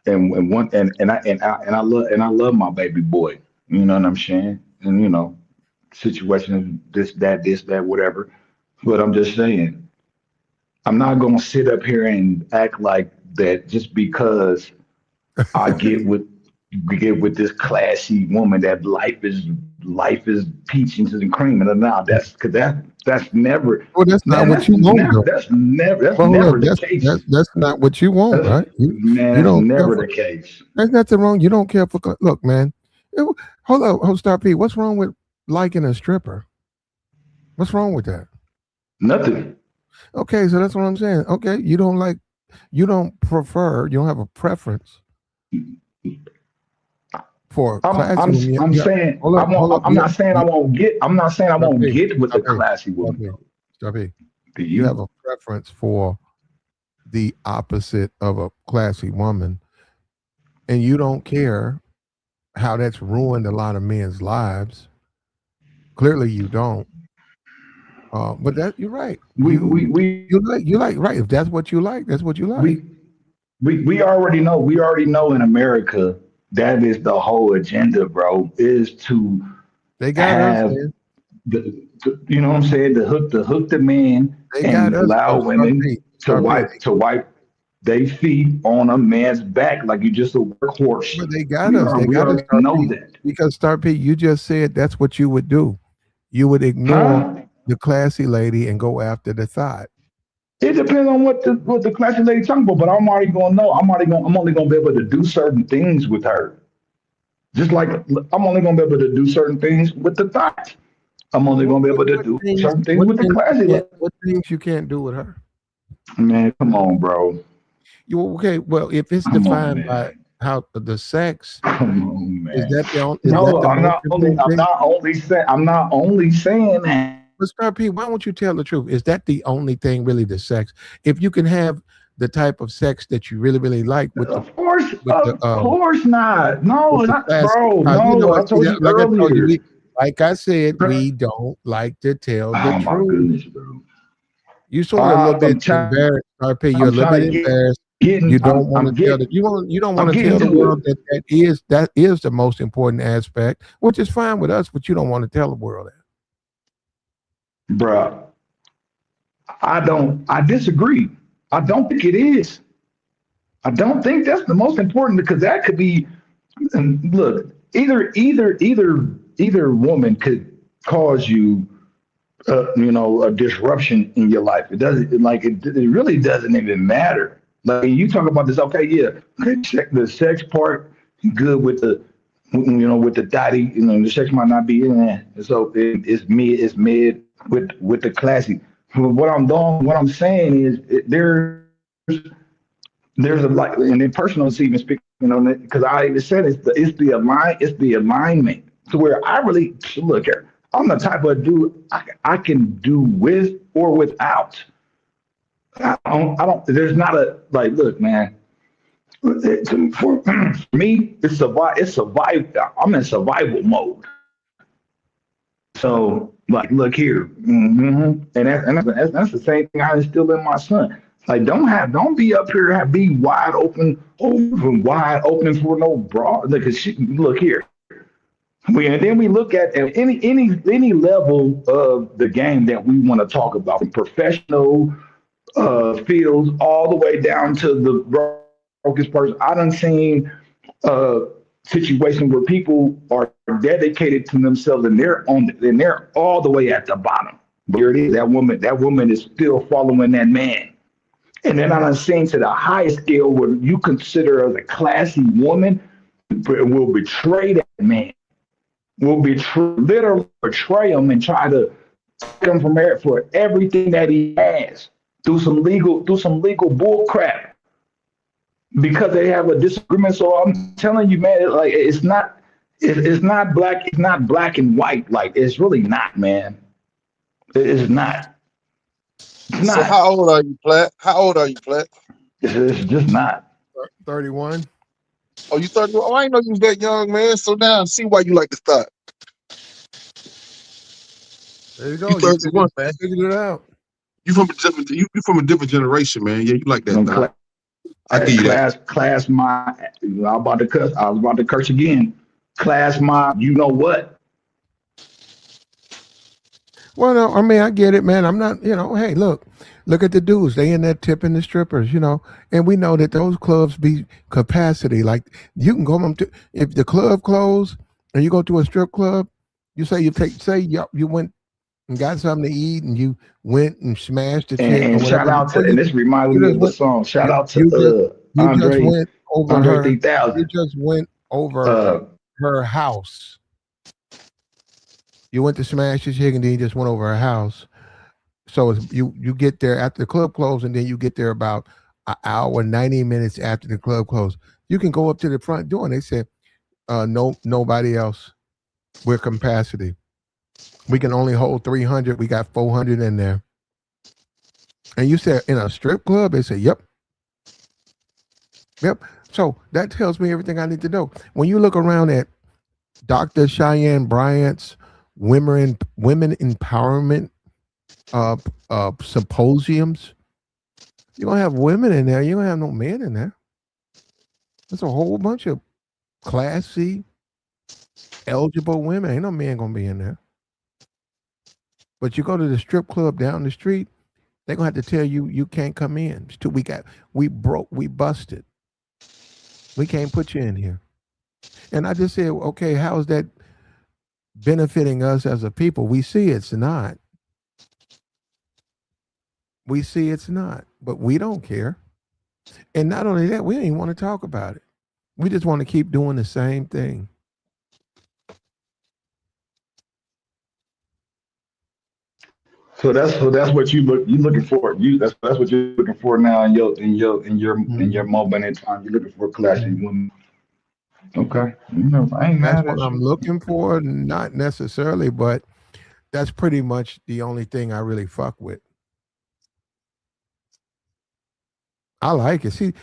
And I love my baby boy. You know what I'm saying? and situation, this, that, whatever. But I'm just saying, I'm not gonna sit up here and act like that just because I get with this classy woman that life is peaches and cream and now that's because that's never Well, that's not man what that's you want, never though. that's never that's Well, hold up. never the That's case. that's not what you want, That's, right? man, You that's don't care never for. the case. There's nothing wrong. You don't care for. Look, man. Hold up. Hold stop. P. What's wrong with liking a stripper? What's wrong with that? Nothing. Okay, so that's what I'm saying. Okay, you don't like. You don't prefer. You don't have a preference for I'm classy I'm women. I'm Yeah. saying Hold I up. won't. Hold up. I'm not saying I won't get. I'm not saying I Stop won't P. get with Stop the P. classy Stop woman P. though. Stop P. Do You have you? a preference for the opposite of a classy woman, and you don't care how that's ruined a lot of men's lives. Clearly, you don't. But that you're right. We we we You like right. If that's what you like, that's what you like. we we already know. We already know in America that is the whole agenda, bro. Is to They got us, have man. you know what I'm saying? To hook the man They got and us. allow Star women P. Star P. to wipe their feet on a man's back like you just a workhorse. But they got We us. are They we got us, already Star know P. that. Because Star P, you just said that's what you would do. You would ignore Huh? the classy lady and go after the thought. It depends on what the classy lady talking about, but I'm already gonna know. I'm only gonna be able to do certain things with her. Just like I'm only gonna be able to do certain things with the thought. I'm only What gonna be what able to what do things certain things with the classy lady. what things you can't do with her? Man, come on, bro. You okay? Well, if it's Come on, defined by man. how the sex, Come on, is man. that is that No, the most important I'm thing? not only saying that. But Star P, why won't you tell the truth? Is that the only thing really the sex? If you can have the type of sex that you really, really like Of course not. No, with the not classy, bro. you know No, what? I See told that, you like I told you, earlier. like I said, we don't like to tell the Oh my truth. goodness, bro. You sort of a little bit I'm trying. embarrassed, Star P. You're a I'm little bit trying to embarrassed. getting. You don't want to I'm tell getting. you don't want I'm to getting tell the to it, world that is the most important aspect, which is fine with us, but you don't want to tell the world that. bro. I don't. I disagree. I don't think it is. I don't think that's the most important because that could be. And look, either woman could cause you a disruption in your life. It doesn't it really doesn't even matter. Like you talk about this, okay, yeah, okay, check the sex part, good with the daddy, the sex might not be in there. So it's mid with the classy. What I'm saying is there's a like, and then personal even speaking on it because I even said it's the alignment to where I really look here. I'm the type of dude I can do with or without. I don't. There's not a like. Look, man. For me, it's survive. It's survive. I'm in survival mode. So, like, look here, and that's the same thing I instill in my son. Like, don't be up here, be wide open for no bra. Look here. And then we look at any level of the game that we want to talk about, from professional fields all the way down to the brokest person. I done seen uh, situations where people are dedicated to themselves and they're all the way at the bottom. But here it is, that woman is still following that man. And then I done seen to the highest scale where you consider as a classy woman will betray that man, will literally betray him and try to take him from there for everything that he has through some legal bull crap because they have a disagreement. So I'm telling you, man, it's not black and white. Like it's really not, man. It's not. It's So not. how old are you, Platt? How old are you, Platt? It's just not. 31. Oh, you 30? Oh, I didn't know you was that young, man. So now I see why you like to start. There you You go. You 31, man. figured it out. You from a different generation, man. Yeah, you like that thought. I give you that. Class my. I was about to curse again. Class my. You know what? Well, no, I mean, I get it, man. I'm not, hey, look at the dudes. They in there tipping the strippers, and we know that those clubs be capacity. Like you can go up to if the club closed and you go to a strip club, you say you went and got something to eat and you went and smashed the chick or And shout whatever. out to, Before and this reminds you me just of a went, song. Shout you, out to you just you just Andre went over Andre her. You 3000. just went over Uh, her house. You went to smash the chick and then you just went over her house. So you get there after the club closed, and then you get there about an hour, 90 minutes after the club closed. You can go up to the front door, and they said, "No, nobody else. We're capacity. We can only hold 300. We got 400 in there." And you said in a strip club, they said, "Yep, yep." So that tells me everything I need to know. When you look around at Dr. Cheyenne Bryant's women empowerment uh, symposiums, you're gonna have women in there. You don't have no men in there. There's a whole bunch of classy, eligible women. Ain't no man gonna be in there. But you go to the strip club down the street, they're gonna have to tell you you can't come in. We busted. We can't put you in here. And I just said, okay, how is that benefiting us as a people? We see it's not. We see it's not. But we don't care. And not only that, we don't even want to talk about it. We just want to keep doing the same thing. so that's what you looking for. That's what you're looking for now in your Mhm. moment in time. You're looking for classy Mhm. women. Okay, I ain't That's mad what at I'm you. looking for, not necessarily, but that's pretty much the only thing I really fuck with. I like it. See,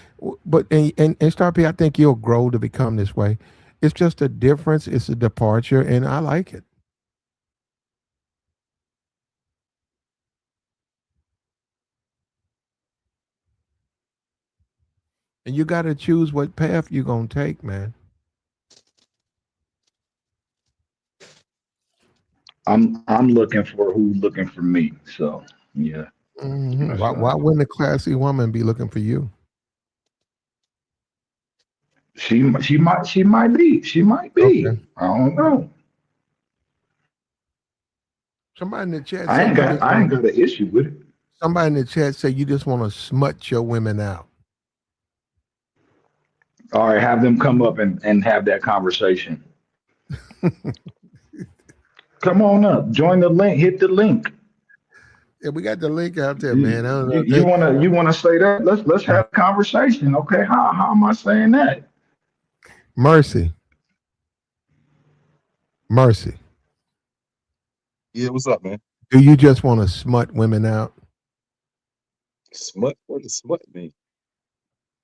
but and Star P, I think you'll grow to become this way. It's just a difference. It's a departure, and I like it. And you got to choose what path you're gonna take, man. I'm looking for who's looking for me. So yeah, that's Why wouldn't a classy woman be looking for you? she might be. Okay. I don't know. Somebody in the chat I say ain't you got just I want ain't to. got an issue with it. Somebody in the chat say you just want to smut your women out. All right, have them come up and have that conversation. Come on up, join the link, hit the link. Yeah, we got the link out there, man. I You, don't know. you, you wanna you wanna say that? Let's have a conversation. Okay, how am I saying that? Mercy, mercy. Yeah, what's up, man? Do you just want to smut women out? Smut? What does smut mean?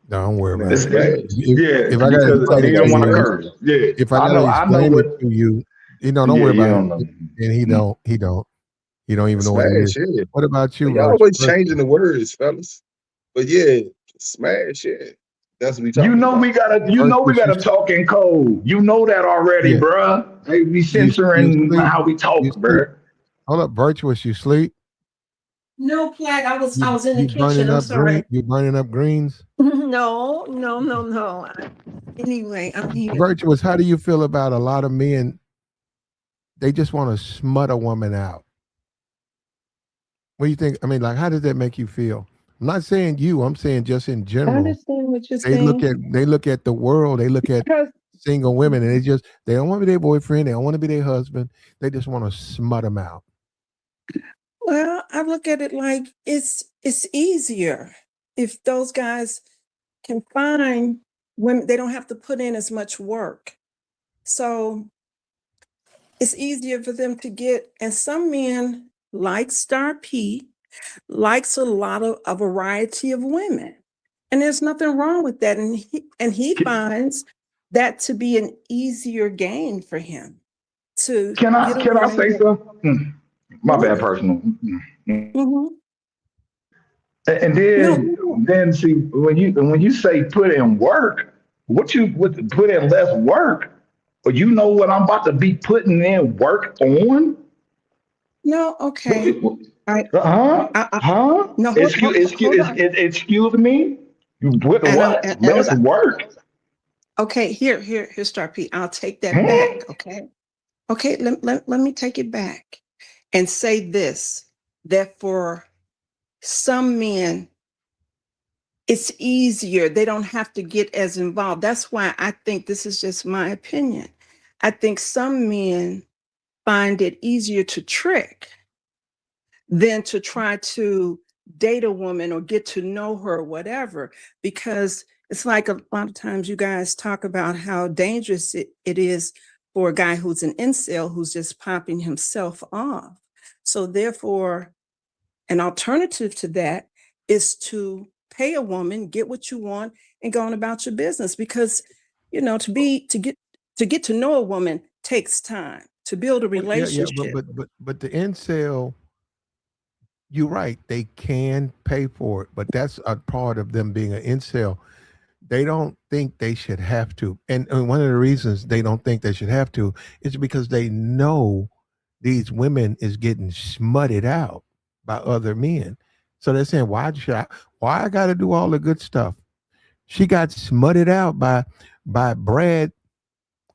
Don't worry Nah, about It's, it. it's smash. yeah, If I gotta because explain he it That's to don't want to you, smash. curse. Yeah, if I gotta I know explain it what. to you, don't Yeah, worry you about it. don't know. And he Mm. don't. He don't. He don't even know what it is. Smash, yeah. What about you, Y'all Virtue? always changing the words, fellas. But yeah, smash, yeah. That's what we You talking know about. we gotta you know we Virtuous, gotta talk in code. You know that already, yeah. bruh. They be You censoring sleep. how we You talk, sleep. bruh. Hold up, Virtuous. You sleep. No, Flag, I was in the You kitchen. burning I'm up green. sorry. You burning up greens. No, no, no, no. Anyway, I'm here. Virtuous. How do you feel about a lot of men? They just want to smut a woman out. What do you think? I mean, like, how does that make you feel? I'm not saying you. I'm saying just in I general. understand what you're They look saying. at they look at the world. They look at Because single women, and they don't want to be their boyfriend. They don't want to be their husband. They just want to smut them out. well, I look at it like it's easier if those guys can find women. They don't have to put in as much work. So it's easier for them to get. And some men like Star P likes a lot of a variety of women. And there's nothing wrong with that. And he Can, finds that to be an easier gain for him to can get I a can I woman say that something? My bad, mhm, personal. mhm. And No, then see when you say put in work, what put in less work? Or you know what I'm about to be putting in work on? No, okay. I, Huh? I Huh? no, Excuse, hold on. excuse me? And I'm What? Let's work. okay. Here's Star P. I'll take that back. Hmm? Okay. Okay. Let me take it back and say this: that for some men, it's easier. They don't have to get as involved. That's why I think this is just my opinion. I think some men find it easier to trick than to try to date a woman or get to know her or whatever, because it's like a lot of times you guys talk about how dangerous it is for a guy who's an incel who's just popping himself off. So therefore, an alternative to that is to pay a woman, get what you want, and go on about your business. Because, to get to know a woman takes time. To build a Well, yeah, relationship. but the incel, you're right. They can pay for it, but that's a part of them being an incel. They don't think they should have to, and one of the reasons they don't think they should have to is because they know these women is getting smutted out by other men. So they're saying, "Why should I? Why I got to do all the good stuff?" She got smutted out by Brad,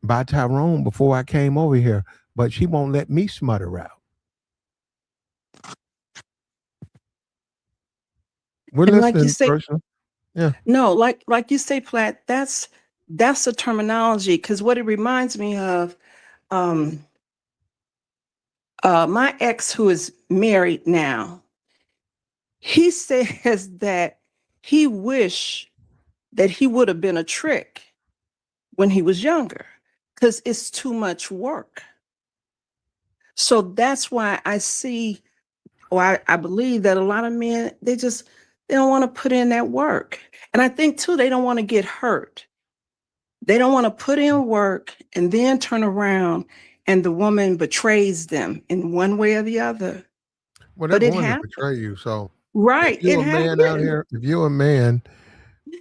by Tyrone before I came over here, but she won't let me smut her out. We're And like you listening, say, person. Yeah. no, like you say, Platt, that's a terminology, because what it reminds me of, um, my ex who is married now, he says that he wish that he would have been a trick when he was younger because it's too much work. So that's why I see, or I believe that a lot of men, they don't want to put in that work. And I think too, they don't want to get hurt. They don't want to put in work and then turn around and the woman betrays them in one way or the other. Well, they're But it going to happens. betray you. So if Right. It you're a man out happens. here, if you're a man,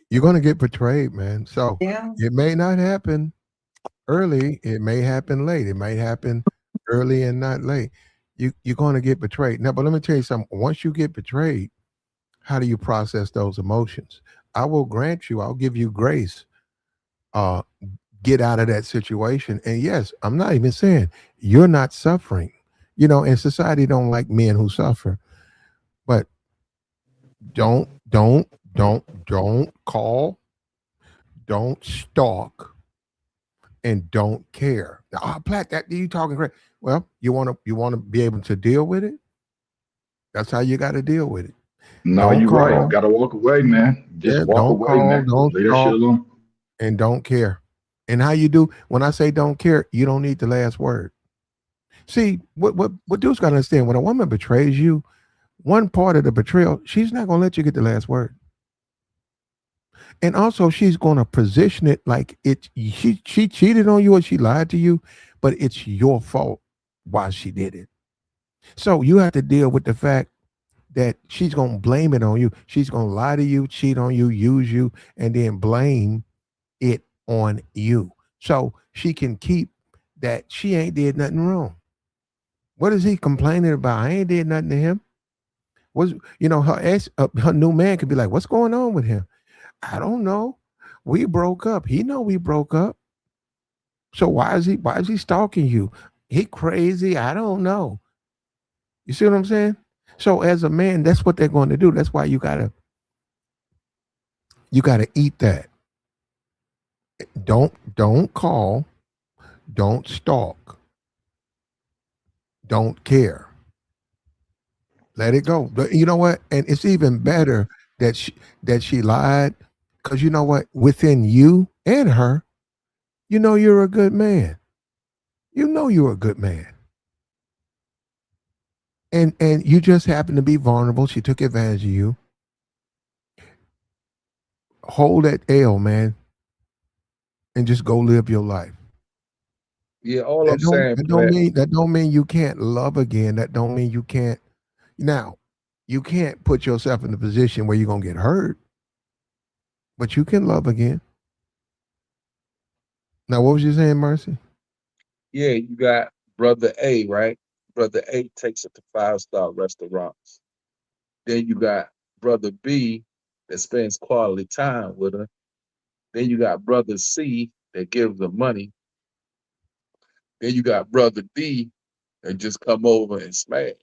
you're going to get betrayed, man. So Yeah. it may not happen early. It may happen late. It might happen early and not late. You're going to get betrayed. Now, but let me tell you something. Once you get betrayed, how do you process those emotions? I will grant you, I'll give you grace. Uh, get out of that situation. And yes, I'm not even saying you're not suffering. And society don't like men who suffer. But don't call, don't stalk, and don't care. Oh, Platt, that you talking great. Well, you want to be able to deal with it. That's how you got to deal with it. No, Don't you're right. call, Gotta walk away, man. Just yeah, walk don't away, call, man. don't Leave that shit stalk, alone. and don't care. And how you do when I say don't care, you don't need the last word. See, what dudes gotta understand, when a woman betrays you, one part of the betrayal, she's not gonna let you get the last word. And also she's gonna position it like she cheated on you or she lied to you, but it's your fault why she did it. So you have to deal with the fact that she's gonna blame it on you. She's gonna lie to you, cheat on you, use you, and then blame it on you. So she can keep that she ain't did nothing wrong. What is he complaining about? I ain't did nothing to him. Was her new man could be like, what's going on with him? I don't know. We broke up. He know we broke up. So why is he stalking you? He crazy. I don't know. You see what I'm saying? So as a man, that's what they're going to do. That's why you gotta eat that. Don't call. Don't stalk. Don't care. Let it go. But you know what? And it's even better that she lied, because you know what? Within you and her, you're a good man. You know you're a good man. And you just happen to be vulnerable. She took advantage of you. Hold that L, man, and just go live your life. Yeah, all I'm That don't saying, that don't Platt. mean that don't mean you can't love again. That don't mean you can't. Now, you can't put yourself in a position where you're gonna get hurt, but you can love again. Now, what was you saying, Mercy? Yeah, you got brother A, right? Brother A takes her to 5-star restaurants. Then you got brother B that spends quality time with her. Then you got brother C that gives her money. Then you got brother D that just come over and smash.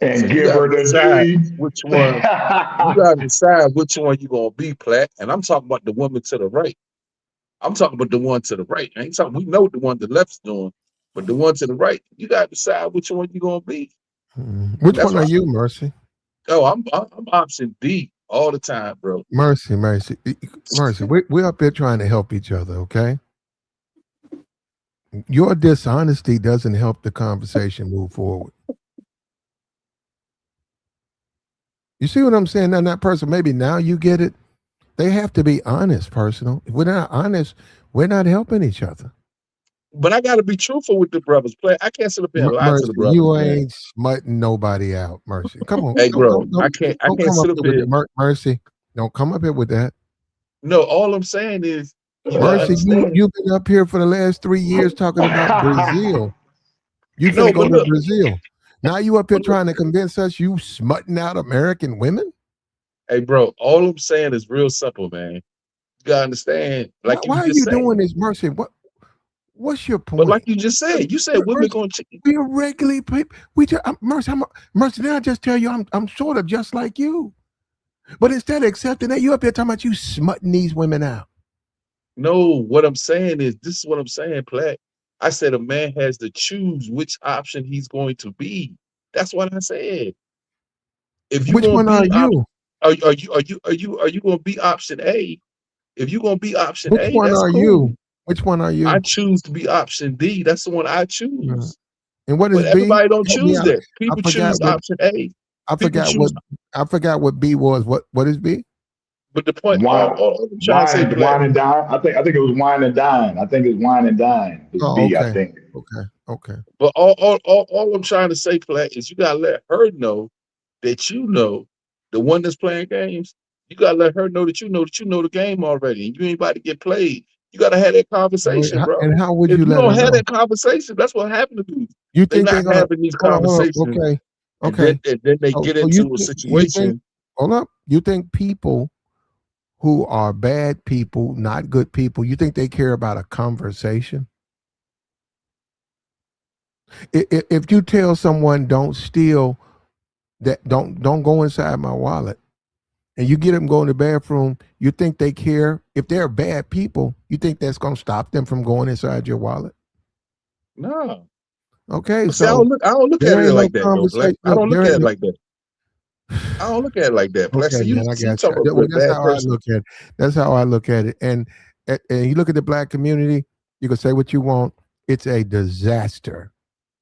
So And you give got her to the decide D. which one. You got to decide which one you gonna be, Platt. And I'm talking about the woman to the right. I'm talking about the one to the right. I ain't talking. We know the one the left's doing, but the one to the right, you got to decide which one you gonna be. And Which that's one why. are you, Mercy? Oh, I'm option D all the time, bro. Mercy, Mercy, Mercy. We're up here trying to help each other, okay? Your dishonesty doesn't help the conversation move forward. You see what I'm saying? Now, that person, maybe now you get it. They have to be honest, personal. If we're not honest, we're not helping each other. But I got to be truthful with the brothers. Play. I can't sit up here and lie to Mercy, the brothers, you man. ain't smutting nobody out. Mercy, come on, Hey, don't bro, don't don't, I don't can't come up sit up here with here. that. Mercy, don't come up here with that. No, all I'm saying is you gotta Mercy, understand. you've been up here for the last 3 years talking about Brazil. You No, finna but go to look, Brazil. Now you up here but look. trying to convince us you smutting out American women? Hey, bro, all I'm saying is real simple, man. You gotta understand, Why, like you why are just you said. doing this, Mercy? What's your But like point? you just said, you said women Mercy, gonna cheat. we are regularly people. We just, Mercy, Mercy. Then I just tell you, I'm sort of just like you. But instead of accepting that, you up here talking about you smutting these women out. No, what I'm saying is this is what I'm saying, Platt. I said a man has to choose which option he's going to be. That's what I said. If you Which gonna one are be you? are you gonna be option A? If you gonna be option Which A, one that's are cool. you? Which one are I you? choose to be option D. That's the one I Uh, choose. And what is But B? everybody don't Help me choose out. that. I People choose forgot what option A. I People forgot choose. what I forgot what B was. What is B? But the point, wine, all I'm trying to say, Platt. wine and dine. I think it was wine and dine. I think it's wine and dine. It's Oh, B. I okay. think. Okay. But all I'm trying to say, Platt, is you gotta let her know that you know the one that's playing games. You gotta let her know that you know the game already, and you ain't about to get played. You gotta have that conversation, bro. And how would If you you let her don't have know? that conversation, that's what happened to dudes. You They think not they're gonna having these hold on, conversations, okay. and Okay. then they So get so into a you think situation. hold up. You think people who are bad people, not good people, you think they care about a conversation? If you tell someone don't steal that don't go inside my wallet and you get them go in the bathroom, you think they care? If they're bad people, you think that's going to stop them from going inside your wallet? No, Okay, but see, so I don't look at there it ain't no like that, though, Black. conversation. I Look, don't look there at ain't it no, like that. I don't look at it like that, Black. okay, man, I You got talking you. about a Well, that's bad how I person. look at it. That's how I look at it. And you look at the black community, you can say what you want. It's a disaster.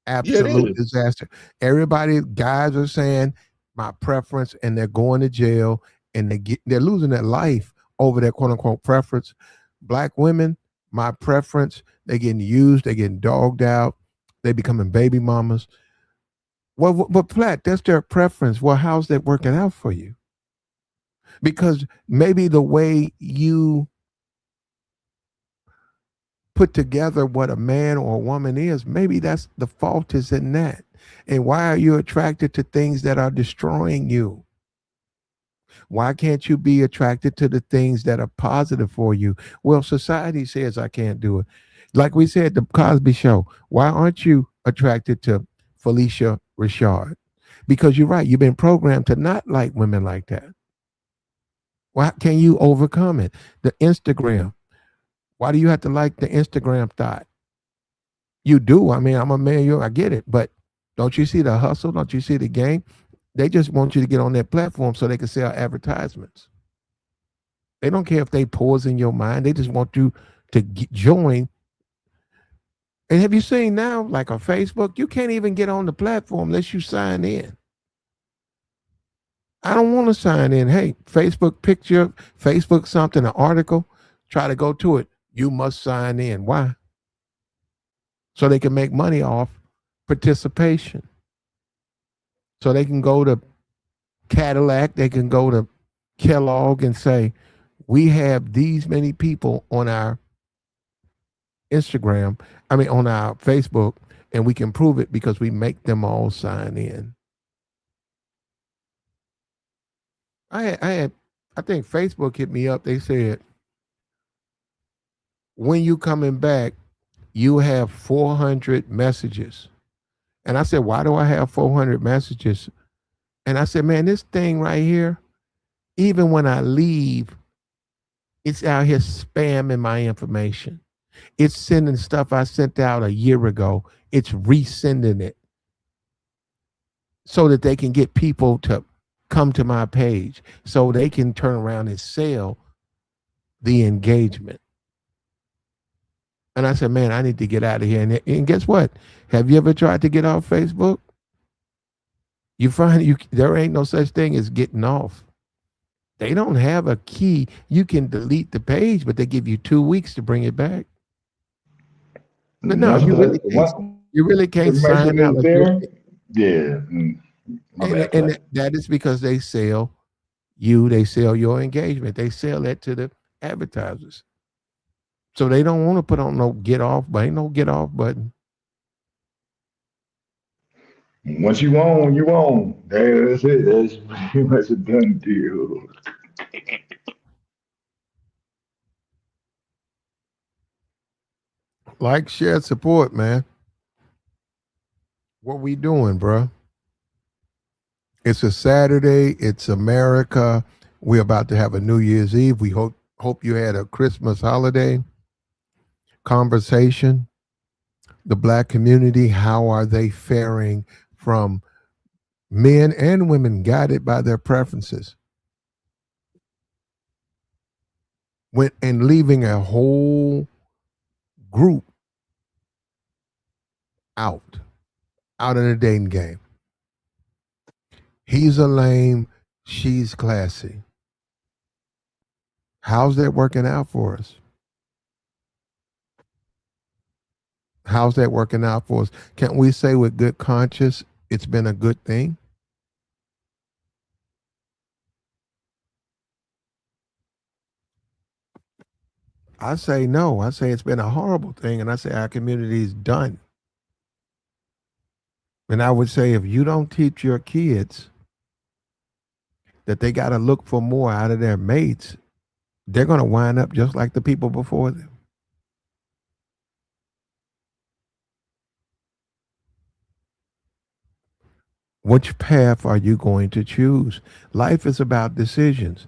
Yeah, it Absolute is. disaster. Everybody, guys are saying my preference, and they're going to jail, and they're losing their life over their quote unquote preference. Black women, my preference, they're getting used, they're getting dogged out, they becoming baby mamas. Well, but Platt, that's their preference. Well, how's that working out for you? Because maybe the way you put together what a man or a woman is, maybe that's the fault is in that. And why are you attracted to things that are destroying you? Why can't you be attracted to the things that are positive for you? Well, society says I can't do it. Like we said, the Cosby Show. Why aren't you attracted to Felicia Richard? Because you're right. You've been programmed to not like women like that. Why can you overcome it? The Instagram. Why do you have to like the Instagram thought? You do. I mean, I'm a man. I get it. But don't you see the hustle? Don't you see the game? They just want you to get on their platform so they can sell advertisements. They don't care if they poison your mind. They just want you to join. And have you seen now, like on Facebook, you can't even get on the platform unless you sign in. I don't want to sign in. Hey, Facebook picture, Facebook something, an article, try to go to it. You must sign in. Why? So they can make money off participation. So they can go to Cadillac, they can go to Kellogg and say, we have these many people on our Instagram, on our Facebook, And we can prove it because we make them all sign in. I had, I think Facebook hit me up. They said, when you coming back, you have 400 messages. And I said, why do I have 400 messages? And I said, man, this thing right here, even when I leave, it's out here spamming my information. It's sending stuff I sent out a year ago. It's resending it so that they can get people to come to my page so they can turn around and sell the engagement. And I said, man, I need to get out of here. And guess what? Have you ever tried to get off Facebook? You find there ain't no such thing as getting off. They don't have a key. You can delete the page, but they give you 2 weeks to bring it back. But no, Once the once you really the can't sign information out is like you. there, yeah. My bad, And play. that is because they sell you. They sell your engagement. They sell that to the advertisers. So they don't want to put on no get off, but ain't no get off button. Once you own, you own. That's it. That's pretty much a done deal. Like, share, support, man. What we doing, bro? It's a Saturday. It's America. We're about to have a New Year's Eve. We hope you had a Christmas holiday conversation. The black community, how are they faring from men and women guided by their preferences? And leaving a whole group out of the dating game. He's a lame, she's classy. How's that working out for us? How's that working out for us? Can't we say with good conscience it's been a good thing? I say no. I say it's been a horrible thing, and I say our community is done. And I would say if you don't teach your kids that they got to look for more out of their mates, they're going to wind up just like the people before them. Which path are you going to choose? Life is about decisions.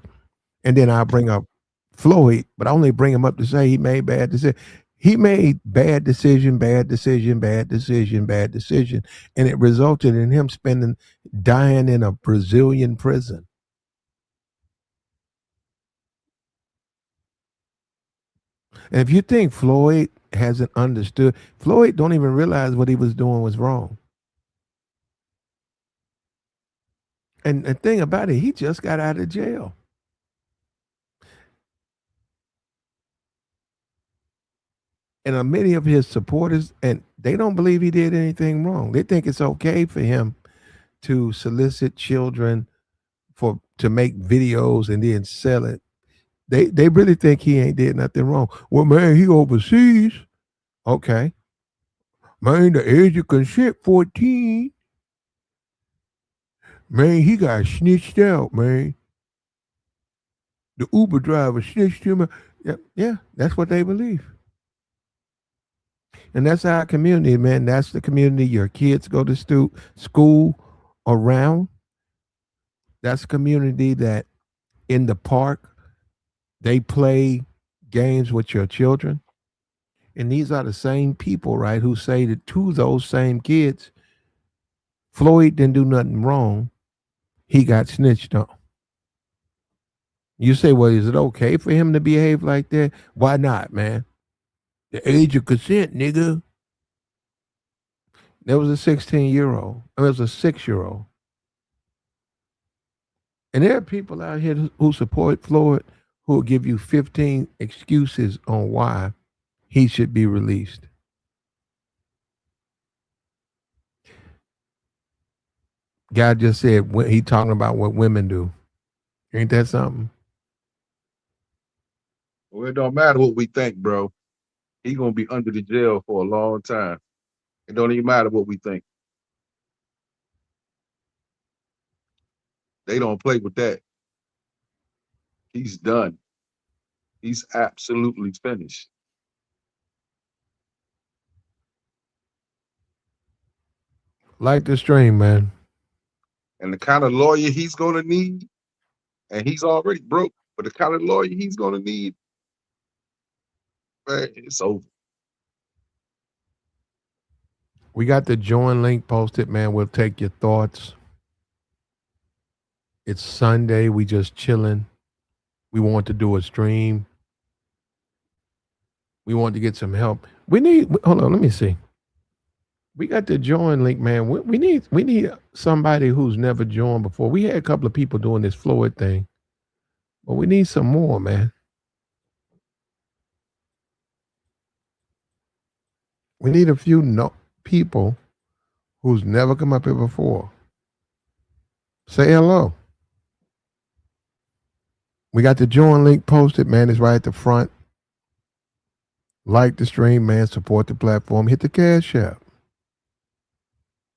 And then I bring up Floyd, but I only bring him up to say he made bad decisions. He made bad decision, bad decision, bad decision, bad decision, and it resulted in him dying in a Brazilian prison. And if you think Floyd hasn't understood, Floyd don't even realize what he was doing was wrong. And the thing about it, he just got out of jail. And many of his supporters, and they don't believe he did anything wrong. They think it's okay for him to solicit children to make videos and then sell it. They really think he ain't did nothing wrong. Well, man, he overseas. Okay. Man, the age of consent 14. Man, he got snitched out, man. The Uber driver snitched him out. Yeah, that's what they believe. And that's our community, man. That's the community your kids go to school around. That's a community that in the park, they play games with your children. And these are the same people, right, who say that to those same kids, Floyd didn't do nothing wrong. He got snitched on. You say, well, is it okay for him to behave like that? Why not, man? The age of consent, nigga. There was a 16-year-old. There was a 6-year-old. And there are people out here who support Floyd who will give you 15 excuses on why he should be released. Guy just said he talking about what women do. Ain't that something? Well, it don't matter what we think, bro. He gonna be under the jail for a long time. It don't even matter what we think. They don't play with that. He's done. He's absolutely finished. Like the stream, man. And the kind of lawyer he's gonna need, and he's already broke, but the kind of lawyer he's gonna need, man, it's over. We got the join link posted, man. We'll take your thoughts. It's Sunday. We just chilling. We want to do a stream. We want to get some help. We need. Hold on. Let me see. We got the join link, man. We need somebody who's never joined before. We had a couple of people doing this Floyd thing, but we need some more, man. We need a few people who's never come up here before. Say hello. We got the join link posted, man. It's right at the front. Like the stream, man. Support the platform. Hit the Cash App.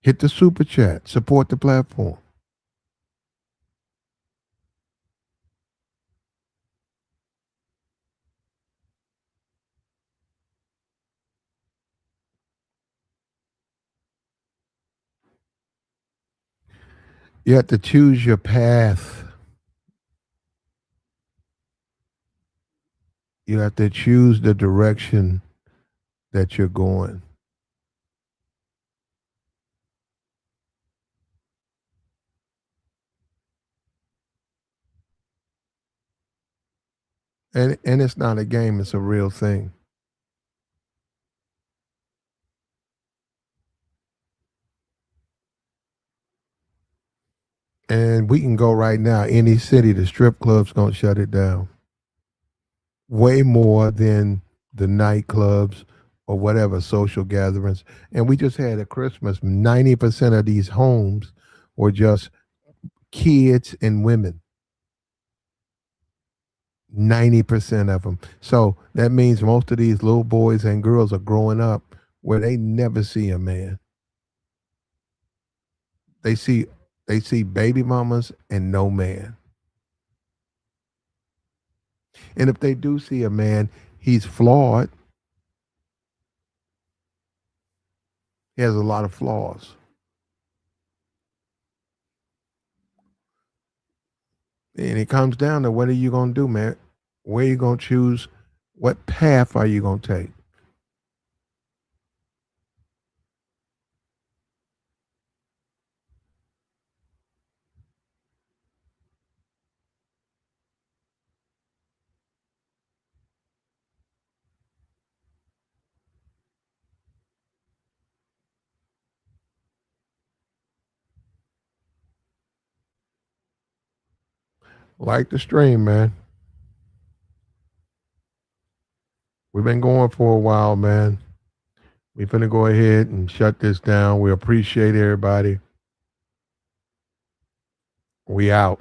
Hit the Super Chat. Support the platform. You have to choose your path. You have to choose the direction that you're going. And it's not a game, it's a real thing. And we can go right now, any city, the strip club's gonna shut it down. Way more than the nightclubs or whatever social gatherings. And we just had a Christmas. 90% of these homes were just kids and women. 90% of them. So that means most of these little boys and girls are growing up where they never see a man. They see baby mamas and no man. And if they do see a man, he's flawed. He has a lot of flaws. And it comes down to what are you going to do, man? Where are you going to choose? What path are you going to take? Like the stream, man. We've been going for a while, man. We're going to go ahead and shut this down. We appreciate everybody. We out.